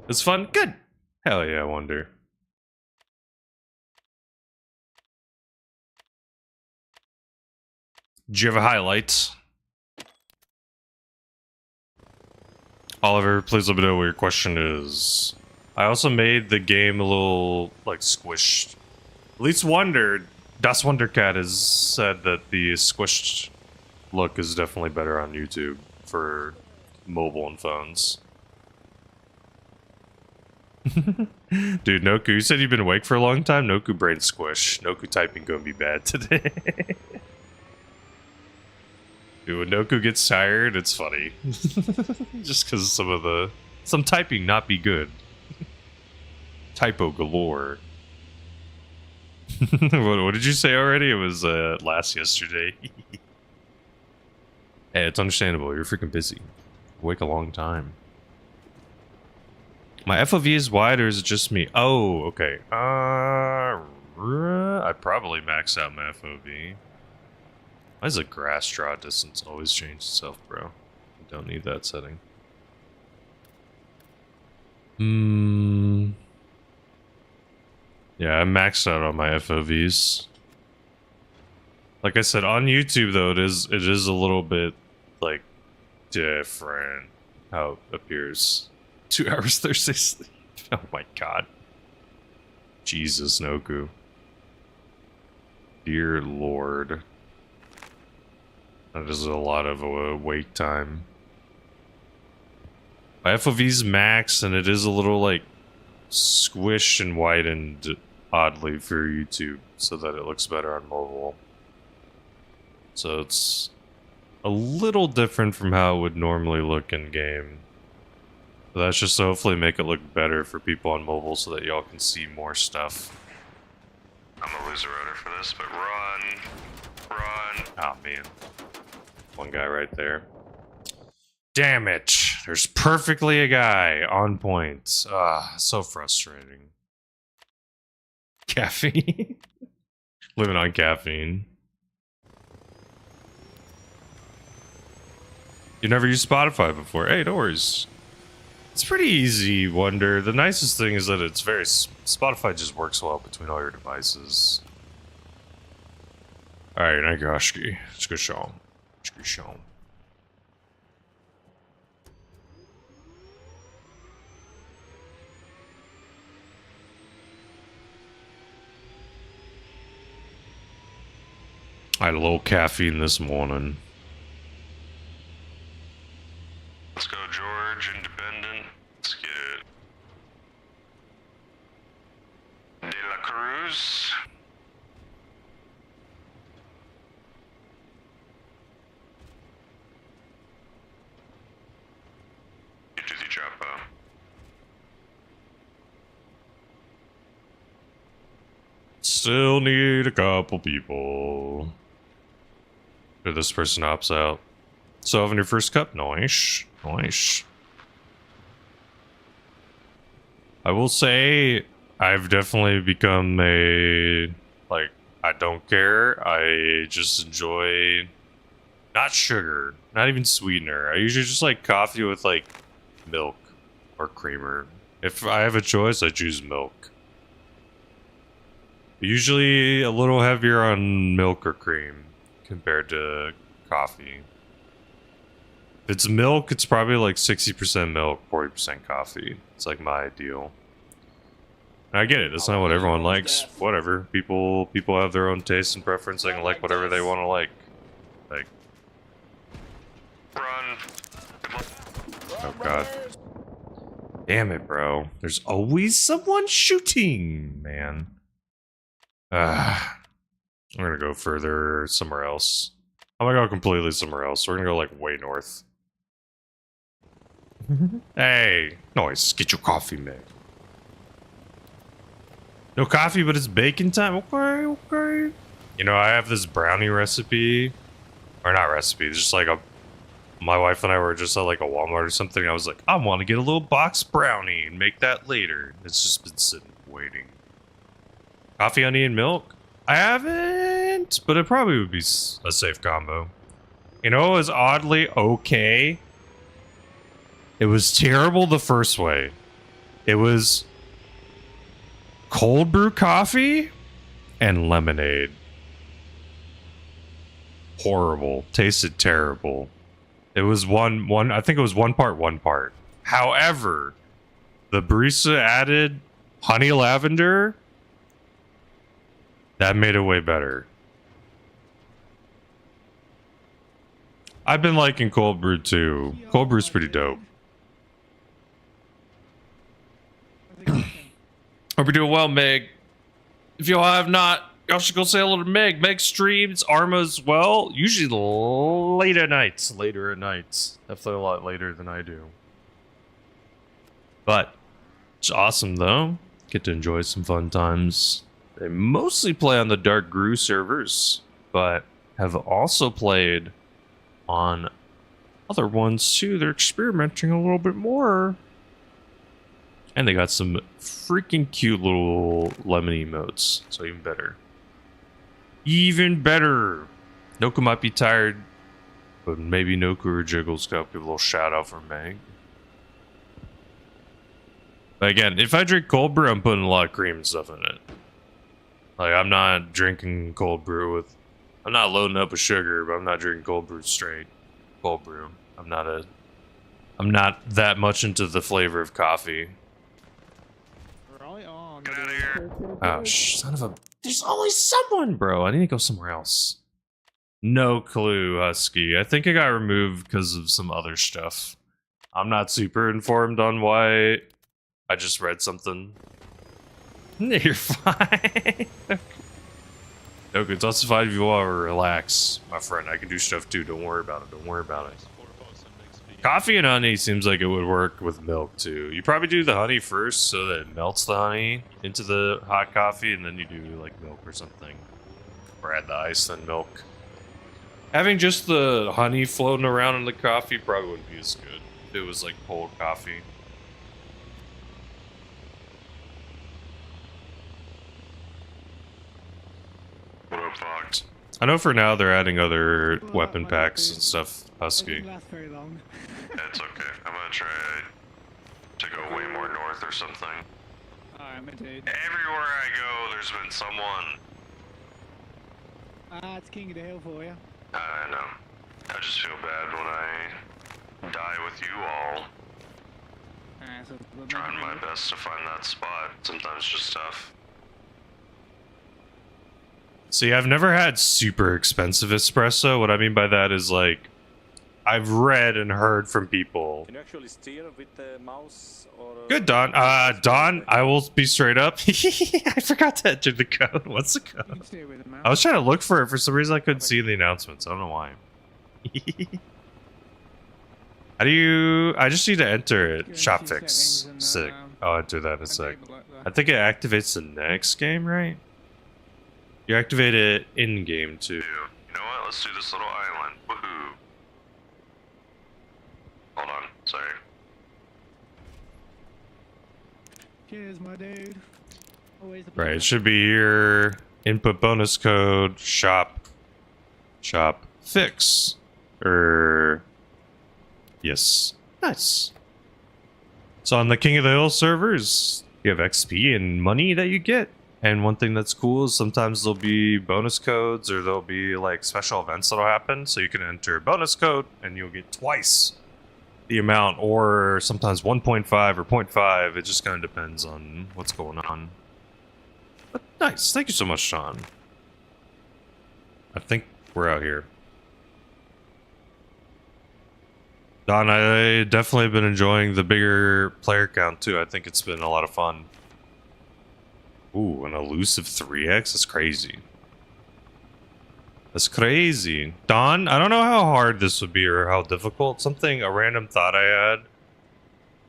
It's fun? Good! Hell yeah, Wonder. Did you have a highlight? Oliver, please let me know what your question is. I also made the game a little, like, squished. At least Wonder, Das Wondercat has said that the squished look is definitely better on YouTube for mobile and phones. Dude, Noku, you said you've been awake for a long time? Noku brain squish. Noku typing gonna be bad today. Dude, when Noku gets tired, it's funny. Just because some typing not be good. Typo galore. What did you say already? It was yesterday. Hey, it's understandable. You're freaking busy. Awake a long time. My FOV is wide, or is it just me? Oh, okay. I probably maxed out my FOV. Why does the grass draw distance always change itself, bro? I don't need that setting. Yeah, I maxed out on my FOVs. Like I said, on YouTube though, it is a little bit like different how it appears. 2 hours Thursday sleep. Oh my god. Jesus, Noku. Dear Lord. That is a lot of wait time. My FOV's max, and it is a little like squished and widened oddly for YouTube so that it looks better on mobile. So it's a little different from how it would normally look in game. But that's just to hopefully make it look better for people on mobile so that y'all can see more stuff. I'm a loser rotor for this, but run. Oh man. One guy right there. Damn it! There's perfectly a guy on point. Ah, so frustrating. Caffeine? Living on caffeine. You never used Spotify before? Hey, no worries. It's pretty easy, Wonder. The nicest thing is that it's very... Spotify just works well between all your devices. Alright, Nagashi. Let's go show him. Let's go show him. I had a little caffeine this morning. Let's go, George. Independent. Let's get it. De La Cruz. Get to the chopper. Still need a couple people. Or this person opts out. So having your first cup, nice. Nice. I will say I've definitely become a like I don't care. I just enjoy not sugar, not even sweetener. I usually just like coffee with like milk or creamer. If I have a choice, I choose milk. Usually a little heavier on milk or cream compared to coffee. If it's milk, it's probably like 60% milk, 40% coffee. It's like my ideal. And I get it. That's not what everyone likes. Whatever. People have their own taste and preference. They can like whatever they want to like. Like. Run. Oh god. Damn it, bro. There's always someone shooting, man. I'm gonna go further somewhere else. I'm gonna go completely somewhere else. We're gonna go like way north. Hey, noise. Get your coffee, man. No coffee, but it's baking time. Okay, okay. You know, I have this brownie recipe, or not recipe. It's just like a. My wife and I were just at like a Walmart or something. I was like, I want to get a little box brownie and make that later. It's just been sitting waiting. Coffee, honey, and milk? I haven't, but it probably would be a safe combo. You know, it was oddly okay. It was terrible the first way. It was cold brew coffee and lemonade. Horrible. Tasted terrible. It was I think it was one part. However, the barista added honey lavender. That made it way better. I've been liking cold brew too. Cold brew's pretty dope. Hope you're doing well, Meg. If y'all have not, y'all should go say hello to Meg. Meg streams Arma as well. Usually later at nights. Definitely a lot later than I do. But it's awesome though. Get to enjoy some fun times. They mostly play on the Dark Brew servers, but have also played on other ones too. They're experimenting a little bit more. And they got some freaking cute little lemon emotes, so even better. Even better! Noku might be tired, but maybe Noku or Jiggles got give a little shout out for Meg. But again, if I drink cold brew, I'm putting a lot of cream and stuff in it. Like, I'm not drinking cold brew with... I'm not loading up with sugar, but I'm not drinking cold brew straight. Cold brew. I'm not that much into the flavor of coffee. Get out of here. Oh, son of a... There's always someone, bro. I need to go somewhere else. No clue, Husky. I think I got removed because of some other stuff. I'm not super informed on why. I just read something. You're fine. Okay, it's also fine if you want to relax, my friend. I can do stuff too. Don't worry about it. Don't worry about it. Coffee and honey seems like it would work with milk too. You probably do the honey first so that it melts the honey into the hot coffee, and then you do like milk or something. Or add the ice, then milk. Having just the honey floating around in the coffee probably wouldn't be as good if it was like cold coffee. What up, Fox? I know for now they're adding other weapon packs and stuff, Husky. That's okay. I'm gonna try to go way more north or something. Alright, my dude. Everywhere I go, there's been someone. It's King of the Hill for you. I know. I just feel bad when I die with you all. So Trying my best to find that spot. Sometimes it's just tough. See, I've never had super expensive espresso. What I mean by that is like, I've read and heard from people. Can you actually steer with the mouse or? Good, Don. Don, I will be straight up. I forgot to enter the code. What's the code? I was trying to look for it. For some reason, I couldn't see the announcements. I don't know why. How do you... I just need to enter it. Shop fix. Sick. I'll enter that in a sec. I think it activates the next game, right? You activate it in-game, too. You know what? Let's do this little island. Woohoo. Hold on. Sorry. Cheers, my dude. Always a Right, it should be your input bonus code shop fix. Yes. Nice. So on the King of the Hill servers, you have XP and money that you get. And one thing that's cool is sometimes there'll be bonus codes or there'll be like special events that'll happen. So you can enter a bonus code and you'll get twice the amount, or sometimes 1.5 or 0.5. It just kind of depends on what's going on. But nice. Thank you so much, Sean. I think we're out here. Don, I definitely been enjoying the bigger player count too. I think it's been a lot of fun. Ooh, an elusive 3x? That's crazy. That's crazy. Don, I don't know how hard this would be or how difficult. A random thought I had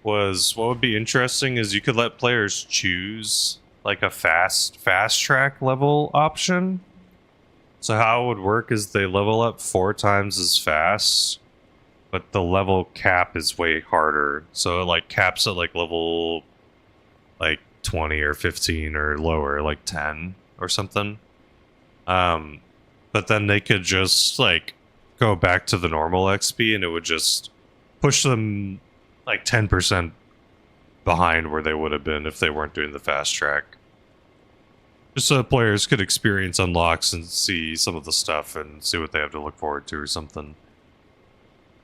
was what would be interesting is you could let players choose like a fast track level option. So how it would work is they level up 4 times as fast, but the level cap is way harder. So it like caps at like level like 20 or 15 or lower, like 10 or something. But then they could just like go back to the normal XP and it would just push them like 10% behind where they would have been if they weren't doing the fast track. Just so the players could experience unlocks and see some of the stuff and see what they have to look forward to or something.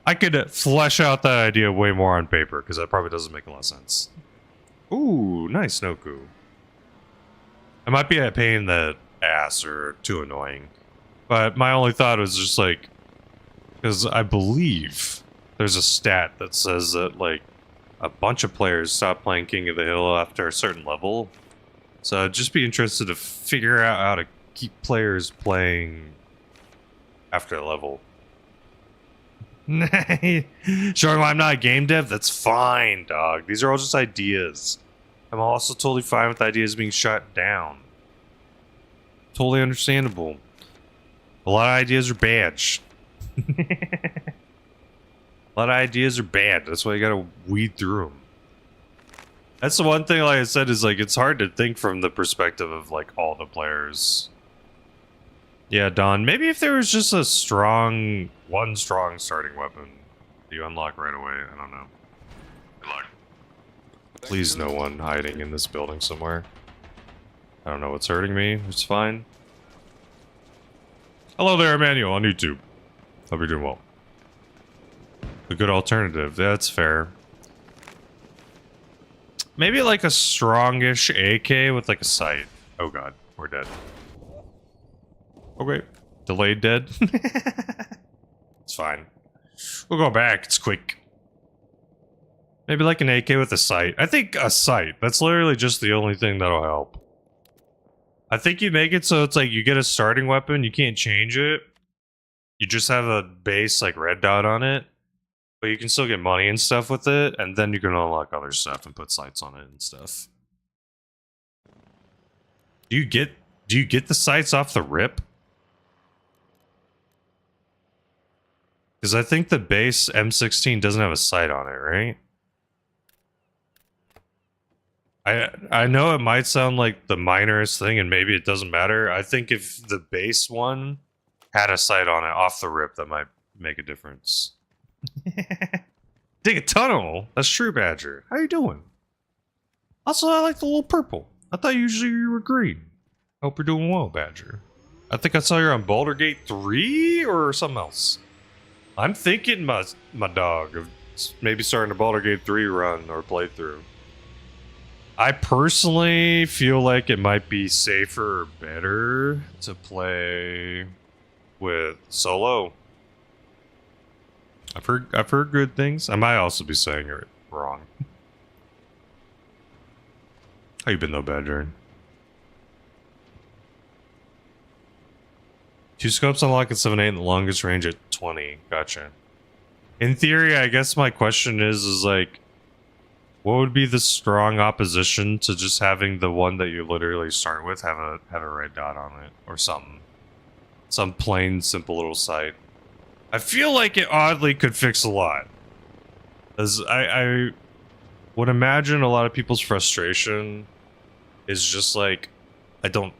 I could flesh out that idea way more on paper because that probably doesn't make a lot of sense. Ooh, nice Noku. It might be a pain in the ass or too annoying. But my only thought was just like, because I believe there's a stat that says that like a bunch of players stop playing King of the Hill after a certain level. So I'd just be interested to figure out how to keep players playing after a level. Showing why I'm not a game dev? That's fine, dog. These are all just ideas. I'm also totally fine with ideas being shut down. Totally understandable. A lot of ideas are bad. A lot of ideas are bad. That's why you gotta weed through them. That's the one thing, like I said, is like it's hard to think from the perspective of like all the players. Yeah, Don, maybe if there was just one strong starting weapon you unlock right away. I don't know. Good luck. Please no one hiding in this building somewhere. I don't know what's hurting me. It's fine. Hello there, Emmanuel on YouTube. Hope you're doing well. A good alternative. That's fair. Maybe like a strongish AK with like a sight. Oh god, we're dead. Okay. Delayed dead. It's fine. We'll go back. It's quick. Maybe like an AK with a sight. I think a sight. That's literally just the only thing that'll help. I think you make it so it's like you get a starting weapon, you can't change it. You just have a base like red dot on it. But you can still get money and stuff with it, and then you can unlock other stuff and put sights on it and stuff. Do you get the sights off the rip? Because I think the base M16 doesn't have a sight on it, right? I know it might sound like the minorest thing, and maybe it doesn't matter. I think if the base one had a sight on it off the rip, that might make a difference. Dig a tunnel? That's true, Badger. How you doing? Also, I like the little purple. I thought usually you were green. Hope you're doing well, Badger. I think I saw you're on Baldur's Gate 3 or something else. I'm thinking my dog of maybe starting a Baldur's Gate 3 run or playthrough. I personally feel like it might be safer or better to play with solo. I've heard good things. I might also be saying it wrong. How you been though, Badger? 2 scopes unlock at 7.8 and the longest range at 20. Gotcha. In theory, I guess my question is like, what would be the strong opposition to just having the one that you literally start with have a red dot on it or something? Some plain, simple little sight. I feel like it oddly could fix a lot. As I would imagine a lot of people's frustration is just like, I don't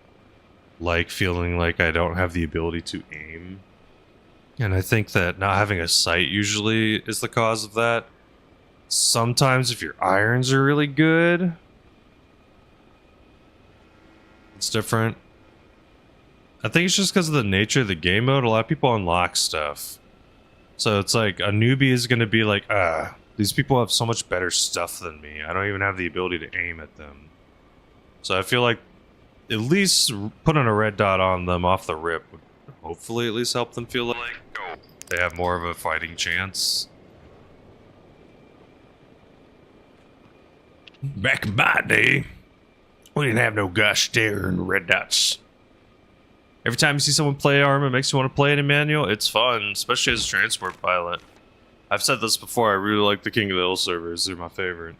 like feeling like I don't have the ability to aim. And I think that not having a sight usually is the cause of that. Sometimes if your irons are really good, it's different. I think it's just because of the nature of the game mode. A lot of people unlock stuff. So it's like a newbie is going to be like, these people have so much better stuff than me. I don't even have the ability to aim at them. So I feel like at least putting a red dot on them off the rip would hopefully at least help them feel like they have more of a fighting chance. Back in my day, we didn't have no gosh darn red dots. Every time you see someone play Arma, it makes you want to play it in manual. It's fun, especially as a transport pilot. I've said this before, I really like the King of the Hill servers. They're my favorite.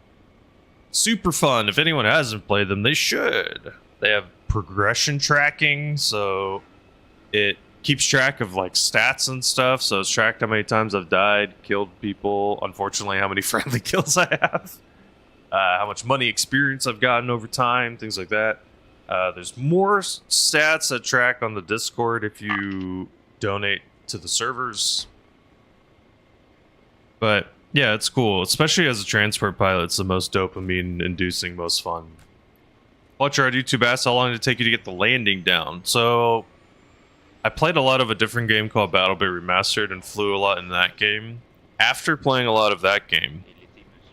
Super fun. If anyone hasn't played them, they should. They have progression tracking, so it keeps track of like stats and stuff. So it's tracked how many times I've died, killed people, unfortunately how many friendly kills I have, how much money experience I've gotten over time, things like that. There's more stats that track on the Discord if you donate to the servers. But yeah, it's cool. Especially as a transport pilot, it's the most dopamine-inducing, most fun. Watcher on YouTube asked how long did it take you to get the landing down. So I played a lot of a different game called Battle Bay Remastered and flew a lot in that game. After playing a lot of that game,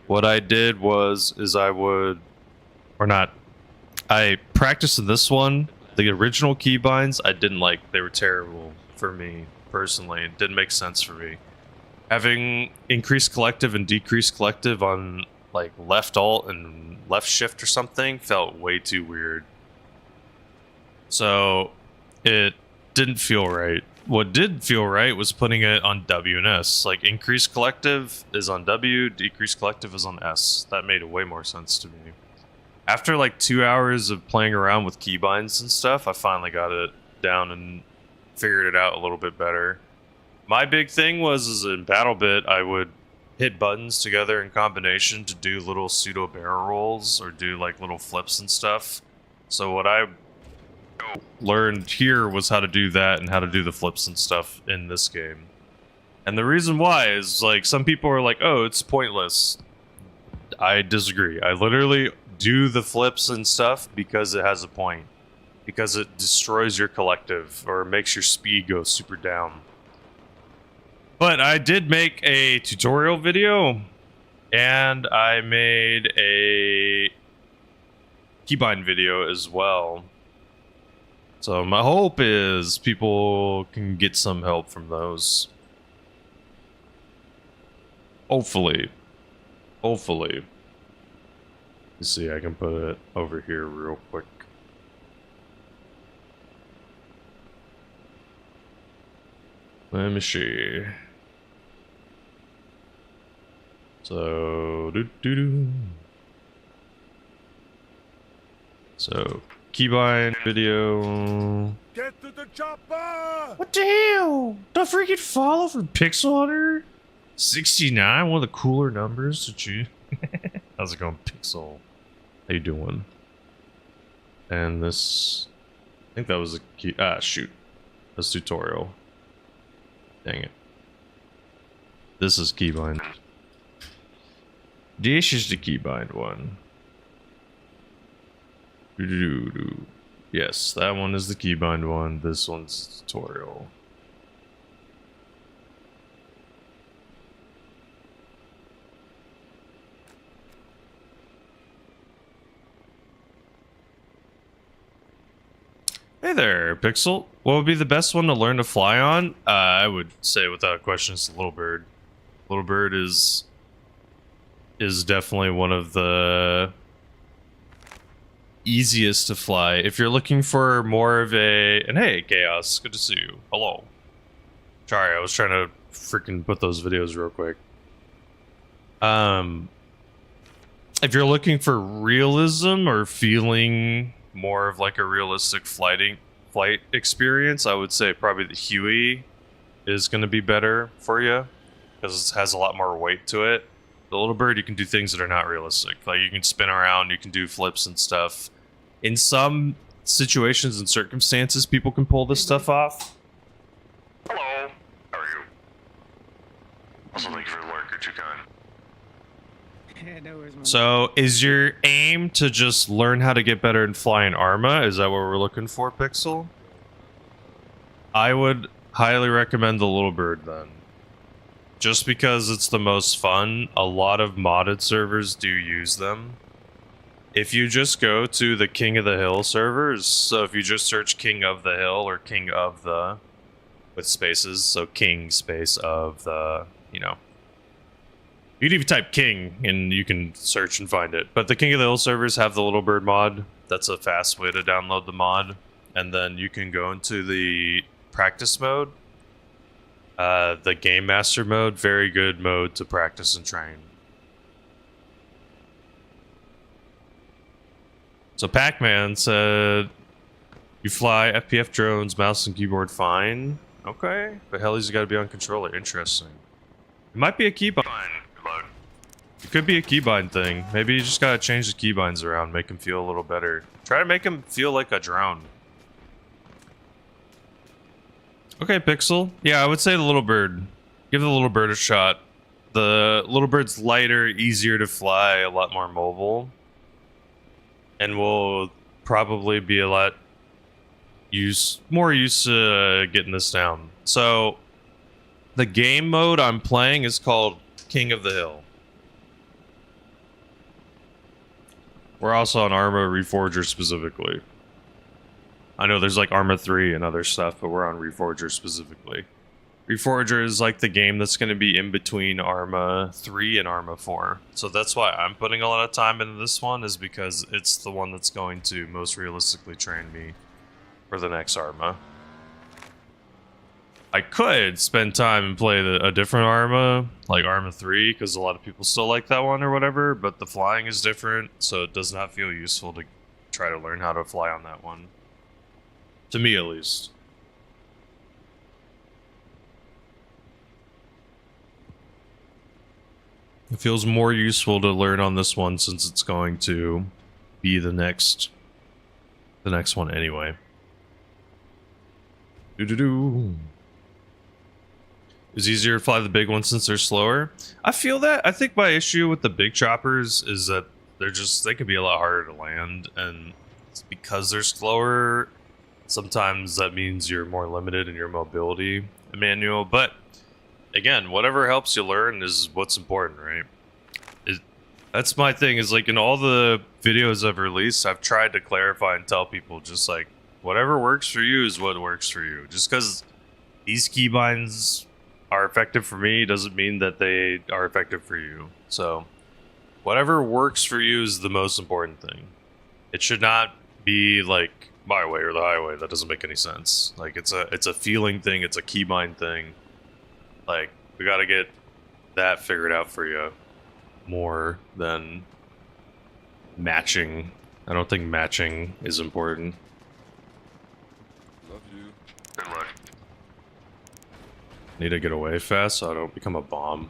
what I did was I practiced in this one. The original keybinds I didn't like. They were terrible for me personally. It didn't make sense for me. Having increased collective and decreased collective on like left alt and left shift or something felt way too weird. So it didn't feel right. What did feel right was putting it on W and S. Like increased collective is on W, decreased collective is on S. That made way more sense to me. After like 2 hours of playing around with keybinds and stuff, I finally got it down and figured it out a little bit better. My big thing was in BattleBit, I would hit buttons together in combination to do little pseudo barrel rolls or do like little flips and stuff. So what I learned here was how to do that and how to do the flips and stuff in this game. And the reason why is like some people are like, oh, it's pointless. I disagree. I literally do the flips and stuff because it has a point. Because it destroys your collective or makes your speed go super down. But I did make a tutorial video and I made a keybind video as well. So my hope is people can get some help from those. Hopefully. Hopefully. Let's see, I can put it over here real quick. Let me see. So, So, keybind video. Get to the chopper! What the hell? Don't freaking follow for Pixel Hunter? 69, one of the cooler numbers to choose. How's it going, Pixel? How you doing? And this, I think that was a key. Ah, shoot. That's tutorial. Dang it. This is keybind. This is the keybind one. Yes, that one is the keybind one. This one's tutorial. Hey there, Pixel. What would be the best one to learn to fly on? I would say without question it's the Little Bird. Little Bird is definitely one of the easiest to fly. If you're looking for more of a... And hey, Chaos, good to see you. Hello. Sorry, I was trying to freaking put those videos real quick. If you're looking for realism or feeling more of like a realistic flight experience, I would say probably the Huey is going to be better for you because it has a lot more weight to it. The Little Bird, you can do things that are not realistic. Like you can spin around, you can do flips and stuff. In some situations and circumstances, people can pull this stuff off. Hello. How are you? Also, thank you for the lurk. You're too kind. Yeah, no worries, man. So, is your aim to just learn how to get better in flying Arma? Is that what we're looking for, Pixel? I would highly recommend the Little Bird then. Just because it's the most fun, a lot of modded servers do use them. If you just go to the King of the Hill servers, so if you just search King of the Hill or King of the, with spaces, so King space of the, you know. You can even type King and you can search and find it. But the King of the Hill servers have the Little Bird mod. That's a fast way to download the mod. And then you can go into the practice mode. The Game Master mode, very good mode to practice and train. So Pac-Man said, you fly FPF drones, mouse and keyboard fine. Okay, but helis got to be on controller. Interesting. It might be a keybind. It could be a keybind thing. Maybe you just gotta change the keybinds around, make them feel a little better. Try to make them feel like a drone. Okay, Pixel. Yeah, I would say the Little Bird. Give the Little Bird a shot. The Little Bird's lighter, easier to fly, a lot more mobile. And will probably be a lot more used to getting this down. So, the game mode I'm playing is called King of the Hill. We're also on Arma Reforger specifically. I know there's like Arma 3 and other stuff, but we're on Reforger specifically. Reforger is like the game that's going to be in between Arma 3 and Arma 4. So that's why I'm putting a lot of time into this one, is because it's the one that's going to most realistically train me for the next Arma. I could spend time and play a different Arma, like Arma 3, because a lot of people still like that one or whatever, but the flying is different, so it does not feel useful to try to learn how to fly on that one. To me, at least. It feels more useful to learn on this one since it's going to be the next one anyway. Doo-doo-doo. It's easier to fly the big ones since they're slower. I feel that. I think my issue with the big choppers is that they can be a lot harder to land, and it's because they're slower, sometimes that means you're more limited in your mobility manual. But again, whatever helps you learn is what's important, right? That's my thing, is like in all the videos I've released, I've tried to clarify and tell people just like, whatever works for you is what works for you. Just because these keybinds are effective for me doesn't mean that they are effective for you. So whatever works for you is the most important thing. It should not be like my way or the highway. That doesn't make any sense. Like it's a feeling thing, it's a keybind thing. Like we got to get that figured out for you more than matching. I don't think matching is important. Love you. Good luck. Need to get away fast so I don't become a bomb.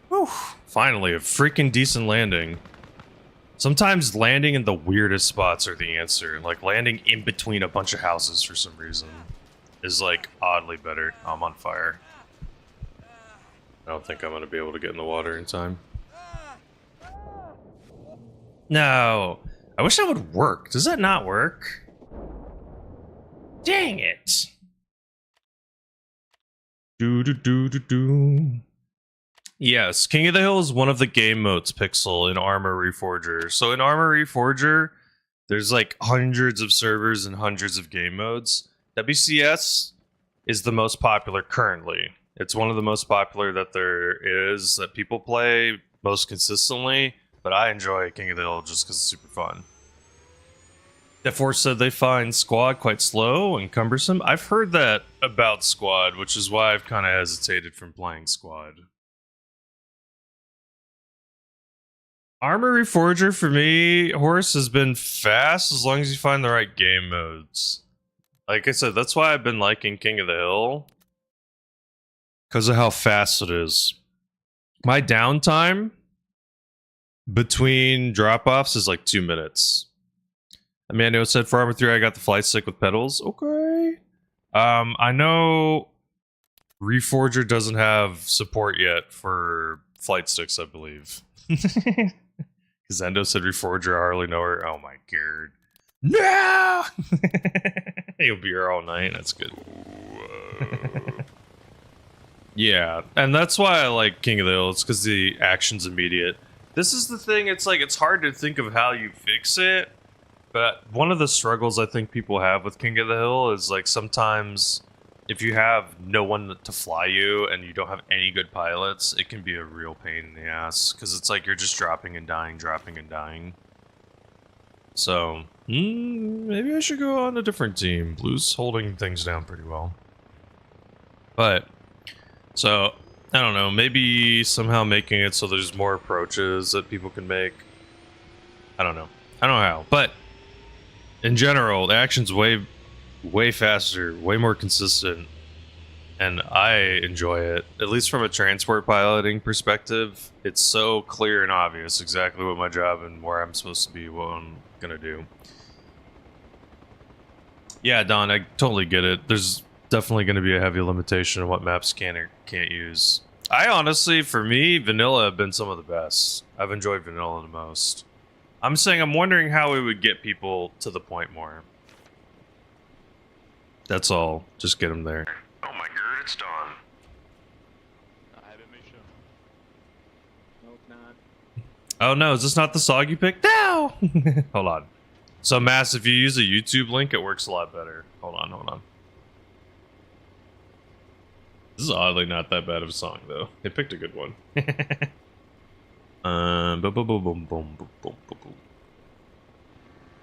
Whew. Finally, a freaking decent landing. Sometimes landing in the weirdest spots are the answer. Like landing in between a bunch of houses for some reason is like oddly better. Oh, I'm on fire. I don't think I'm going to be able to get in the water in time. No. I wish that would work. Does that not work? Dang it. Do do do do do. Yes, King of the Hill is one of the game modes, Pixel, in Arma Reforger. So in Arma Reforger, there's like hundreds of servers and hundreds of game modes. W.C.S. is the most popular currently. It's one of the most popular that there is that people play most consistently, but I enjoy King of the Hill just because it's super fun. Death4 said they find Squad quite slow and cumbersome. I've heard that about Squad, which is why I've kind of hesitated from playing Squad. Arma Reforger for me, Horse, has been fast as long as you find the right game modes. Like I said, that's why I've been liking King of the Hill. Because of how fast it is. My downtime between drop-offs is like 2 minutes. Amanda said for Arma 3 I got the flight stick with pedals. Okay. I know Reforger doesn't have support yet for flight sticks, I believe. Zendo said Reforger, I hardly know her. Oh my god. No! You'll be here all night. That's good. Yeah, and that's why I like King of the Hill. It's because the action's immediate. This is the thing, it's like, it's hard to think of how you fix it. But one of the struggles I think people have with King of the Hill is like sometimes if you have no one to fly you and you don't have any good pilots, it can be a real pain in the ass. Because it's like you're just dropping and dying, dropping and dying. So, maybe I should go on a different team. Blue's holding things down pretty well. But, so, I don't know, maybe somehow making it so there's more approaches that people can make. I don't know. I don't know how. But, in general, the action's way faster, way more consistent, and I enjoy it. At least from a transport piloting perspective, it's so clear and obvious exactly what my job and where I'm supposed to be, what I'm gonna do. Yeah, Don, I totally get it. There's definitely gonna be a heavy limitation on what maps can or can't use. I honestly, for me, vanilla have been some of the best. I've enjoyed vanilla the most. I'm saying I'm wondering how we would get people to the point more. That's all. Just get them there. Oh my god, it's dawn. I have a mission. No, it's not. Oh no, is this not the song you picked? No! Hold on. So, Mass, if you use a YouTube link, it works a lot better. Hold on. This is oddly not that bad of a song, though. They picked a good one.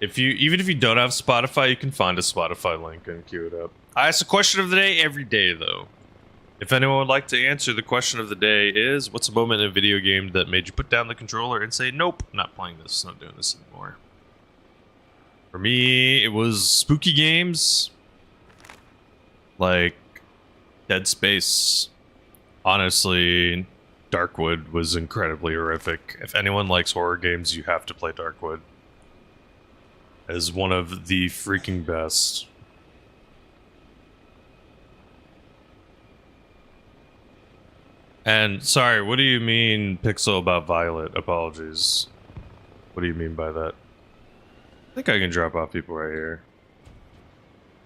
Even if you don't have Spotify, you can find a Spotify link and queue it up. I ask the question of the day every day, though. If anyone would like to answer, the question of the day is, what's a moment in a video game that made you put down the controller and say, nope, not playing this, not doing this anymore? For me, it was spooky games. Like Dead Space. Honestly, Darkwood was incredibly horrific. If anyone likes horror games, you have to play Darkwood. As one of the freaking best. And, sorry, what do you mean, Pixel, about Violet? Apologies. What do you mean by that? I think I can drop off people right here.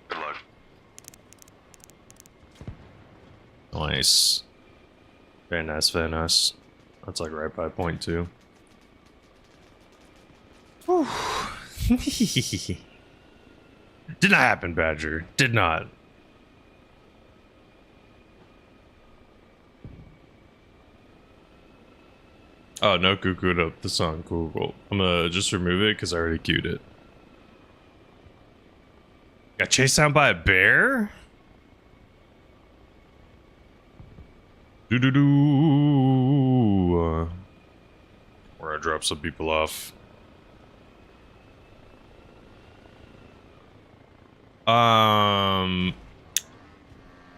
Good luck. Nice. Very nice, very nice. That's like right by point 2. Whew. Did not happen, Badger. Did not. Oh, no cuckooed up the song. Cool. I'm gonna just remove it because I already queued it. Got chased down by a bear? Where I drop some people off.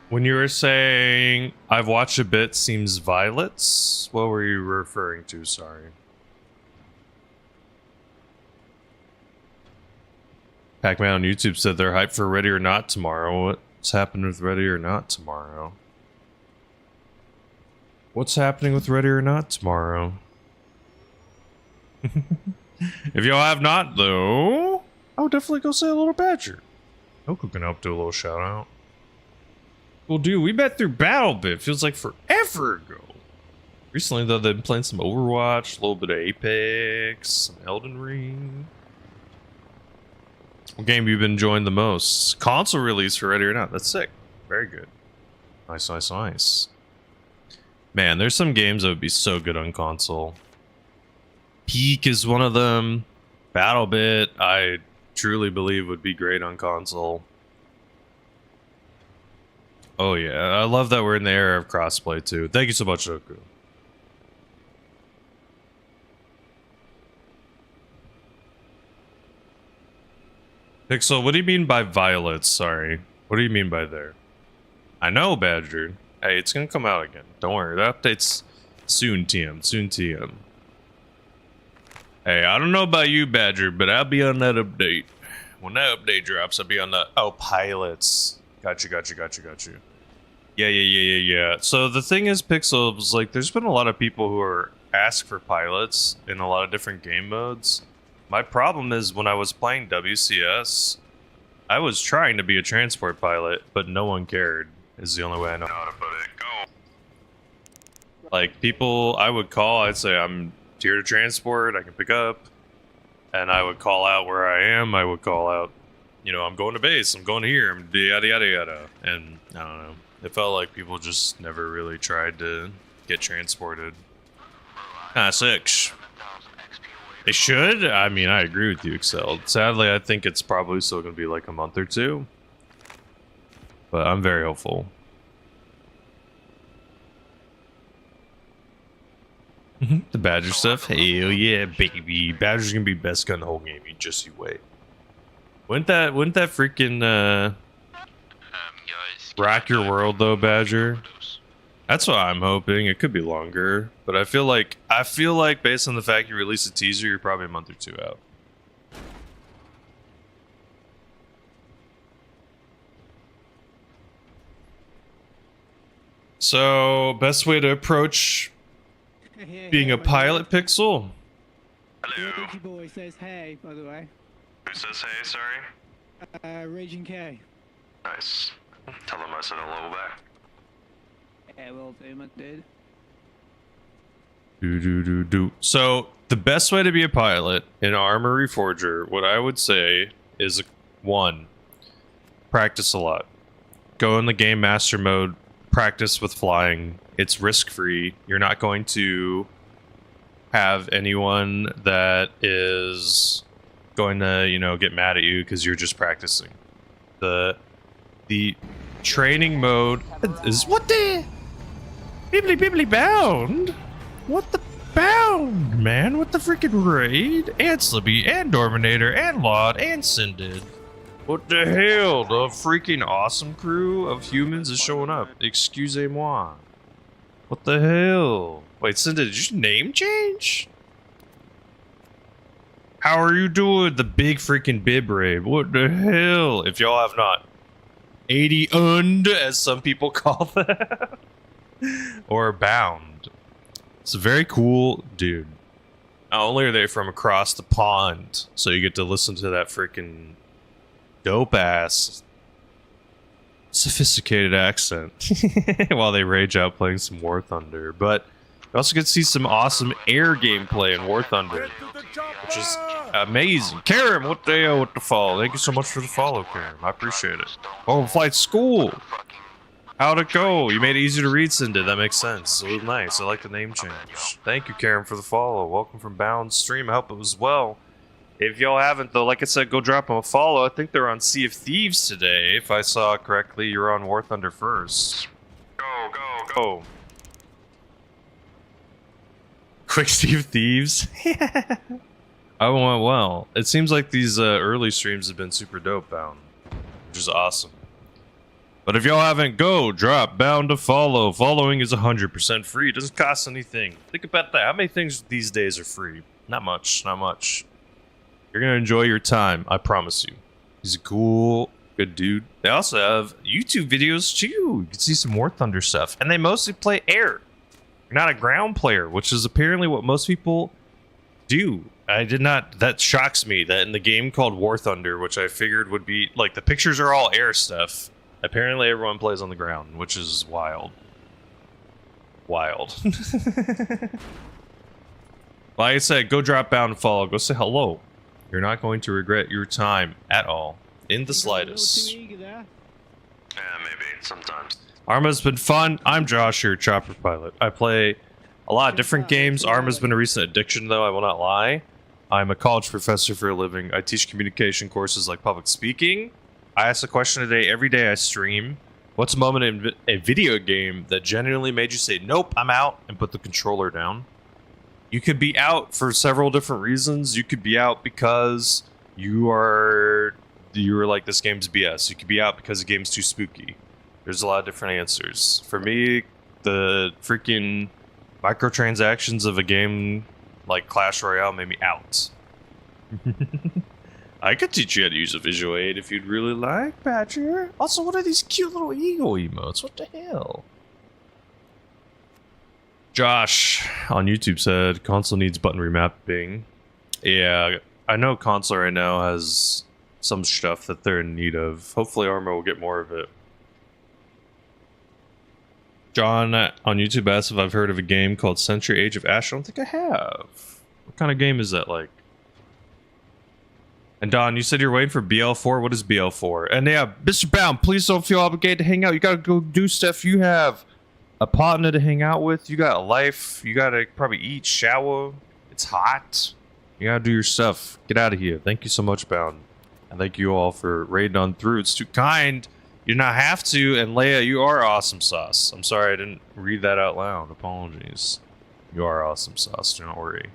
When you were saying I've watched a bit seems violets, what were you referring to? Sorry. Pac-Man on YouTube said they're hyped for Ready or Not tomorrow. What's happening with Ready or Not tomorrow? What's happening with Ready or Not tomorrow? If y'all have not, though, I would definitely go say a little badger. Coco can help do a little shout out. Well, dude, we met through BattleBit. Feels like forever ago. Recently, though, they've been playing some Overwatch, a little bit of Apex, some Elden Ring. What game have you been enjoying the most? Console release for Ready or Not. That's sick. Very good. Nice, nice, nice. Man, there's some games that would be so good on console. Peak is one of them. BattleBit, I truly believe would be great on console. Oh yeah, I love that we're in the era of crossplay too. Thank you so much, Oku. Pixel, what do you mean by violets? Sorry. What do you mean by there? I know, Badger. Hey, it's gonna come out again. Don't worry, that update's soon, TM. Soon, TM. Hey, I don't know about you, Badger, but I'll be on that update. When that update drops, I'll be on the... Oh, pilots. Got you. Yeah. So the thing is, Pixels, like, there's been a lot of people who are asked for pilots in a lot of different game modes. My problem is when I was playing W.C.S, I was trying to be a transport pilot, but no one cared, is the only way I know how to put it. Go. Like, people I would call, I'd say, I'm here to transport, I can pick up, and I would call out where I am, I would call out, you know, I'm going to base, I'm going here, I'm yada yada yada, and I don't know, it felt like people just never really tried to get transported. Sick. They should? I mean, I agree with you, Excel. Sadly, I think it's probably still going to be like a month or two, but I'm very hopeful. The Badger stuff? Hell yeah, baby. Badger's gonna be best gun in the whole game. You wait. Wouldn't that freaking rock your world though, Badger? That's what I'm hoping. It could be longer, but I feel like based on the fact you released a teaser, you're probably a month or two out. So, best way to approach being a pilot, Pixel? Hello. Boy says hey, by the way. Who says hey, sorry? Raging K. Nice. Tell them I said hello back. Yeah, will do, my dude. So, the best way to be a pilot in Arma Reforger, what I would say is, 1, practice a lot. Go in the game master mode, practice with flying. It's risk-free. You're not going to have anyone that is going to, you know, get mad at you because you're just practicing. The training mode is what the bibbly bound? What the bound, man? What the freaking raid? And Slippy and Dorminator and Laud and Sinded. What the hell? The freaking awesome crew of humans is showing up. Excusez-moi. What the hell? Wait, Cinda, did your name change? How are you doing? The big freaking bib raid. What the hell? If y'all have not 80 und, as some people call that, or bound. It's a very cool dude. Not only are they from across the pond, so you get to listen to that freaking dope ass sophisticated accent while they rage out playing some War Thunder, but you also get to see some awesome air gameplay in War Thunder, which is amazing. Karam, what the follow? Thank you so much for the follow, Karam. I appreciate it. Oh, Flight School. How'd it go? You made it easier to read, Cindy. That makes sense. It was nice. I like the name change. Thank you, Karam, for the follow. Welcome from Bound Stream. I hope it was well. If y'all haven't, though, like I said, go drop them a follow. I think they're on Sea of Thieves today. If I saw it correctly, you're on War Thunder first. Go. Quick Sea of Thieves. I went well. It seems like these early streams have been super dope, Bound, which is awesome. But if y'all haven't, go drop Bound to follow. Following is 100% free. It doesn't cost anything. Think about that. How many things these days are free? Not much. You're gonna enjoy your time, I promise you. He's a cool, good dude. They also have YouTube videos too. You can see some War Thunder stuff. And they mostly play air. You're not a ground player, which is apparently what most people do. I did not. That shocks me that in the game called War Thunder, which I figured would be like the pictures are all air stuff. Apparently, everyone plays on the ground, which is wild. Wild. Like I said, go drop down and follow. Go say hello. You're not going to regret your time at all, in the slightest. Yeah, maybe sometimes. Arma's been fun. I'm Josh, your chopper pilot. I play a lot of different games. Arma's been a recent addiction, though, I will not lie. I'm a college professor for a living. I teach communication courses like public speaking. I ask a question a day every day I stream. What's a moment in a video game that genuinely made you say, nope, I'm out, and put the controller down? You could be out for several different reasons. You could be out because you were like, this game's BS. You could be out because the game's too spooky. There's a lot of different answers. For me, the freaking microtransactions of a game like Clash Royale made me out. I could teach you how to use a visual aid if you'd really like, Badger. Also, what are these cute little eagle emotes? What the hell? Josh on YouTube said console needs button remapping. Yeah, I know console right now has some stuff that they're in need of. Hopefully Arma will get more of it. John on YouTube asked if I've heard of a game called Century Age of Ash. I don't think I have. What kind of game is that like? And Don, you said you're waiting for BL4. What is BL4? And yeah, Mr. Bound, please don't feel obligated to hang out. You gotta go do stuff. You have a partner to hang out with. You got a life. You gotta probably eat, shower. It's hot. You gotta do your stuff. Get out of here. Thank you so much, Bound. And thank you all for raiding on through. It's too kind. You do not have to. And Leia, you are awesome sauce. I'm sorry I didn't read that out loud. Apologies. You are awesome sauce. Do not worry.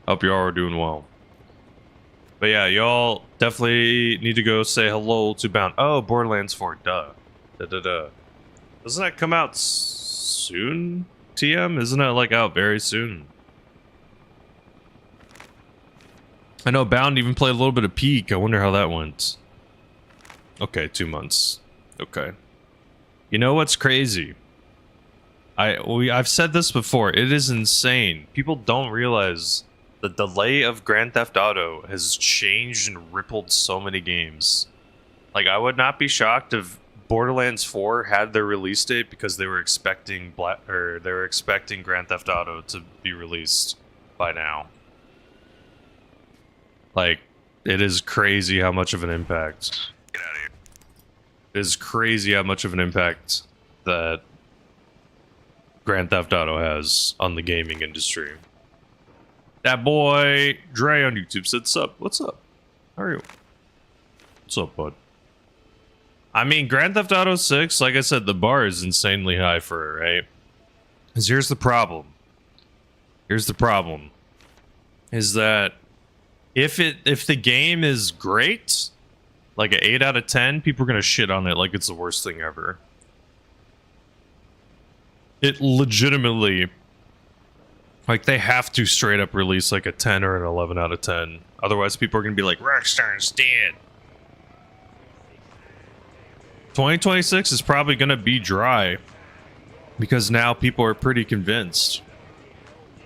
Hope you all are doing well. But yeah, y'all definitely need to go say hello to Bound. Oh, Borderlands 4. Duh. Doesn't that come out soon, TM? Isn't that like out very soon? I know Bound even played a little bit of Peak. I wonder how that went. Okay, 2 months. Okay. You know what's crazy? I've said this before. It is insane. People don't realize the delay of Grand Theft Auto has changed and rippled so many games. Like, I would not be shocked if Borderlands 4 had their release date because they were expecting Grand Theft Auto to be released by now. Like, it is crazy how much of an impact. Get out of here. It is crazy how much of an impact that Grand Theft Auto has on the gaming industry. That boy Dre on YouTube said, "Sup? What's up? How are you? What's up, bud?" I mean, Grand Theft Auto 6, like I said, the bar is insanely high for it, right? Because here's the problem. Here's the problem. Is that if the game is great, like an 8 out of 10, people are gonna shit on it like it's the worst thing ever. It legitimately, like, they have to straight up release like a 10 or an 11 out of 10. Otherwise, people are gonna be like, Rockstar's dead. 2026 is probably gonna be dry because now people are pretty convinced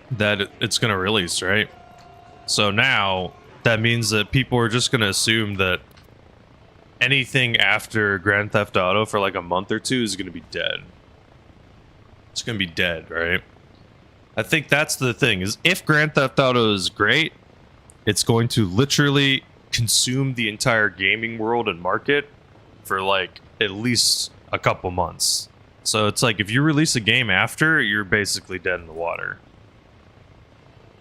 that it's gonna release, right? So now that means that people are just gonna assume that anything after Grand Theft Auto for like a month or two is gonna be dead. It's gonna be dead, right? I think that's the thing, is if Grand Theft Auto is great, it's going to literally consume the entire gaming world and market for like at least a couple months. So it's like if you release a game after, you're basically dead in the water.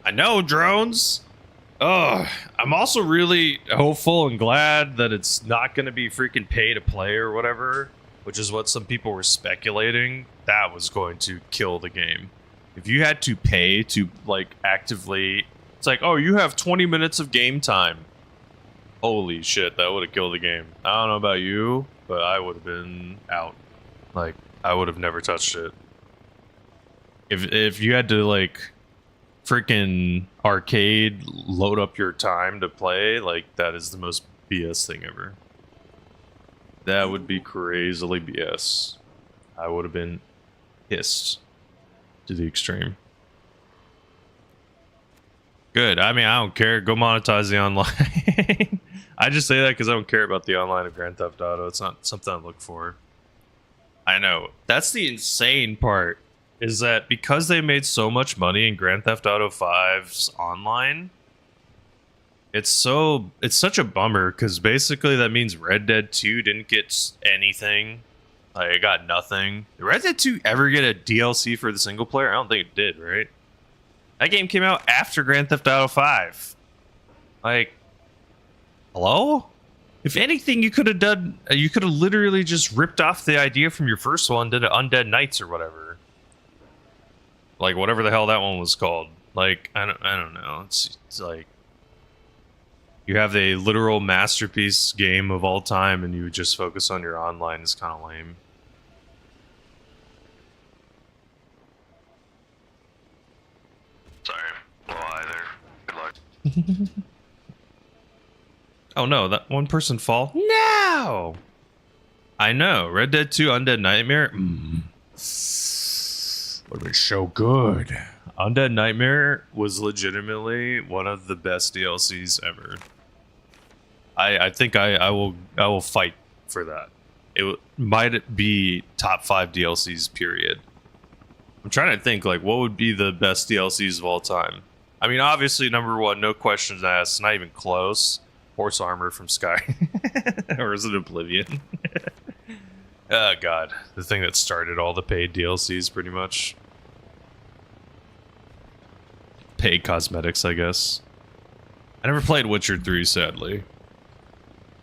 I know, drones. Oh, I'm also really hopeful and glad that it's not going to be freaking pay to play or whatever, which is what some people were speculating. That was going to kill the game. If you had to pay to like actively, it's like, oh, you have 20 minutes of game time. Holy shit, that would have killed the game. I don't know about you, but I would have been out. Like, I would have never touched it. If you had to like freaking arcade load up your time to play, like, that is the most BS thing ever. That would be crazily BS. I would have been pissed to the extreme. Good. I mean, I don't care. Go monetize the online. I just say that because I don't care about the online of Grand Theft Auto. It's not something I look for. I know. That's the insane part. Is that because they made so much money in Grand Theft Auto 5's online, it's such a bummer because basically that means Red Dead 2 didn't get anything. Like, it got nothing. Did Red Dead 2 ever get a DLC for the single player? I don't think it did, right? That game came out after Grand Theft Auto 5. Like, hello? If anything, you could have literally just ripped off the idea from your first one, did it Undead Nights or whatever. Like, whatever the hell that one was called. Like, I don't know. It's like, you have a literal masterpiece game of all time and you just focus on your online. It's kind of lame. Sorry. Well, hi there. Good luck. Oh no, that one person fall? No! I know. Red Dead 2 Undead Nightmare? Would have been so good. Undead Nightmare was legitimately one of the best DLCs ever. I think I will fight for that. It might be top 5 DLCs, period. I'm trying to think, like, what would be the best DLCs of all time? I mean, obviously, number one, no questions asked, not even close. Horse Armor from Sky. Or is it Oblivion? Oh, God. The thing that started all the paid DLCs, pretty much. Paid cosmetics, I guess. I never played Witcher 3, sadly.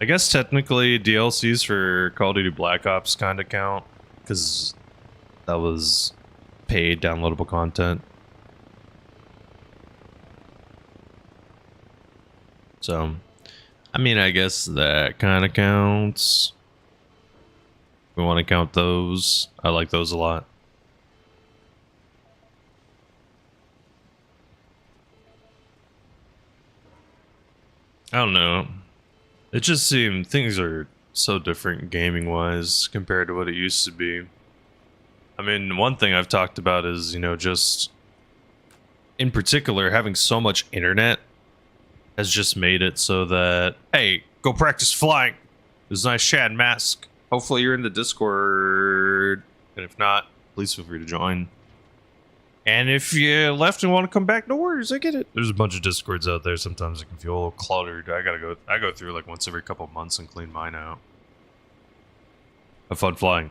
I guess technically DLCs for Call of Duty Black Ops kind of count, because that was paid downloadable content. So, I mean, I guess that kind of counts. We want to count those. I like those a lot. I don't know. It just seemed things are so different gaming wise compared to what it used to be. I mean, one thing I've talked about is, you know, just in particular having so much internet has just made it so that, hey, go practice flying. There's a nice Shad mask. Hopefully you're in the Discord. And if not, please feel free to join. And if you left and want to come back, no worries, I get it. There's a bunch of Discords out there. Sometimes it can feel a little cluttered. I go through like once every couple of months and clean mine out. Have fun flying.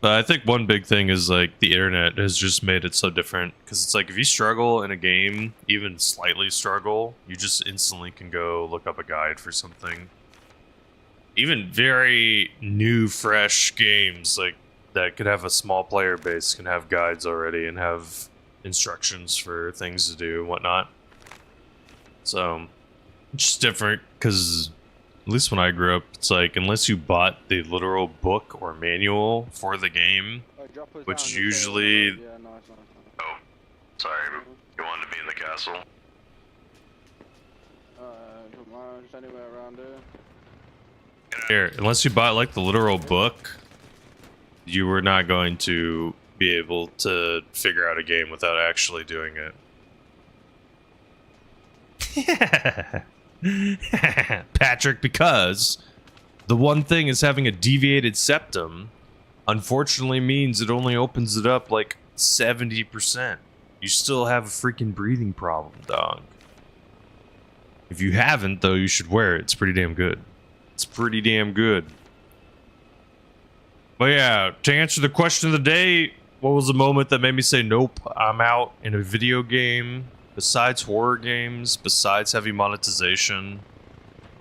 But I think one big thing is like the internet has just made it so different. Because it's like if you struggle in a game, even slightly struggle, you just instantly can go look up a guide for something. Even very new, fresh games like that could have a small player base can have guides already and have instructions for things to do and whatnot. So it's just different because at least when I grew up, it's like unless you bought the literal book or manual for the game, which usually... Oh, sorry. You wanted to be in the castle? Just anywhere around here. Here, unless you bought like the literal book, you were not going to be able to figure out a game without actually doing it. Patrick, because the one thing is having a deviated septum, unfortunately means it only opens it up like 70%. You still have a freaking breathing problem, dog. If you haven't, though, you should wear it. It's pretty damn good. It's pretty damn good. But yeah, to answer the question of the day, what was the moment that made me say, nope, I'm out in a video game, besides horror games, besides heavy monetization?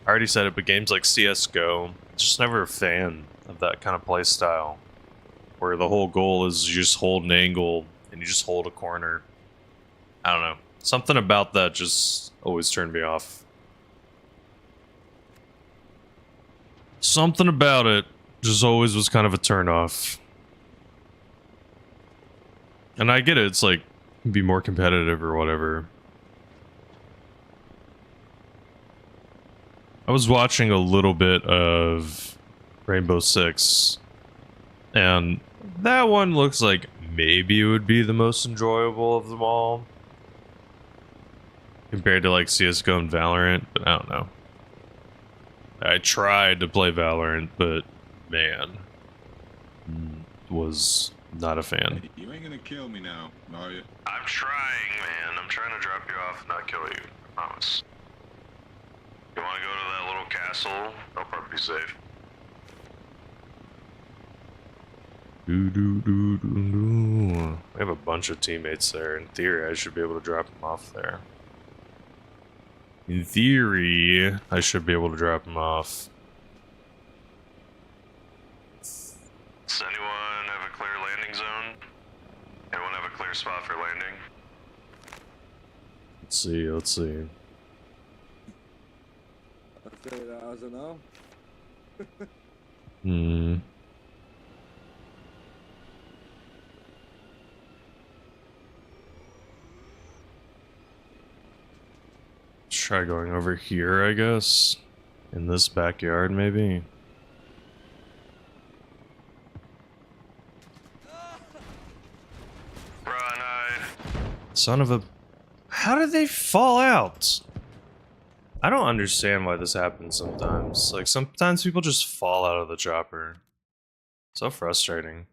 I already said it, but games like CSGO, just never a fan of that kind of play style, where the whole goal is you just hold an angle and you just hold a corner. I don't know. Something about that just always turned me off. Something about it just always was kind of a turn-off. And I get it, it's like, be more competitive or whatever. I was watching a little bit of Rainbow Six, and that one looks like maybe it would be the most enjoyable of them all. compared to like CS:GO and Valorant, but I don't know. I tried to play Valorant, but man, was not a fan. Hey, you ain't gonna kill me now, are you? I'm trying, man. I'm trying to drop you off and not kill you. I promise. You wanna go to that little castle? I'll probably be safe. We have a bunch of teammates there. In theory, I should be able to drop them off there. In theory, I should be able to drop them off. Does anyone have a clear landing zone? Anyone have a clear spot for landing? Let's see, let's see. I don't know. Let's try going over here, I guess. In this backyard, maybe. Son of a... How did they fall out? I don't understand why this happens sometimes. Like, sometimes people just fall out of the chopper. So frustrating.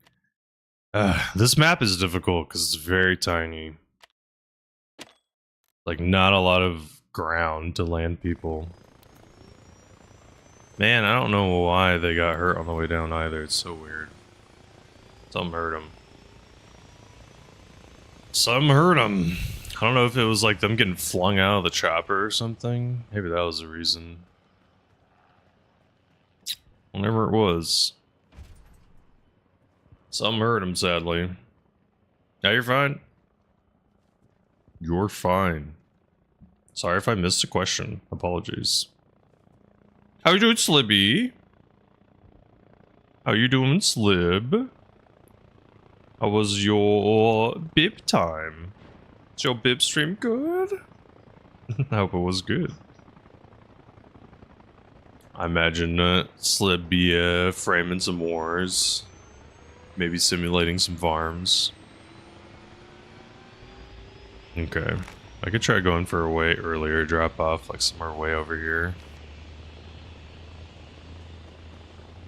This map is difficult because it's very tiny. Like, not a lot of ground to land people. Man, I don't know why they got hurt on the way down either. It's so weird. Something hurt them. Some hurt them. I don't know if it was like them getting flung out of the chopper or something. Maybe that was the reason. Whatever it was. Some hurt him, sadly. Now you're fine. You're fine. Sorry if I missed a question. Apologies. How you doing, Slibby? How you doing, Slib? How was your bib time? Is your bib stream good? I hope it was good. I imagine Slib be framing some wars. Maybe simulating some farms. Okay. I could try going for a way earlier drop off, like somewhere way over here.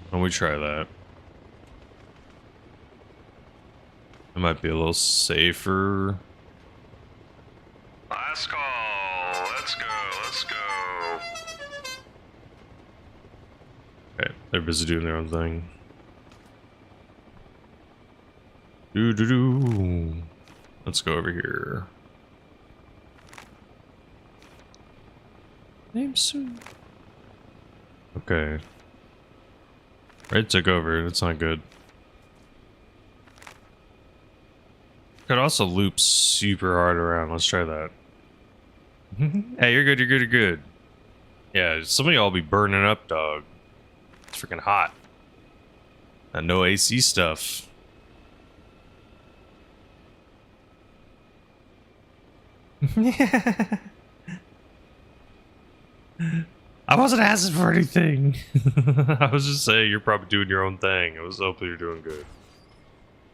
Why don't we try that? It might be a little safer. Last call. Let's go. Let's go. Okay, they're busy doing their own thing. Doo-doo-doo. Let's go over here. Name soon. Okay. Red took over. That's not good. Could also loop super hard around. Let's try that. Hey, you're good, you're good, you're good. Yeah, some of y'all be burning up, dog. It's freaking hot. That no AC stuff. I wasn't asking for anything. I was just saying you're probably doing your own thing. I was hoping you're doing good.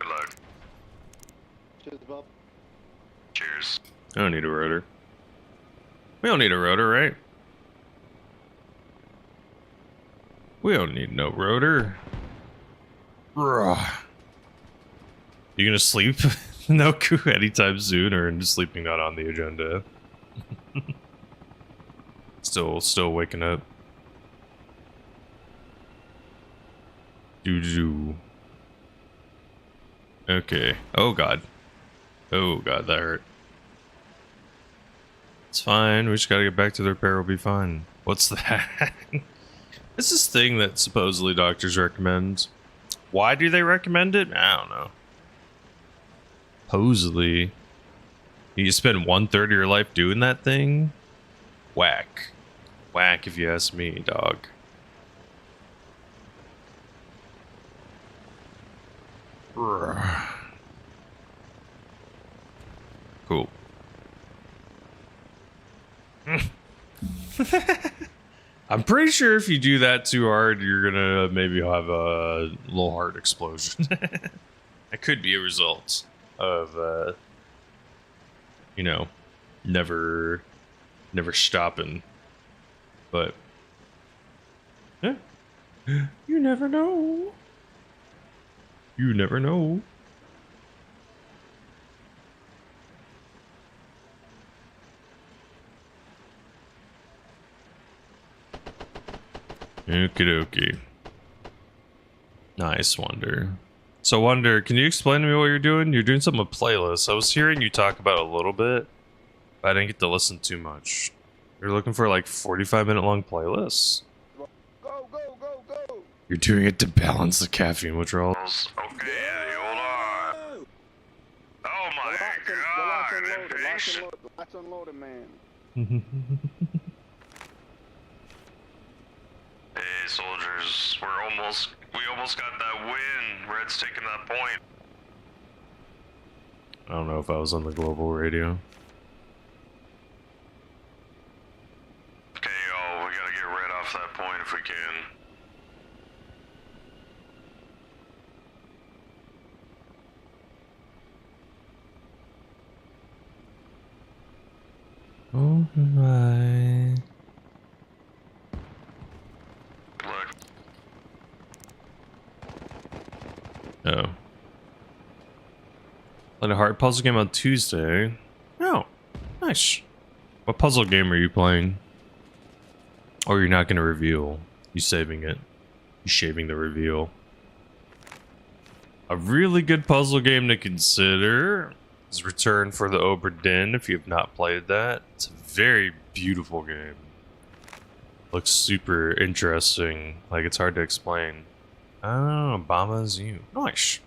Good luck. Cheers, Bob. Cheers. I don't need a rotor. We don't need a rotor, right? We don't need no rotor. Ugh. You gonna sleep? No coup anytime soon, or sleeping not on the agenda? Still waking up. Doo-doo. Okay. Oh god. Oh god, that hurt. It's fine. We just gotta get back to the repair. We'll be fine. What's that? It's this thing that supposedly doctors recommend. Why do they recommend it? I don't know. Supposedly, you spend 1/3 of your life doing that thing? Whack. Whack if you ask me, dog. Cool. I'm pretty sure if you do that too hard, you're gonna maybe have a little heart explosion. That could be a result of, you know, never never stopping. But yeah, you never know. You never know. Okie dokie. Nice, Wonder. So, Wonder, can you explain to me what you're doing? You're doing something with playlists. I was hearing you talk about it a little bit, but I didn't get to listen too much. You're looking for like 45-minute long playlists? Go, go, go, go! You're doing it to balance the caffeine withdrawals. Okay, Eddie, hold on. Oh my god, impatient. Lock's unloaded, man. Hey, soldiers, we almost got that win. Red's taking that point. I don't know if I was on the global radio. Okay, y'all, we gotta get Red off that point if we can. Oh my. Look, Oh. Played a hard puzzle game on Tuesday. Oh, nice. What puzzle game are you playing? Or you're not going to reveal? You saving it? You shaving the reveal? A really good puzzle game to consider is Return for the Obra Dinn if you have not played that. It's a very beautiful game. Looks super interesting. Like, it's hard to explain. Oh, Obama's you. Nice.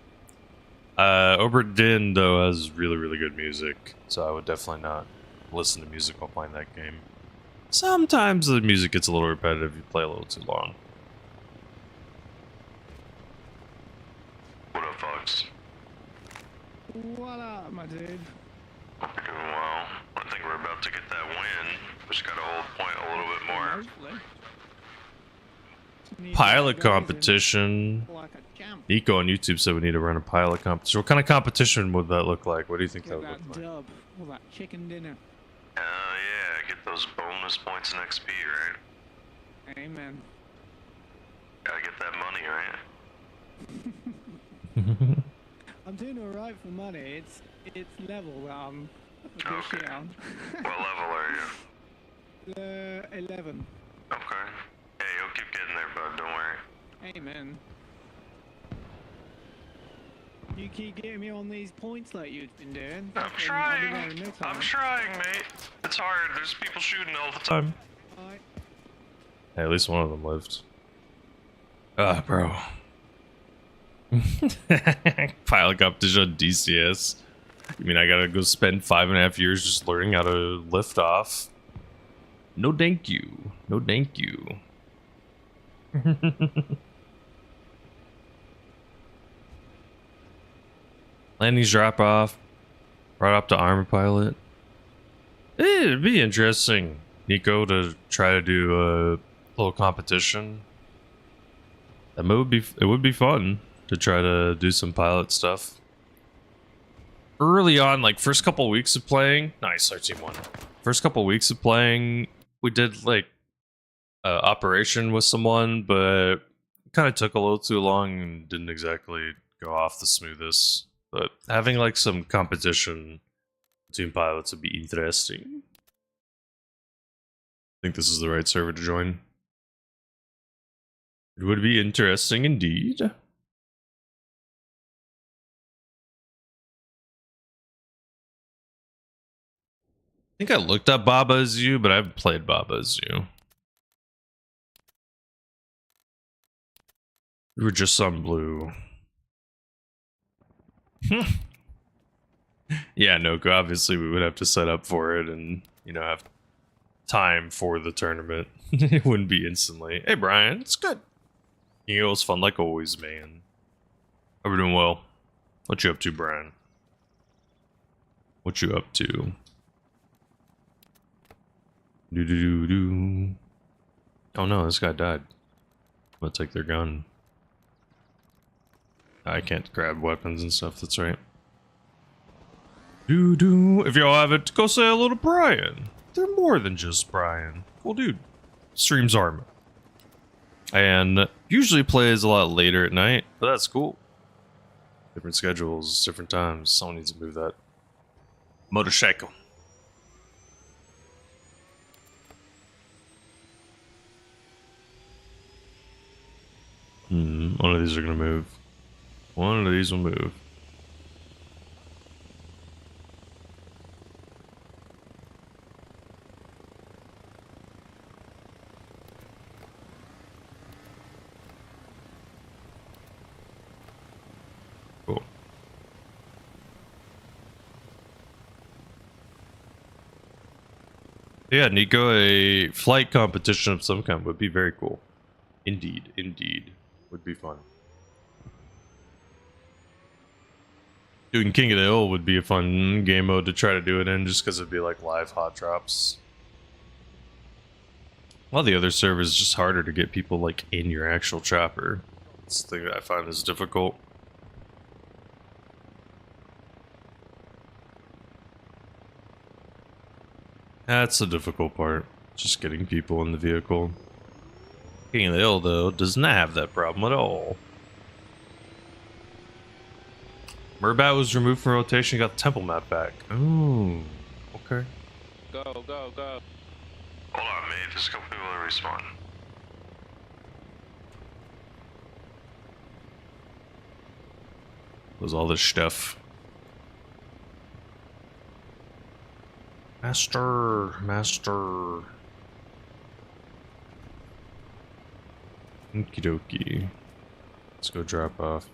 Obra Dinn, though, has really, really good music. So I would definitely not listen to music while playing that game. Sometimes the music gets a little repetitive if you play a little too long. what up, folks? What up, my dude? Hope you're doing well. I think we're about to get that win. We just gotta hold point a little bit more. Hopefully. Need Pilot to go competition. like a champ. Nico on YouTube said we need to run a pilot competition. What kind of competition would that look like? What do you think that Get would that look like? dub. All that chicken dinner. Yeah, get those bonus points in XP, right? Amen. Gotta get that money, right? I'm doing alright for money. It's level that I'm a good Okay. shit on. What level are you? 11. Okay. Hey, you'll keep getting there, bud, don't worry. Amen. You keep getting me on these points like you've been doing. I'm I'll be trying. there in no time. I'm trying, mate. It's hard. There's people shooting all the time. Alright. Hey, at least one of them lived. Ah, bro. Pilot competition on DCS. You mean I gotta go spend 5.5 years just learning how to lift off? No thank you. No thank you. Landings drop off. Right up to armor pilot. It'd be interesting, Nico, to try to do a little competition. It would be fun to try to do some pilot stuff. Early on, like first couple weeks of playing, nice, our team won. First couple weeks of playing, we did like operation with someone, but it kind of took a little too long and didn't exactly go off the smoothest. But having like some competition between pilots would be interesting. I think this is the right server to join. It would be interesting indeed. I think I looked up Baba Is You, but I haven't played Baba Is You. We were just on blue. Yeah, no, obviously we would have to set up for it and, you know, have time for the tournament. It wouldn't be instantly. Hey, Brian, it's good. You know, it was fun like always, man. Hope we're doing well. What you up to, Brian? What you up to? Do. Oh no, this guy died. I'm gonna take their gun. I can't grab weapons and stuff, that's right. If y'all have it, go say hello to Brian. they're more than just Brian. Cool dude. Streams Arma. And usually plays a lot later at night, but that's cool. Different schedules, different times. Someone needs to move that motorcycle. One of these are gonna move. One of these will move. Cool. Yeah, Nico, a flight competition of some kind would be very cool. Indeed, indeed. Would be fun. Doing King of the Hill would be a fun game mode to try to do it in, just because it'd be like live hot drops. While the other servers, it's just harder to get people like in your actual chopper. It's the thing that I find is difficult. That's the difficult part. Just getting people in the vehicle. King of the Hill, though, does not have that problem at all. Murbat was removed from rotation, got the temple map back. Ooh, okay. Go, go, go. Hold on, mate. There's a couple people that respawn. Was all this stuff. Master. Okie dokie. Let's go drop off.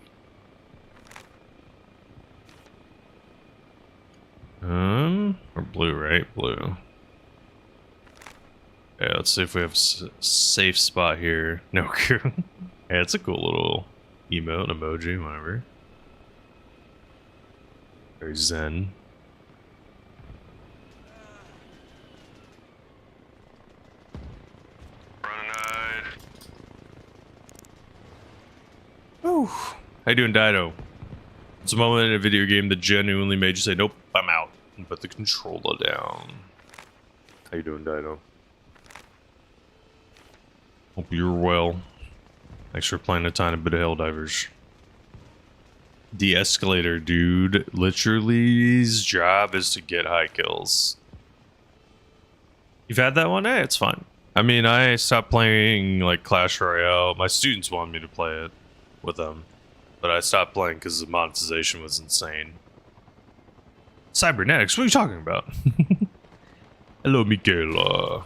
Or blue, right? Blue. Yeah, let's see if we have a safe spot here. No crew. Yeah, it's a cool little emote, emoji, whatever. Very zen. Whew. How you doing, Dido? It's a moment in a video game that genuinely made you say, nope, I'm out, and put the controller down. How you doing, Dido? Hope you're well. Thanks for playing a tiny bit of Helldivers. De-escalator, dude. Literally, his job is to get high kills. You've had that one? Hey, it's fine. I mean, I stopped playing, like, Clash Royale. My students wanted me to play it with them. But I stopped playing because the monetization was insane. Cybernetics? What are you talking about? Hello, Michaela.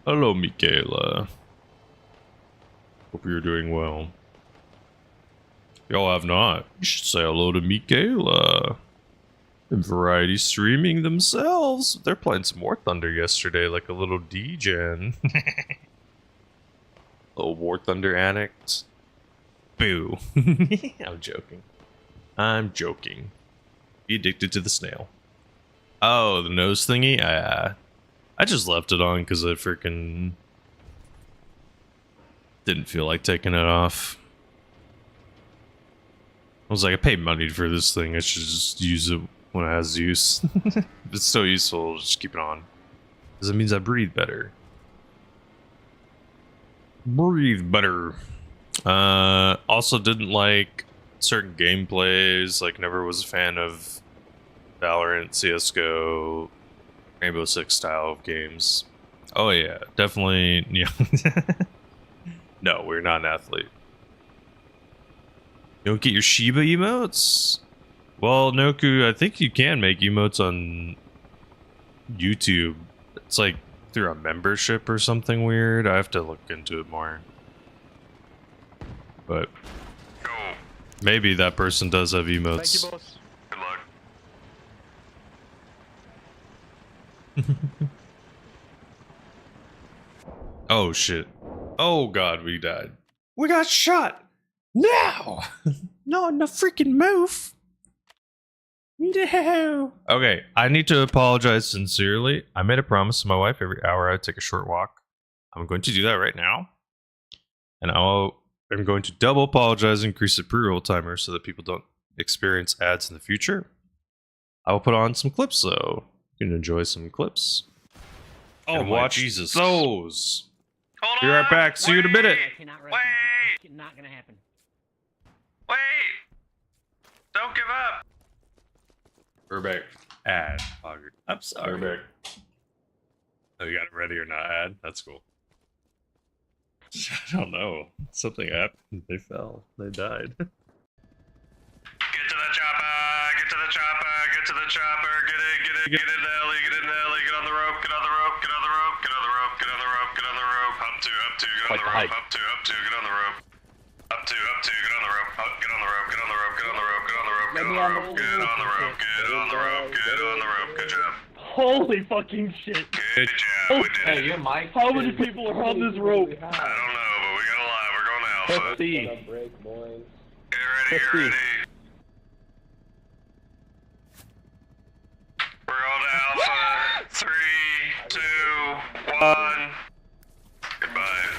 Hello, Michaela. Hope you're doing well. Y'all have not. You should say hello to Michaela. And Variety streaming themselves. They're playing some War Thunder yesterday, like a little D-Gen. Little War Thunder addict. Boo. I'm joking. I'm joking. Be addicted to the snail. Oh, the nose thingy? I just left it on because I freaking didn't feel like taking it off. I was like, I paid money for this thing. I should just use it when it has use. If it's so useful, I'll just keep it on. Because it means I breathe better. Breathe better. Also didn't like certain gameplays. Like, never was a fan of Valorant, CSGO, Rainbow Six style of games. Oh yeah, definitely. Yeah. No, we're not an athlete. You don't get your Shiba emotes? Well, Noku, I think you can make emotes on YouTube. It's like through a membership or something weird. I have to look into it more. But maybe that person does have emotes. Thank you, boss. Good luck. Oh shit. Oh god, we died. We got shot! Now! Not in the freaking move! No! Okay, I need to apologize sincerely. I made a promise to my wife every hour I'd take a short walk. I'm going to do that right now. And I'm going to double apologize and increase the pre-roll timer so that people don't experience ads in the future. I will put on some clips though. You can enjoy some clips. Oh and my watch Jesus. those. Hold Be right back. See you in a minute. Wait! Not gonna happen. Wait! Don't give up! We're back. Ad. Fogger. I'm sorry. We're back. Oh, you got it ready or not, ad? That's cool. I don't know. Something happened. They fell. They died. Get to the chopper! Get to the chopper! Get to the chopper! Get in the alley! Get in the alley! Get on the rope! Get on the rope! Get on the rope! Get on the rope! Get on the rope! Get on the rope! Up to! Get on the rope! Up to! Get on the rope! Up to! Get on the rope! Get on the rope! Get on the rope! Get on the rope! Get on the rope! Get on the rope! Get on the rope! Get on the rope! Get on the rope! Good job. Holy fucking shit. Good job. We did it. How many people are on this rope? I don't know, but we got a lot. We're going to Alpha. Let's see. Get ready, get ready. We're going to Alpha. 3, 2, 1. Goodbye.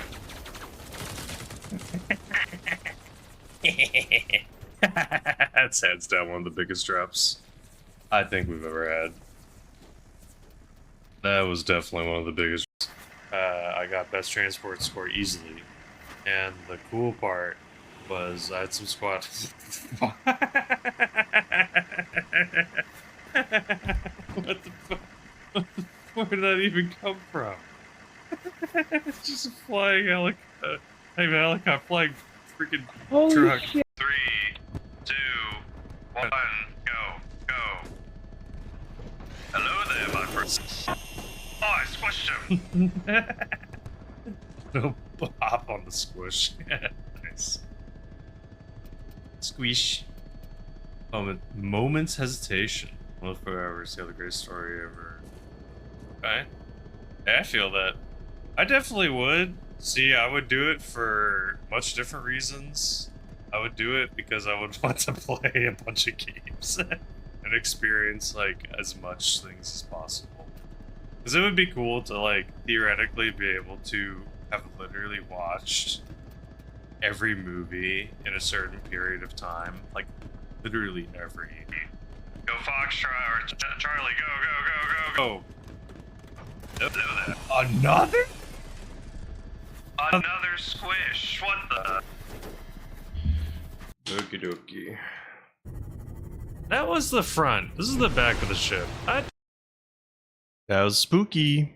That's hands down one of the biggest drops I think we've ever had. That was definitely one of the biggest. I got best transport score easily, and the cool part was I had some squad. What the fuck? Where did that even come from? It's just a flying helicopter. Hey, helicopter flying freaking truck. Shit. 3, 2, 1, go. Hello there, my friend. Oh, I squished him. No pop on the squish. Nice. Squish. Moment's hesitation. Well, forever. See how the greatest story ever. Okay. Yeah, I feel that. I definitely would. See, I would do it for much different reasons. I would do it because I would want to play a bunch of games and experience like as much things as possible. Because it would be cool to like theoretically be able to have literally watched every movie in a certain period of time, like literally every. Go Foxtrot or Charlie, go. Oh, Hello there. another? Another squish. What the? Okie dokie. That was the front. This is the back of the ship. That was spooky.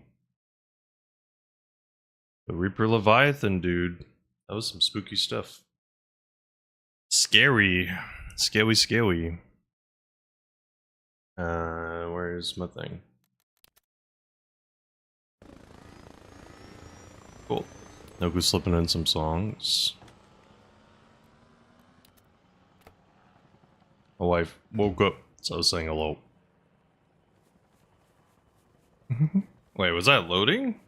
The Reaper Leviathan, dude. That was some spooky stuff. Scary. Scary. Where's my thing? Cool. Noku's slipping in some songs. My wife woke up, so I was saying hello. Wait, was that loading?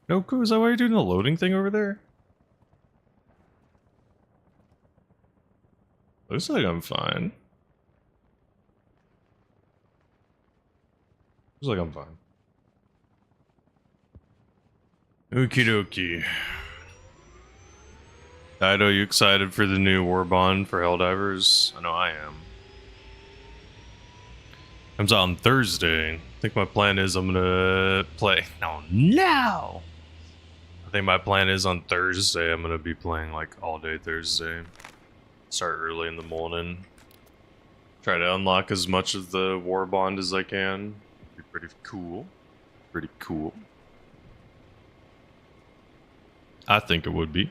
Noku, is that why you're doing the loading thing over there? Looks like I'm fine. Looks like I'm fine. Okie dokie. Dido, you excited for the new War Bond for Helldivers? I know I am. Comes out on Thursday. I think my plan is I'm gonna play. No! I think my plan is on Thursday I'm gonna be playing like all day Thursday. Start early in the morning. Try to unlock as much of the War Bond as I can. Be pretty cool. Pretty cool. I think it would be.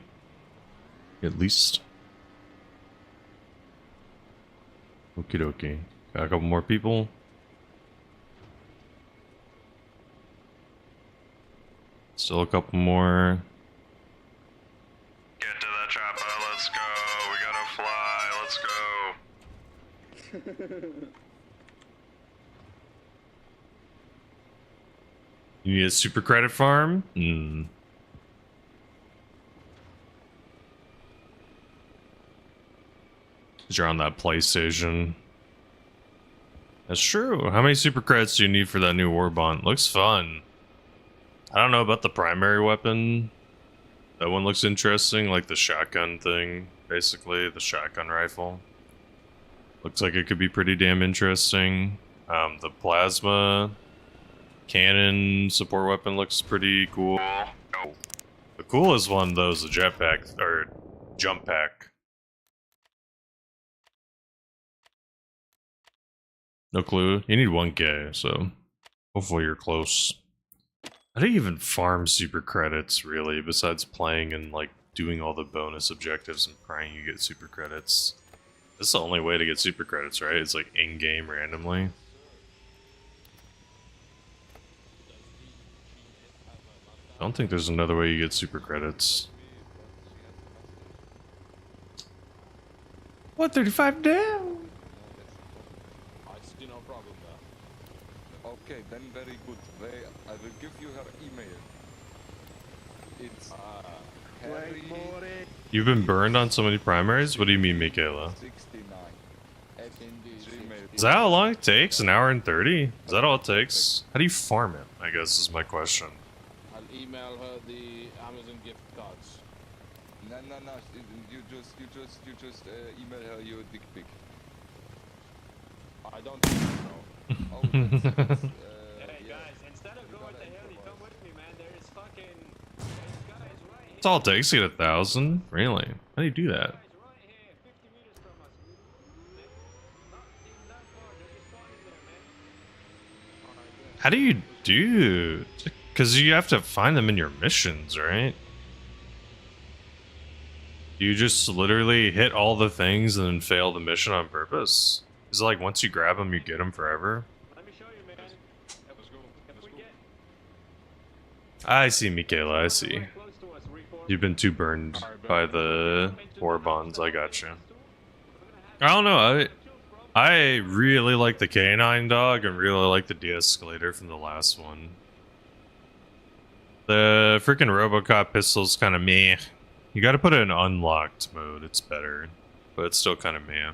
At least. Okie dokie. Got a couple more people. Still a couple more. Get to the chopper, let's go. We gotta fly, let's go. You need a super credit farm? Hmm. Because you're on that PlayStation. That's true. How many super credits do you need for that new War Bond? Looks fun. I don't know about the primary weapon. That one looks interesting, like the shotgun thing. Basically, the shotgun rifle. Looks like it could be pretty damn interesting. The plasma cannon support weapon looks pretty cool. Oh. The coolest one though is the jetpack or jump pack. No clue. You need 1K, so hopefully you're close. I didn't even farm super credits really, besides playing and like doing all the bonus objectives and praying you get super credits. This is the only way to get super credits, right? It's like in-game randomly. I don't think there's another way you get super credits. 135 down! I see no problem there. Okay, then very good. I will give you her email. It's Harry You've been burned on so many primaries? What do you mean, Michaela? 69 at Gmail. Is that how long it takes? An hour and 30? Is that all it takes? How do you farm it, I guess is my question. I'll email her the Amazon gift cards. No. You just email her your dick pic. I don't think so. Oh, that's, hey guys, instead of going to hell, you come with me, man. There's fucking guys right here. That's all it takes to get 1,000? Really? How do you do that? How do you do? Because you have to find them in your missions, right? You just literally hit all the things and then fail the mission on purpose? Is it like once you grab them, you get them forever? Let me show you, man. Let's go. I see, Michaela, I see. You've been too burned by the war bonds, I gotcha. I don't know, I really like the canine dog and really like the de-escalator from the last one. The freaking Robocop pistol's kind of meh. You gotta put it in unlocked mode, it's better. But it's still kind of meh.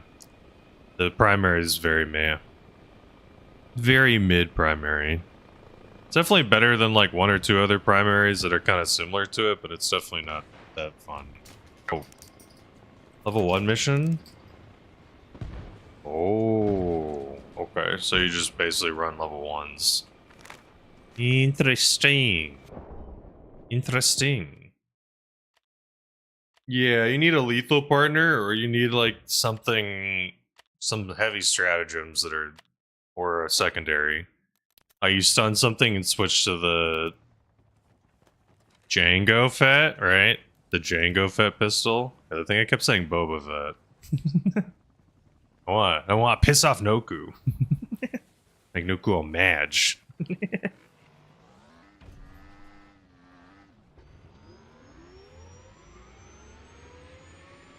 The primary is very meh. Very mid-primary. It's definitely better than like one or two other primaries that are kind of similar to it, but it's definitely not that fun. Oh. Level 1 mission? Oh. Okay, so you just basically run level 1s. Interesting. Interesting. Yeah, you need a lethal partner, or you need like something, some heavy stratagems that are, or a secondary. You stun something and switch to the Django Fett, right? The Django Fett pistol. I think I kept saying Boba Fett. I want to piss off Noku. Make Noku a Madge.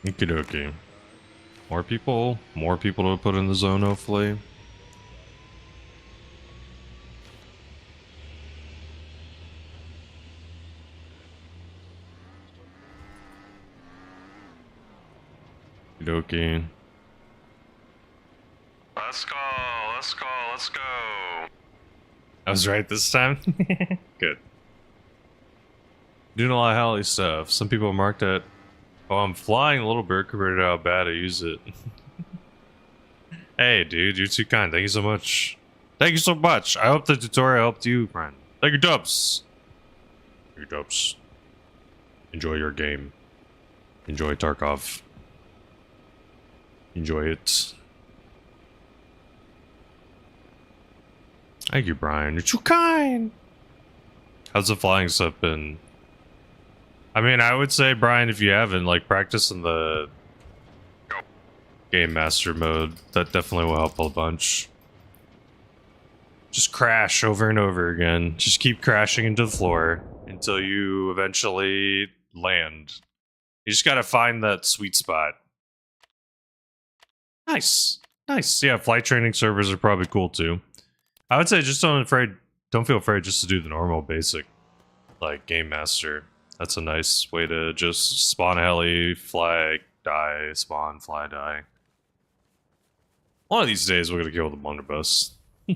Okie dokie. More people to put in the zone, hopefully. Okie dokie. Let's go. I was right this time? Good. Doing a lot of heli stuff. Some people marked that. Oh, I'm flying a little bit compared to how bad I use it. Hey, dude, you're too kind. Thank you so much. Thank you so much. I hope the tutorial helped you, friend. Thank you, Dubs. Thank you, Dubs. Enjoy your game. Enjoy Tarkov. Enjoy it. Thank you, Brian. You're too kind. How's the flying stuff been? I mean, I would say, Brian, if you haven't, like, practice in the Game Master mode. That definitely will help a bunch. Just crash over and over again. Just keep crashing into the floor until you eventually land. You just gotta find that sweet spot. Nice. Nice. Yeah, flight training servers are probably cool, too. I would say just don't feel afraid just to do the normal, basic, like, Game Master. That's a nice way to just spawn a heli, fly, die, spawn, fly, die. One of these days we're gonna kill the blunderbuss. I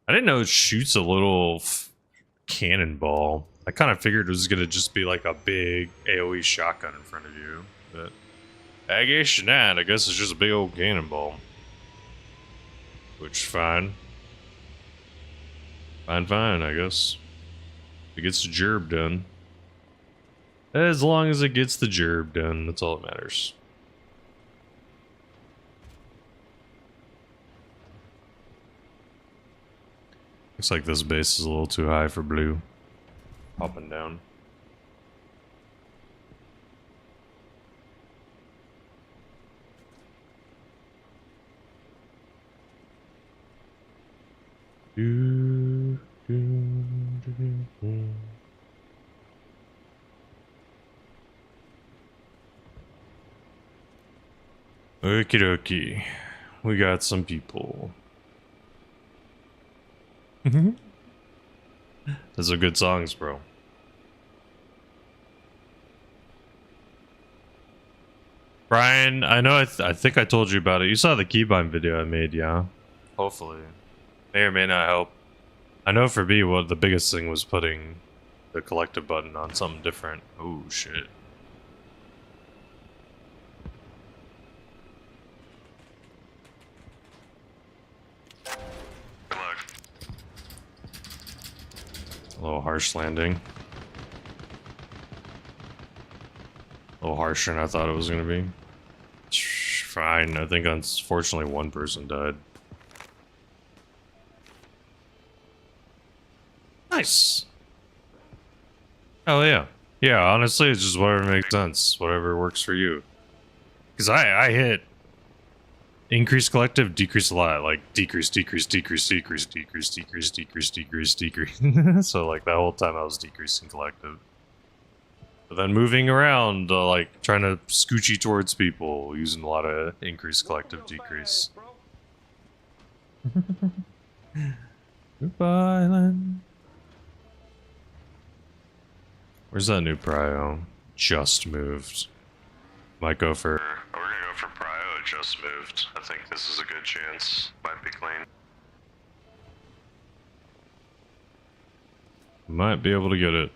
didn't know it shoots a little cannonball. I kind of figured it was gonna just be like a big AoE shotgun in front of you. But I guess not. I guess it's just a big old cannonball. Which, fine. Fine, fine, I guess. It gets the job done. As long as it gets the job done, that's all that matters. Looks like this base is a little too high for blue. Popping down. Okie dokie. We got some people. Those are good songs, bro. Brian, I know I think I told you about it. You saw the keybind video I made, yeah? Hopefully. May or may not help. I know for me, what the biggest thing was putting the collective button on something different. Oh, shit. Good luck. A little harsh landing. A little harsher than I thought it was going to be. Fine. I think unfortunately one person died. Nice. Hell yeah. Yeah, honestly, it's just whatever makes sense. Whatever works for you. Because I hit increase collective, decrease a lot. Like decrease, decrease, decrease, decrease, decrease, decrease, decrease, decrease, decrease. So like that whole time I was decreasing collective. But then moving around, like trying to scoochy towards people, using a lot of increase collective, decrease. Goodbye, Island. Where's that new prio? Just moved. Might go for... We're gonna go for prio. It just moved. I think this is a good chance. Might be clean. Might be able to get it.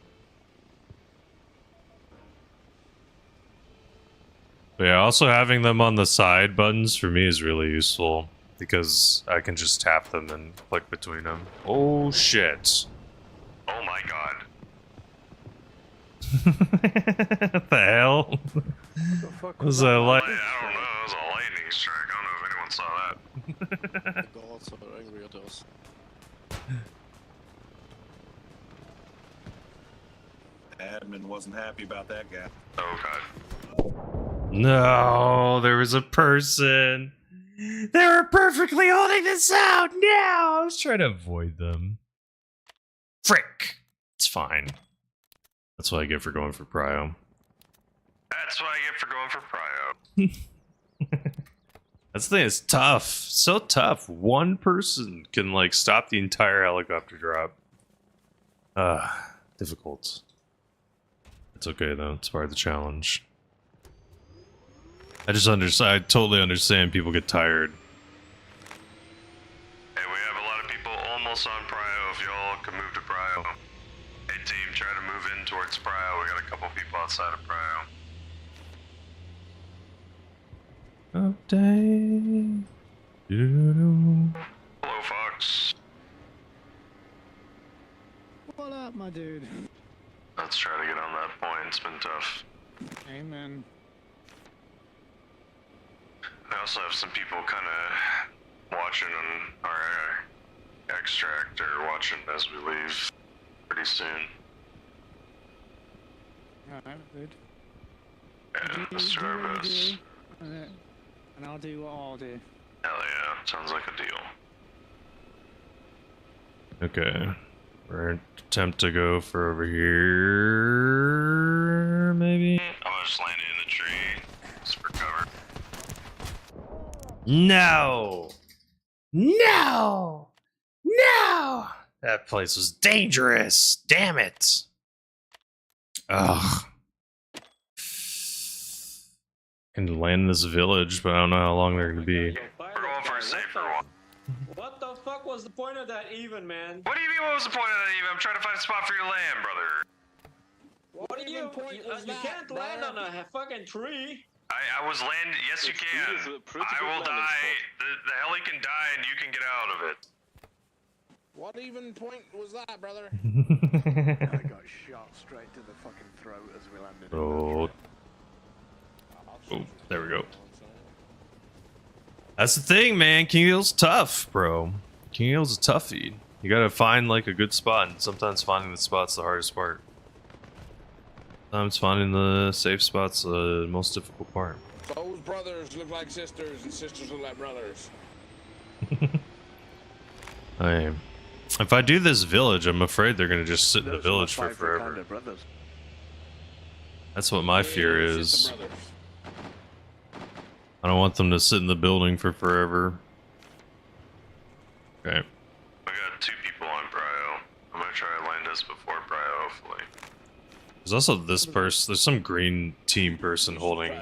But yeah, also having them on the side buttons for me is really useful. Because I can just tap them and click between them. Oh shit. Oh my god. What the hell? What the fuck Was that like? I don't know. It was a lightning strike. I don't know if anyone saw that. The gods are angry at us. Admin wasn't happy about that guy. Oh god. No, there was a person. They were perfectly holding this out. No, I was trying to avoid them. Frick. It's fine. That's what I get for going for prio. That's what I get for going for prio. That's the thing, it's tough. So tough. One person can like stop the entire helicopter drop. Difficult. It's okay though, it's part of the challenge. I totally understand people get tired. Hey, we have a lot of people almost on prio. If y'all can move to prio. Hey team, try to move in towards prio. We got a couple people outside of prio. Update. Hello, Fox. What up, my dude? Let's try to get on that point. It's been tough. Amen. I also have some people kind of watching on our extract or watching as we leave pretty soon. Alright, good. Yeah, let's try our what you best. do, and I'll do what I'll do. Hell yeah, sounds like a deal. Okay. We're gonna attempt to go for over here, maybe? I'm gonna just land in the tree, just for cover. No! No! No! That place was dangerous! Damn it! Ugh. Can land in this village, but I don't know how long they're gonna be. We're going for a safer one. What the fuck was the point of that even, man? What do you mean, what was the point of that even? I'm trying to find a spot for your land, brother. What do you can't land on a fucking tree. I was landing. Yes, you can. I will die. The heli can die and you can get out of it. What even point was that, brother? I got shot straight to the fucking throat as we landed. Oh. Oh, there we go. That's the thing, man. King Hill's tough, bro. King Hill's a toughie. You gotta find like a good spot, and sometimes finding the spot's the hardest part. Sometimes finding the safe spot's the most difficult part. Those brothers look like sisters, and sisters look like brothers. If I do this village, I'm afraid they're gonna just sit in the village for forever. That's what my fear is. I don't want them to sit in the building for forever. Okay. I got 2 people on Brio. I'm gonna try to land us before Brio, hopefully. There's also this person. There's some green team person holding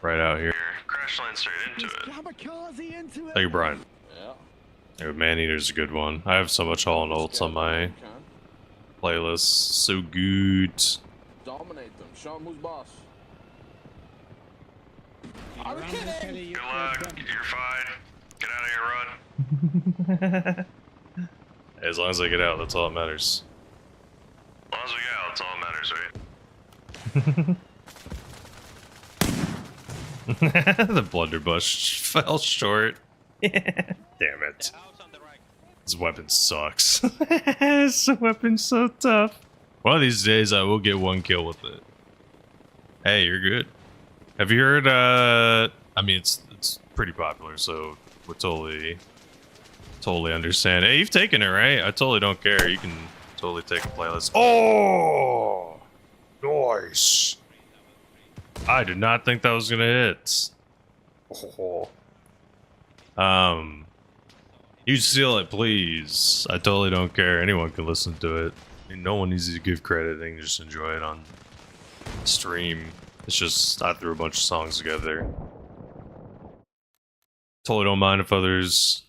right out here. Crash land straight into it. Thank you, Brian. Yeah, Man-Eater's a good one. I have so much Hall and Ults on my playlist. So good. Dominate them. Show them who's boss. Good luck. You're fine. Get out of here, run. As long as I get out, that's all that matters. As long as we get out, that's all that matters, right? The blunderbuss fell short. Damn it. This weapon sucks. This weapon's so tough. One of these days I will get 1 kill with it. Hey, you're good. Have you heard, I mean, it's pretty popular, so we're totally understand. Hey, you've taken it, right? I totally don't care. You can totally take a playlist. Oh! Nice! I did not think that was gonna hit. Oh. You steal it, please. I totally don't care. Anyone can listen to it. I mean, no one needs to give credit. They can just enjoy it on stream. It's just I threw a bunch of songs together. Totally don't mind if others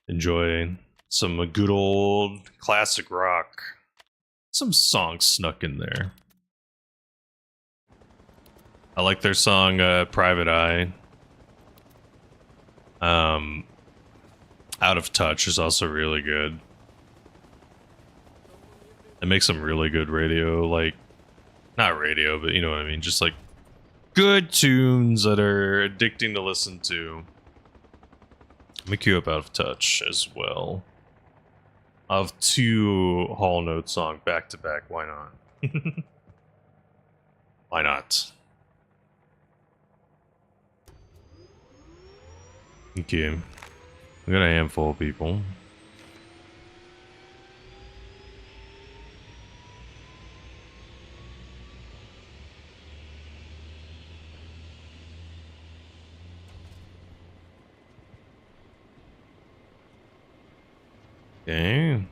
enjoy some good old classic rock. Some songs snuck in there. I like their song Private Eye. Out of Touch is also really good. It makes some really good radio, like, not radio, but you know what I mean, just like good tunes that are addicting to listen to. Let me queue up Out of Touch as well. I have 2 Hall Note songs back to back, why not? Why not? Okay. We got a handful of people. Okay.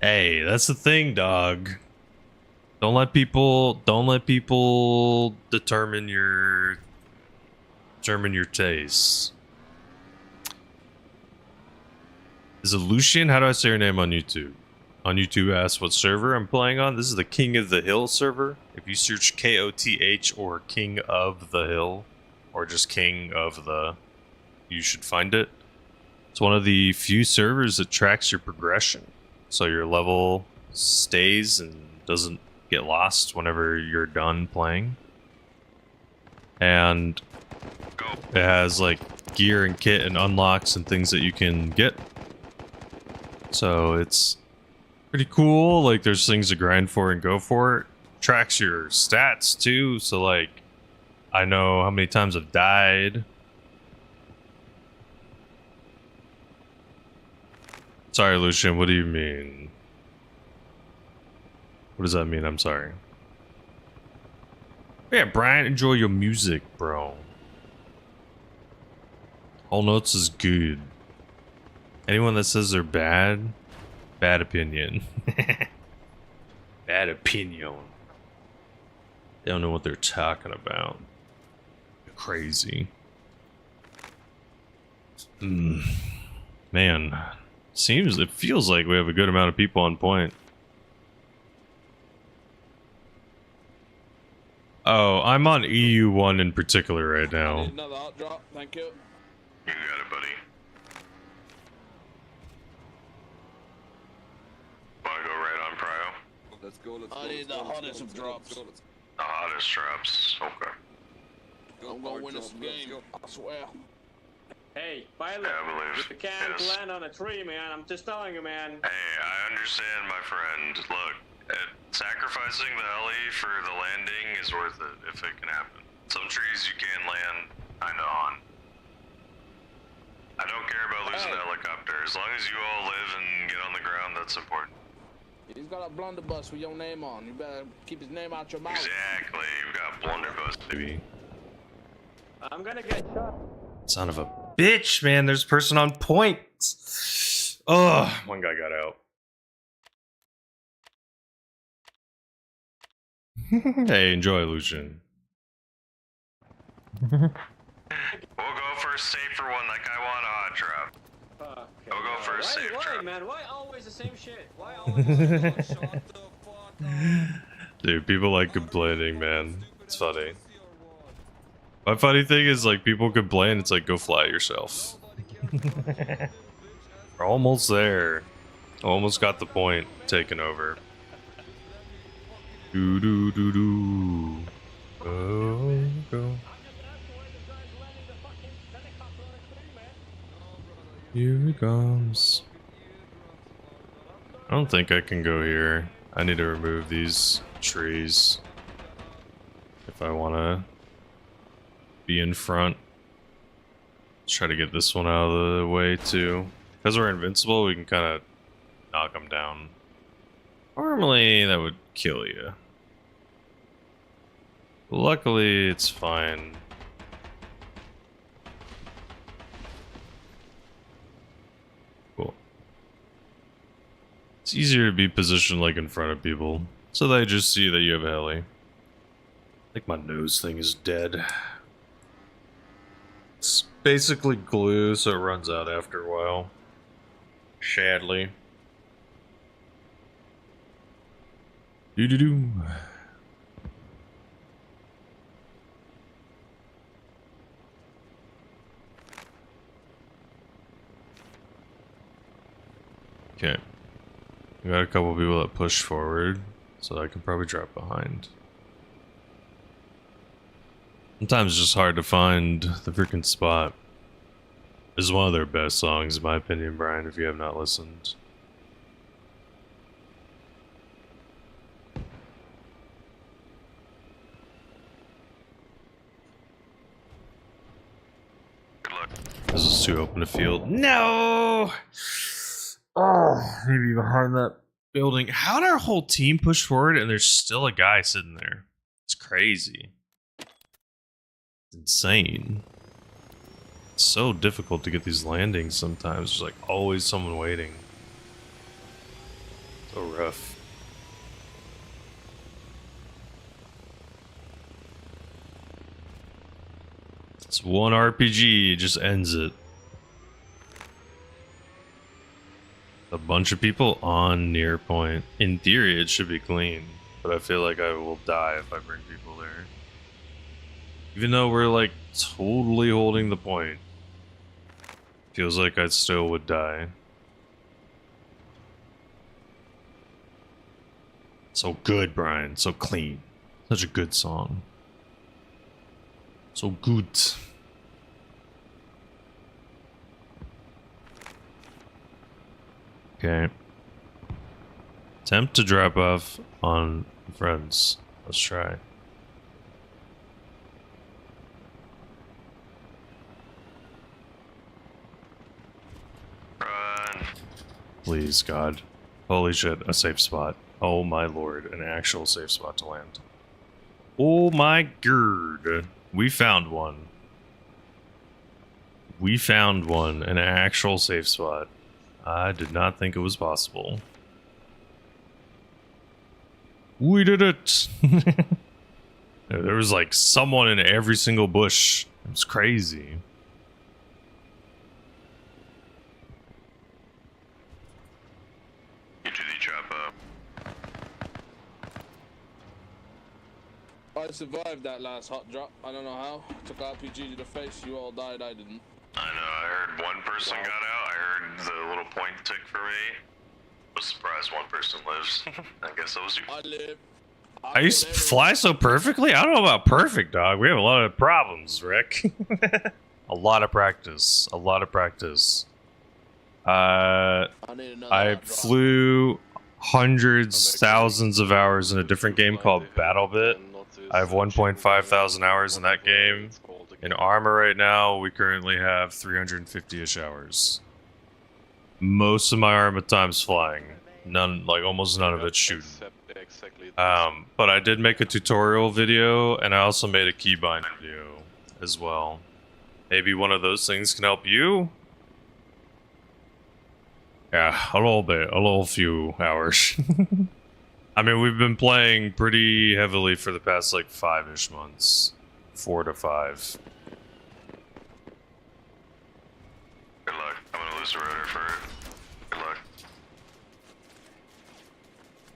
Hey, that's the thing, dog. Don't let people determine your tastes. Is it Lucian? How do I say your name on YouTube? On YouTube, ask what server I'm playing on. This is the King of the Hill server. If you search KOTH or King of the Hill, or just King of the, you should find it. It's one of the few servers that tracks your progression, so your level stays and doesn't get lost whenever you're done playing. And it has like gear and kit and unlocks and things that you can get. So it's pretty cool. Like there's things to grind for and go for. It tracks your stats too. So like I know how many times I've died. Sorry, Lucian, what do you mean? What does that mean? I'm sorry. Yeah, Brian, enjoy your music, bro. All Notes is good. Anyone that says they're bad, bad opinion. Bad opinion. They don't know what they're talking about. They're crazy. Man, it feels like we have a good amount of people on point. Oh, I'm on EU1 in particular right now. Another hot drop, thank you. You got it, buddy. Wanna go right on Prio? Let's go, let's go. I need let's the go, let's hottest go, of let's go, drops. let's go, let's The hottest drops. Okay. go. I'm gonna Hard win drop, this let's game. go. I swear. Hey, pilot, Yeah, I believe. you can't Yes. land on a tree, man. I'm just telling you, man. Hey, I understand, my friend. Look, sacrificing the heli for the landing is worth it if it can happen. Some trees you can land kinda on. I don't care about losing the helicopter. As long as you all live and get on the ground, that's important. He's got a blunderbuss with your name on. You better keep his name out your mouth. Exactly. You got blunderbuss, baby. I'm gonna get shot. Son of a bitch, man. There's a person on point. Oh, one guy got out. Hey, enjoy, Lucian. We'll go for a safer one like I want a hot drop. Okay, We'll go for a safe why, drop. man? Why always the same shit? Why always the same shit? Dude, people like complaining, man. It's funny. My funny thing is, like, people complain, it's like, go fly yourself. We're almost there. Almost got the point taken over. Do do do do. Go go. Here he comes. I don't think I can go here. I need to remove these trees if I want to be in front. Let's try to get this one out of the way too. Because we're invincible, we can kind of knock them down. Normally, that would kill you. Luckily, it's fine. Cool. It's easier to be positioned like in front of people, so they just see that you have a heli. I think my nose thing is dead. It's basically glue, so it runs out after a while. Sadly. Doo-doo-doo. Okay. We got a couple people that push forward, so I can probably drop behind. Sometimes it's just hard to find the freaking spot. This is one of their best songs, in my opinion, Brian, if you have not listened. This is too open a field. No! Oh, maybe behind that building. How did our whole team push forward and there's still a guy sitting there? It's crazy. It's insane. It's so difficult to get these landings sometimes. There's like always someone waiting. So rough. It's one RPG, it just ends it. A bunch of people on near point. In theory, it should be clean, but I feel like I will die if I bring people there. Even though we're like totally holding the point, feels like I still would die. So good, Brian. So clean. Such a good song. So good. Okay. Attempt to drop off on friends. Let's try. Run. Please, God. Holy shit, a safe spot. Oh my lord, an actual safe spot to land. Oh my god. We found one. We found one, an actual safe spot. I did not think it was possible. We did it! There was like someone in every single bush. It was crazy. You do the drop up. I survived that last hot drop. I don't know how. Took RPG to the face. You all died. I didn't. I know. I heard one person got out. I heard the little point tick for me. Was surprised one person lives. I guess that was you. I live. I used to fly so perfectly. I don't know about perfect, dog. We have a lot of problems, Rick. A lot of practice. A lot of practice. I flew hundreds, thousands of hours in a different game called BattleBit. I have 1.5 thousand hours in that game. In Arma right now, we currently have 350-ish hours. Most of my Arma time's flying. None, like almost none of it's shooting. But I did make a tutorial video, and I also made a keybind video as well. Maybe one of those things can help you? Yeah, a little bit, a little few hours. I mean, we've been playing pretty heavily for the past like 5-ish months. 4 to 5. Good luck. I'm gonna lose the rotor for it. Good luck.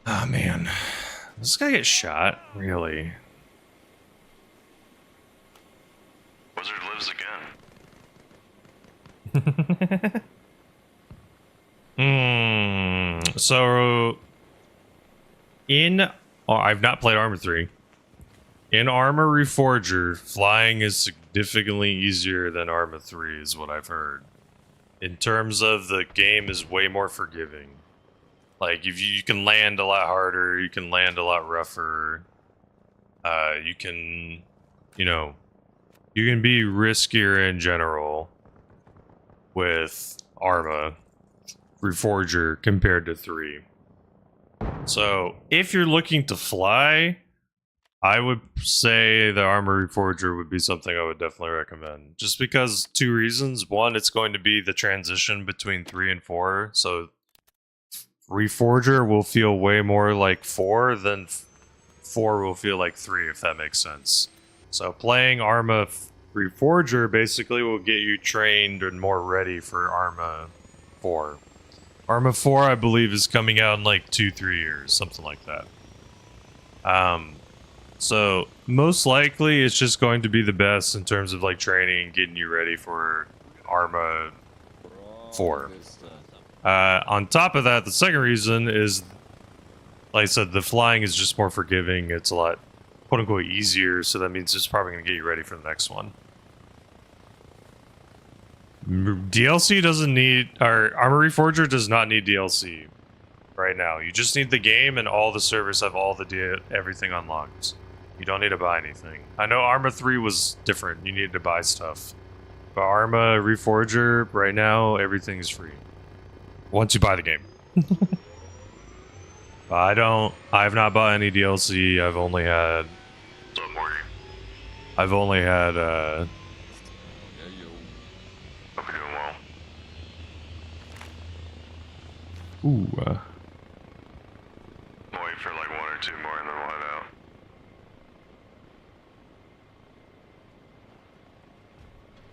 Oh man. Does this guy get shot? Really? Wizard lives again. So I've not played Arma 3. In Arma Reforger, flying is significantly easier than Arma 3 is what I've heard. In terms of the game is way more forgiving. Like you can land a lot harder, you can land a lot rougher. You can, you know, you can be riskier in general with Arma Reforger compared to 3. So, if you're looking to fly, I would say the Arma Reforger would be something I would definitely recommend. Just because 2 reasons. One, it's going to be the transition between 3 and 4. So, Reforger will feel way more like 4 than 4 will feel like 3, if that makes sense. So, playing Arma Reforger basically will get you trained and more ready for Arma 4. Arma 4, I believe, is coming out in like 2-3 years, something like that. So most likely it's just going to be the best in terms of like training and getting you ready for Arma 4. On top of that, the second reason is, like I said, the flying is just more forgiving. It's a lot, quote unquote, easier, so that means it's probably going to get you ready for the next one. DLC doesn't need, or Arma Reforger does not need DLC right now. You just need the game, and all the servers have all the everything unlocked. You don't need to buy anything. I know Arma 3 was different. You needed to buy stuff. But Arma Reforger, right now, everything is free. Once you buy the game. I have not bought any DLC. I've only had Hope you're doing well. Ooh. I'll wait for like 1 or 2 more and then we'll head out.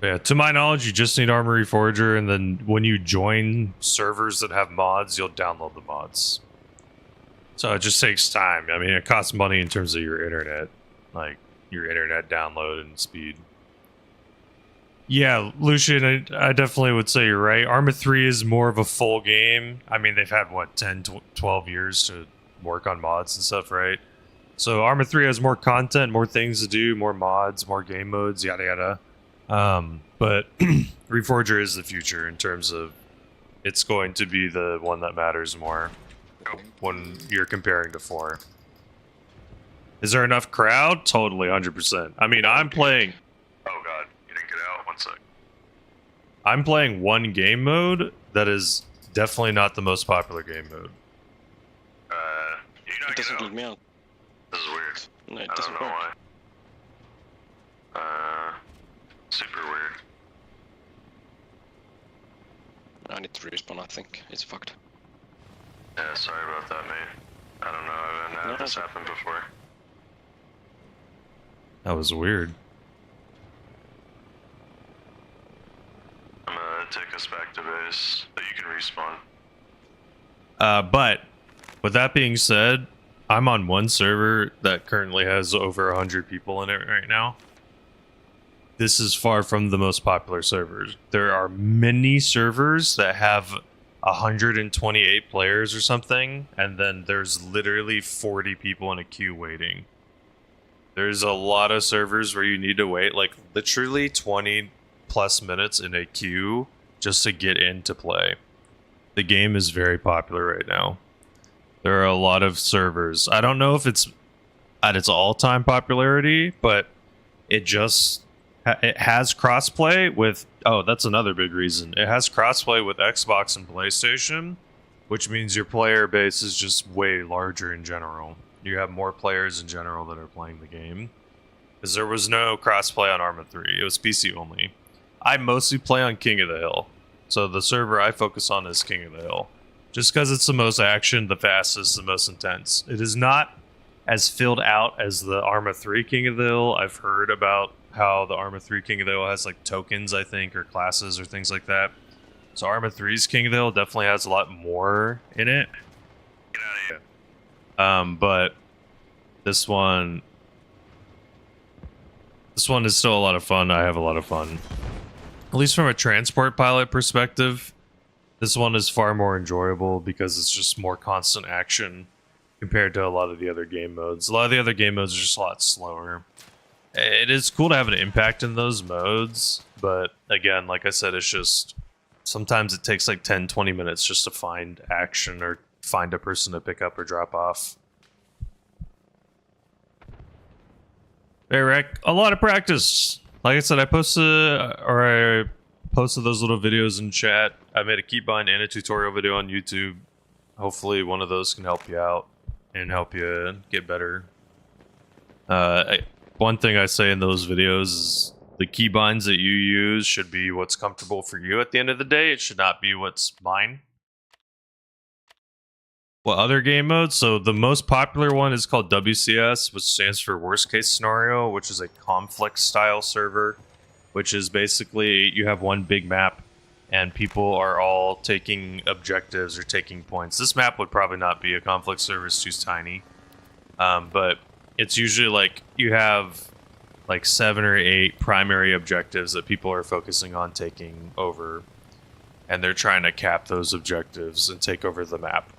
Yeah, to my knowledge, you just need Arma Reforger, and then when you join servers that have mods, you'll download the mods. So it just takes time. I mean, it costs money in terms of your internet, like your internet download and speed. Yeah, Lucian, I definitely would say you're right. Arma 3 is more of a full game. I mean, they've had, what, 10, 12 years to work on mods and stuff, right? So Arma 3 has more content, more things to do, more mods, more game modes, yada yada. But Reforger is the future in terms of it's going to be the one that matters more when you're comparing to 4. Is there enough crowd? Totally, 100%. I mean, I'm playing... Oh god, you didn't get out? 1 sec. I'm playing one game mode that is definitely not the most popular game mode. You not It doesn't get let me out. This is weird. No, it I doesn't don't know work. why. Super weird. I need to respawn, I think. It's fucked. Yeah, sorry about that, mate. I don't know, I haven't had this happen before. That was weird. I'm gonna take us back to base, but you can respawn. But with that being said, I'm on one server that currently has over 100 people in it right now. This is far from the most popular servers. There are many servers that have 128 players or something, and then there's literally 40 people in a queue waiting. There's a lot of servers where you need to wait like literally 20 plus minutes in a queue just to get in to play. The game is very popular right now. There are a lot of servers. I don't know if it's at its all-time popularity, but it has crossplay with... Oh, that's another big reason. It has crossplay with Xbox and PlayStation, which means your player base is just way larger in general. You have more players in general that are playing the game. Because there was no crossplay on Arma 3. It was PC only. I mostly play on King of the Hill. So the server I focus on is King of the Hill. Just because it's the most action, the fastest, the most intense. It is not as filled out as the Arma 3 King of the Hill. I've heard about how the Arma 3 King of the Hill has like tokens, I think, or classes or things like that. So Arma 3's King of the Hill definitely has a lot more in it. Get out of here. But this one is still a lot of fun. I have a lot of fun. At least from a transport pilot perspective, this one is far more enjoyable because it's just more constant action compared to a lot of the other game modes. A lot of the other game modes are just a lot slower. It is cool to have an impact in those modes, but again, like I said, it's just sometimes it takes like 10-20 minutes just to find action or find a person to pick up or drop off. Hey, Rick, a lot of practice. Like I said, I posted those little videos in chat. I made a keybind and a tutorial video on YouTube. Hopefully one of those can help you out and help you get better. One thing I say in those videos is the keybinds that you use should be what's comfortable for you at the end of the day. It should not be what's mine. Well, other game modes, so the most popular one is called W.C.S, which stands for Worst Case Scenario, which is a conflict style server, which is basically you have one big map and people are all taking objectives or taking points. This map would probably not be a conflict server, it's too tiny. But it's usually like you have like 7 or 8 primary objectives that people are focusing on taking over, and they're trying to cap those objectives and take over the map.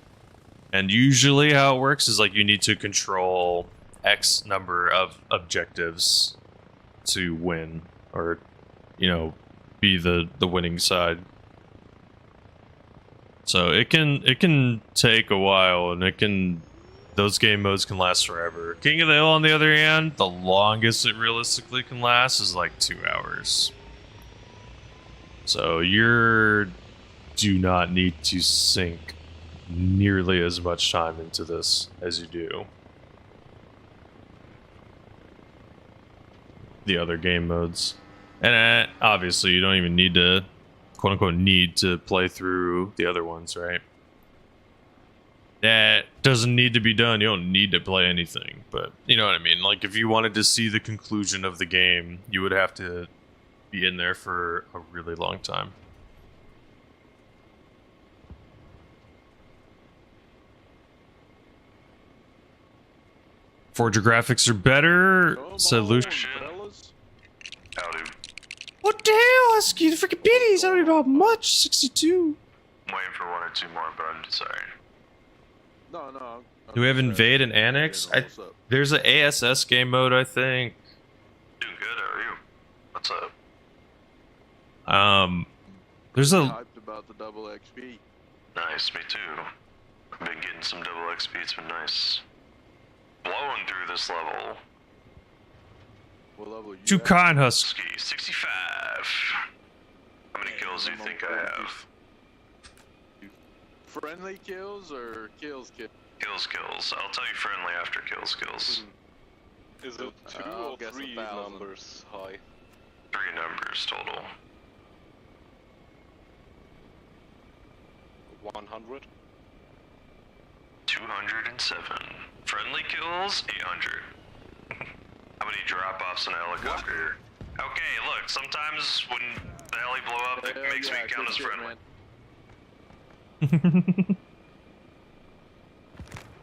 And usually how it works is like you need to control X number of objectives to win, or, you know, be the winning side. So it can take a while, and those game modes can last forever. King of the Hill, on the other hand, the longest it realistically can last is like 2 hours. So you do not need to sink nearly as much time into this as you do the other game modes. And obviously you don't even need to, quote unquote, need to play through the other ones, right? That doesn't need to be done. You don't need to play anything, but you know what I mean? Like if you wanted to see the conclusion of the game, you would have to be in there for a really long time. Forger graphics are better. Solution. Howdy. What the hell, Husky? The freaking biddies. I don't know how much. 62. I'm waiting for 1 or 2 more, but I'm sorry. No. Do we have Invade and Annex? There's an ASS game mode, I think. Doing good, how are you? What's up? There's a... Hyped about the double XP. Nice, me too. I've been getting some double XP, it's been nice. Blowing through this level. What level you Too at? kind, Husky. 65. How many kills do you think I have? Friendly kills or kills? Kills. I'll tell you friendly after kills. Is it 2 or 3 numbers high? 3 numbers total. 100? 207. Friendly kills, 800. How many drop-offs in a helicopter? Okay, look, sometimes when the heli blow up, it makes me count as friendly.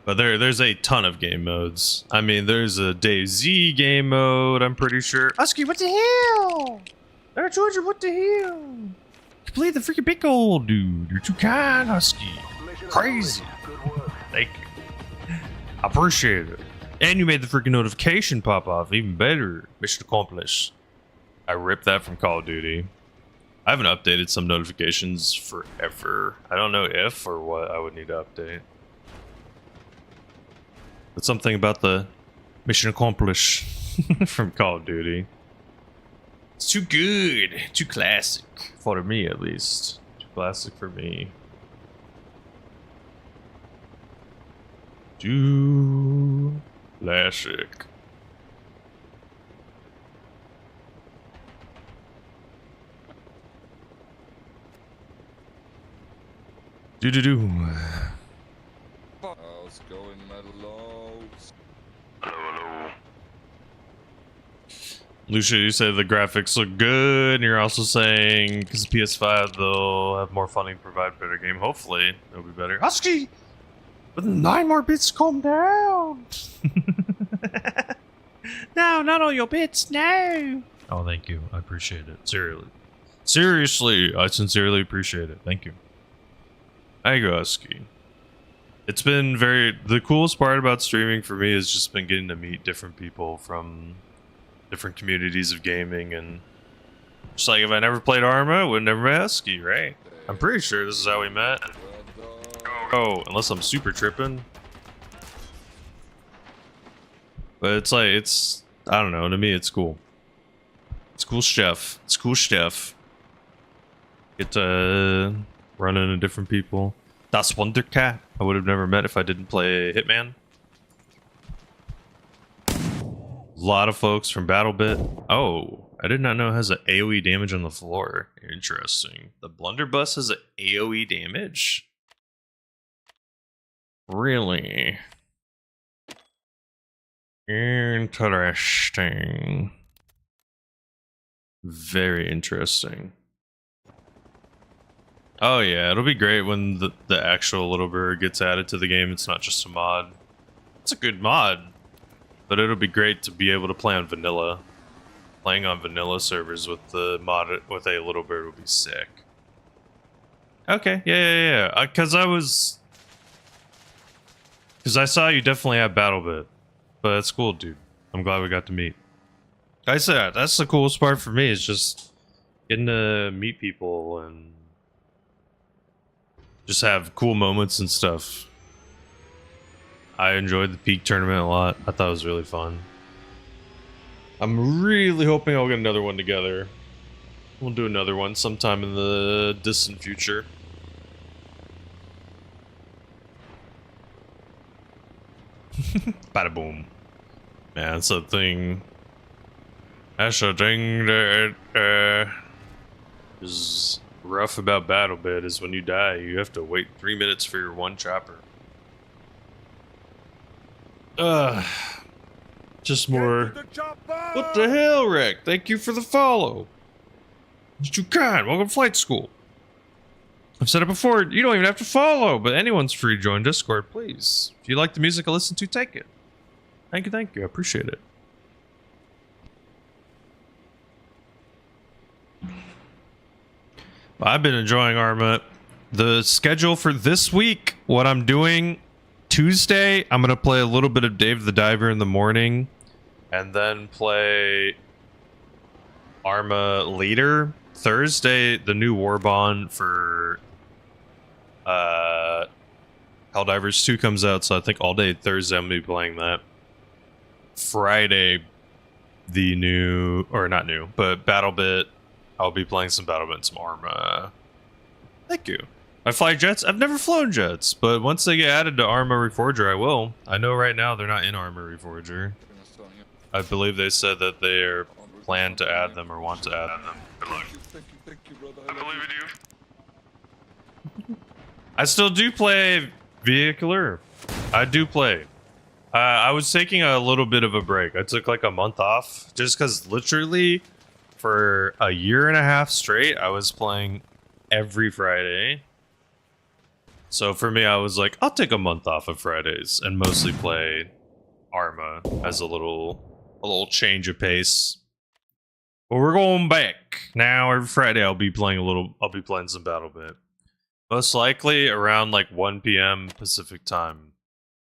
But there's a ton of game modes. I mean, there's a DayZ game mode, I'm pretty sure. Husky, what the hell? Georgia, what the hell? You played the freaking big old dude. You're too kind, Husky. Crazy. Thank you. I appreciate it. And you made the freaking notification pop off. Even better. Mission accomplished. I ripped that from Call of Duty. I haven't updated some notifications forever. I don't know if or what I would need to update. But something about the mission accomplished from Call of Duty. It's too good. Too classic. For me, at least. Too classic for me. Too classic. Do. How's it going, Metallows? Hello. Lucia, you say the graphics look good, and you're also saying because PS5 they'll have more funding to provide better game. Hopefully, it'll be better. Husky, with 9 more bits, calm down. No, not all your bits. No. Oh, thank you. I appreciate it. Seriously, I sincerely appreciate it. Thank you. I go, Husky. It's been the coolest part about streaming for me has just been getting to meet different people from different communities of gaming, and just like if I never played Arma, I would never met Husky, right? I'm pretty sure this is how we met. Oh, unless I'm super tripping. But it's like, I don't know, to me it's cool. It's cool stuff. It's cool stuff. Get to run into different people. Das Wundercat. I would have never met if I didn't play Hitman. A lot of folks from BattleBit. Oh, I did not know it has an AoE damage on the floor. Interesting. The blunderbuss has an AoE damage? Really? Interesting. Very interesting. Oh yeah, it'll be great when the actual Little Bird gets added to the game. It's not just a mod. It's a good mod. But it'll be great to be able to play on vanilla. Playing on vanilla servers with the mod with a Little Bird would be sick. Okay, yeah. Because I saw you definitely have BattleBit. But that's cool, dude. I'm glad we got to meet. Like I said, that's the coolest part for me, is just getting to meet people and just have cool moments and stuff. I enjoyed the Peak tournament a lot. I thought it was really fun. I'm really hoping I'll get another one together. We'll do another one sometime in the distant future. Bada boom. Man, that's a thing. That's a thing that is rough about BattleBit, is when you die, you have to wait 3 minutes for your one chopper. Just more. What the hell, Rick? Thank you for the follow. You kind. Welcome to Flight School. I've said it before, you don't even have to follow, but anyone's free to join Discord, please. If you like the music I listen to, take it. Thank you, I appreciate it. I've been enjoying Arma. The schedule for this week, what I'm doing, Tuesday, I'm going to play a little bit of Dave the Diver in the morning, and then play Arma later. Thursday, the new Warbond for Helldivers 2 comes out, so I think all day Thursday I'm going to be playing that. Friday, the new, or not new, but BattleBit, I'll be playing some BattleBit and some Arma. Thank you. I fly jets? I've never flown jets, but once they get added to Arma Reforger, I will. I know right now they're not in Arma Reforger. I believe they said that they are planned to add them or want to add them. Good luck. Thank you, brother. I believe in you. I still do play Vehicular. I do play. I was taking a little bit of a break. I took like a month off just because literally for a year and a half straight, I was playing every Friday. So for me, I was like, I'll take a month off of Fridays and mostly play Arma as a little change of pace. But we're going back now. Every Friday, I'll be playing some BattleBit. Most likely around like 1 p.m. Pacific time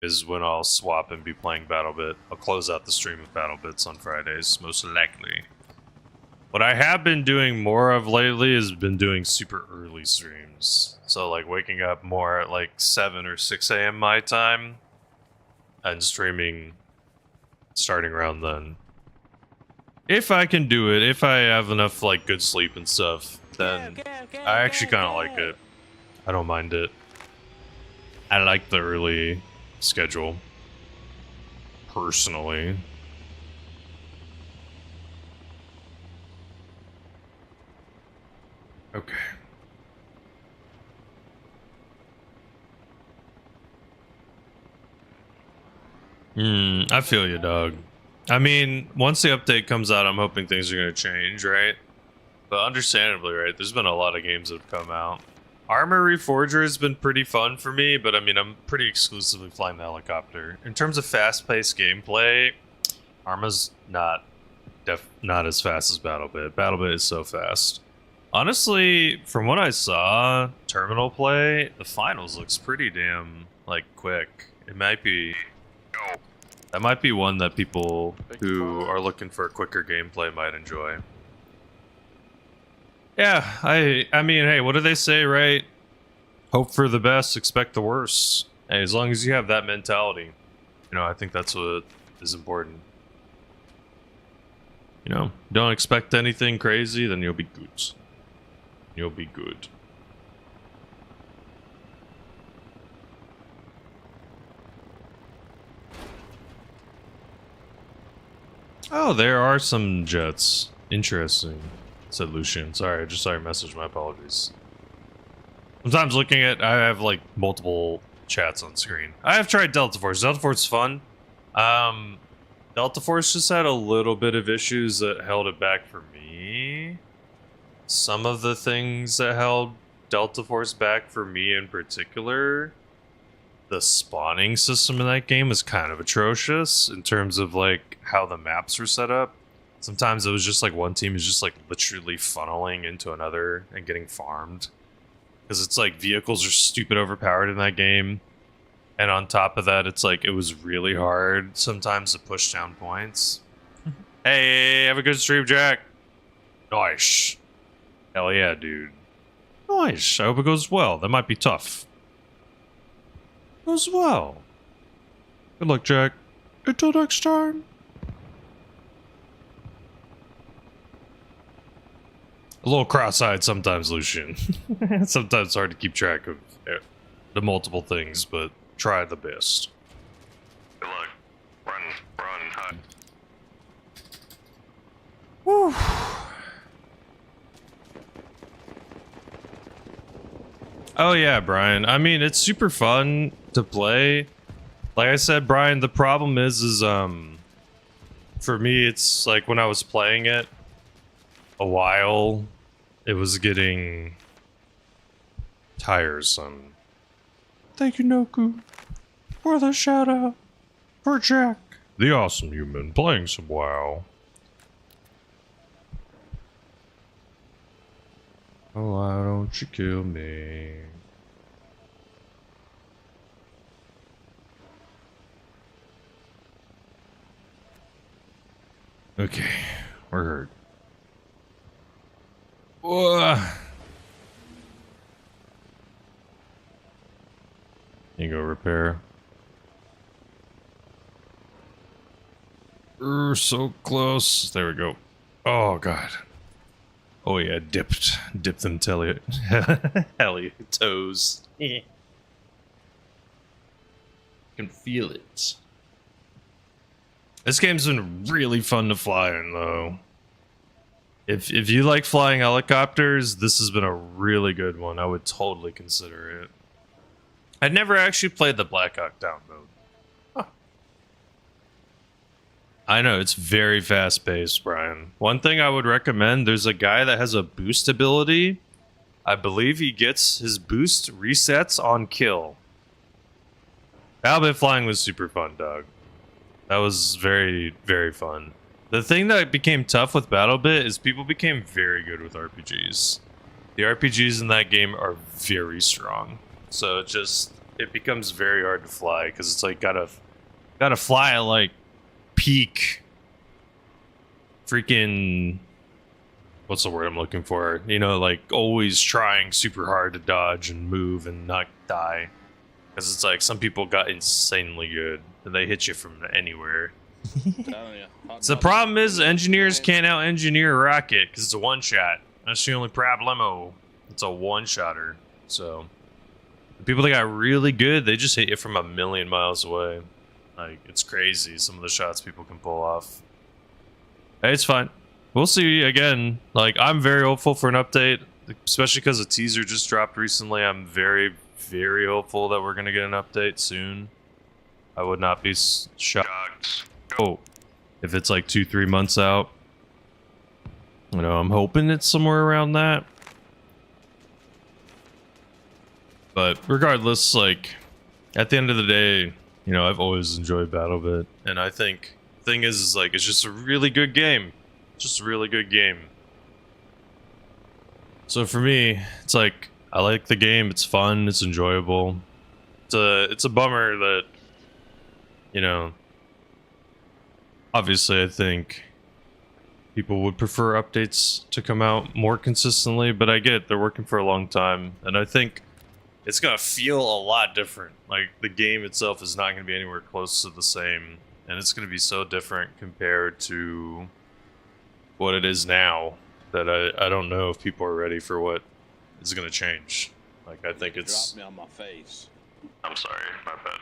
is when I'll swap and be playing BattleBit. I'll close out the stream of BattleBits on Fridays, most likely. What I have been doing more of lately has been doing super early streams. So like waking up more at like 7 or 6 a.m. my time and streaming starting around then. If I can do it, if I have enough like good sleep and stuff, then I actually kind of like it. I don't mind it. I like the early schedule, personally. Okay. I feel you, dog. I mean, once the update comes out, I'm hoping things are going to change, right? But understandably, right, there's been a lot of games that have come out. Arma Reforger has been pretty fun for me, but I mean, I'm pretty exclusively flying the helicopter. In terms of fast-paced gameplay, Arma's not as fast as BattleBit. BattleBit is so fast. Honestly, from what I saw, terminal play, the finals looks pretty damn, like, quick. It might be... That might be one that people who are looking for quicker gameplay might enjoy. Yeah, I mean, hey, what do they say, right? Hope for the best, expect the worst. Hey, as long as you have that mentality, you know, I think that's what is important. You know, don't expect anything crazy, then you'll be good. You'll be good. Oh, there are some jets. Interesting, said Lucian. Sorry, I just saw your message. My apologies. Sometimes looking at, I have like multiple chats on screen. I have tried Delta Force. Delta Force is fun. Delta Force just had a little bit of issues that held it back for me. Some of the things that held Delta Force back for me in particular, the spawning system in that game is kind of atrocious in terms of like how the maps were set up. Sometimes it was just like one team is just like literally funneling into another and getting farmed. Because it's like vehicles are stupid overpowered in that game. And on top of that, it's like it was really hard sometimes to push down points. Hey, have a good stream, Jack. Nice. Hell yeah, dude. Nice. I hope it goes well. That might be tough. Goes well. Good luck, Jack. Until next time. A little cross-eyed sometimes, Lucian. Sometimes it's hard to keep track of the multiple things, but try the best. Good luck. Run, hide. Woo. Oh yeah, Brian. I mean, it's super fun to play. Like I said, Brian, the problem is for me, it's like when I was playing it a while, it was getting tiresome. Thank you, Noku, for the shout out for Jack, the awesome human, playing some WoW. Oh, why don't you kill me? Okay, we're hurt. You go repair. So close. There we go. Oh god. Oh yeah, dipped them heli toes. Can feel it. This game's been really fun to fly in, though. If you like flying helicopters, this has been a really good one. I would totally consider it. I'd never actually played the Black Hawk Down mode. Huh. I know, it's very fast-paced, Brian. One thing I would recommend, there's a guy that has a boost ability I believe he gets his boost resets on kill. Battlebit flying was super fun, dog. That was very, very fun. The thing that became tough with BattleBit is people became very good with RPGs. The RPGs in that game are very strong. So it becomes very hard to fly because it's like gotta fly at like peak freaking, what's the word I'm looking for? You know, like always trying super hard to dodge and move and not die. Because it's like some people got insanely good and they hit you from anywhere. So the problem is engineers can't out-engineer a rocket because it's a one-shot. That's the only problemo. It's a one-shotter. So the people that got really good, they just hit you from a million miles away. Like, it's crazy some of the shots people can pull off. Hey, it's fine. We'll see again. Like, I'm very hopeful for an update, especially because a teaser just dropped recently. I'm very, very hopeful that we're gonna get an update soon. I would not be shocked. Oh, if it's like 2-3 months out. You know, I'm hoping it's somewhere around that. But regardless, like, at the end of the day, you know, I've always enjoyed BattleBit, and I think the thing is like, it's just a really good game. Just a really good game. So for me, it's like, I like the game, it's fun, it's enjoyable. It's a bummer that, you know, obviously I think people would prefer updates to come out more consistently, but I get it, they're working for a long time, and I think it's gonna feel a lot different. Like, the game itself is not gonna be anywhere close to the same, and it's gonna be so different compared to what it is now that I don't know if people are ready for what is gonna change. Like, I think it's... Drop me on my face. I'm sorry, my bad.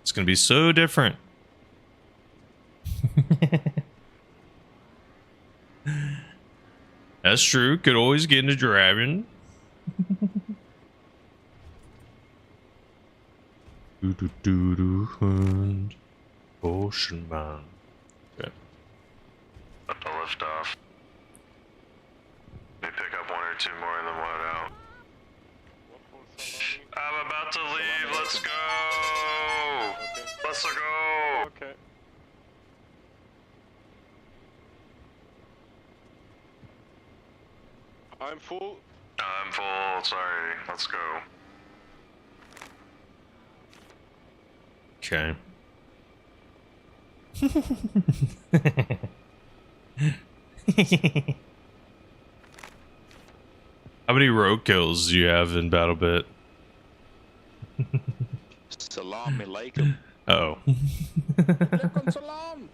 It's gonna be so different. That's true. Could always get into driving. And Ocean Man. Okay. About to lift off. Maybe pick up 1 or 2 more and then load out. I'm about to leave. Let's go. Okay. Let's go. Okay. I'm full. I'm full. Sorry. Let's go. Okay. How many rogue kills do you have in BattleBit? Salam alaikum. Uh-oh. Alaikum salam.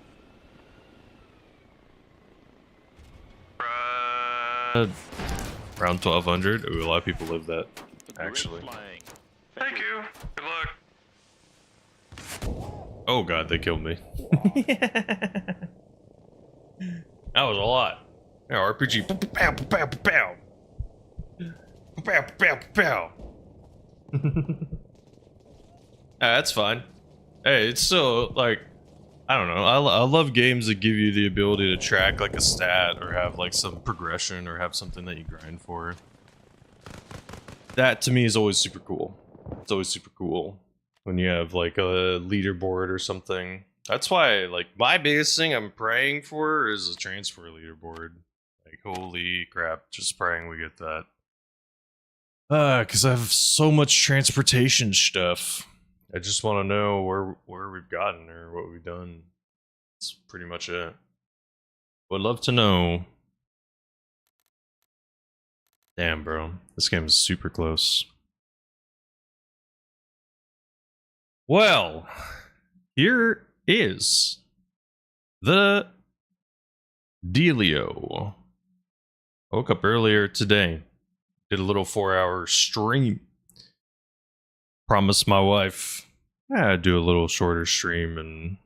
Around 1200. Ooh, a lot of people live that, actually. Thank you. Good luck. Oh god, they killed me. That was a lot. Yeah, RPG. Pow, pow, pow, pow. Pow, pow, pow. That's fine. Hey, it's still, like, I don't know. I love games that give you the ability to track, like, a stat or have, like, some progression or have something that you grind for. That, to me, is always super cool. It's always super cool when you have, like, a leaderboard or something. That's why, like, my biggest thing I'm praying for is a transfer leaderboard. Like, holy crap, just praying we get that. Because I have so much transportation stuff. I just want to know where we've gotten or what we've done. That's pretty much it. Would love to know. Damn, bro. This game is super close. Well, here is the dealio. I woke up earlier today. Did a little 4-hour stream. Promised my wife I'd do a little shorter stream, and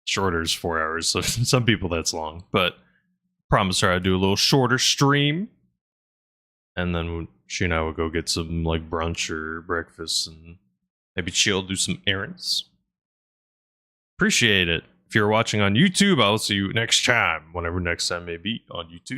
shorter is 4 hours, so some people that's long. But promised her I'd do a little shorter stream. And then she and I would go get some like brunch or breakfast and maybe chill, do some errands. Appreciate it. If you're watching on YouTube, I'll see you next time, whenever next time may be on YouTube.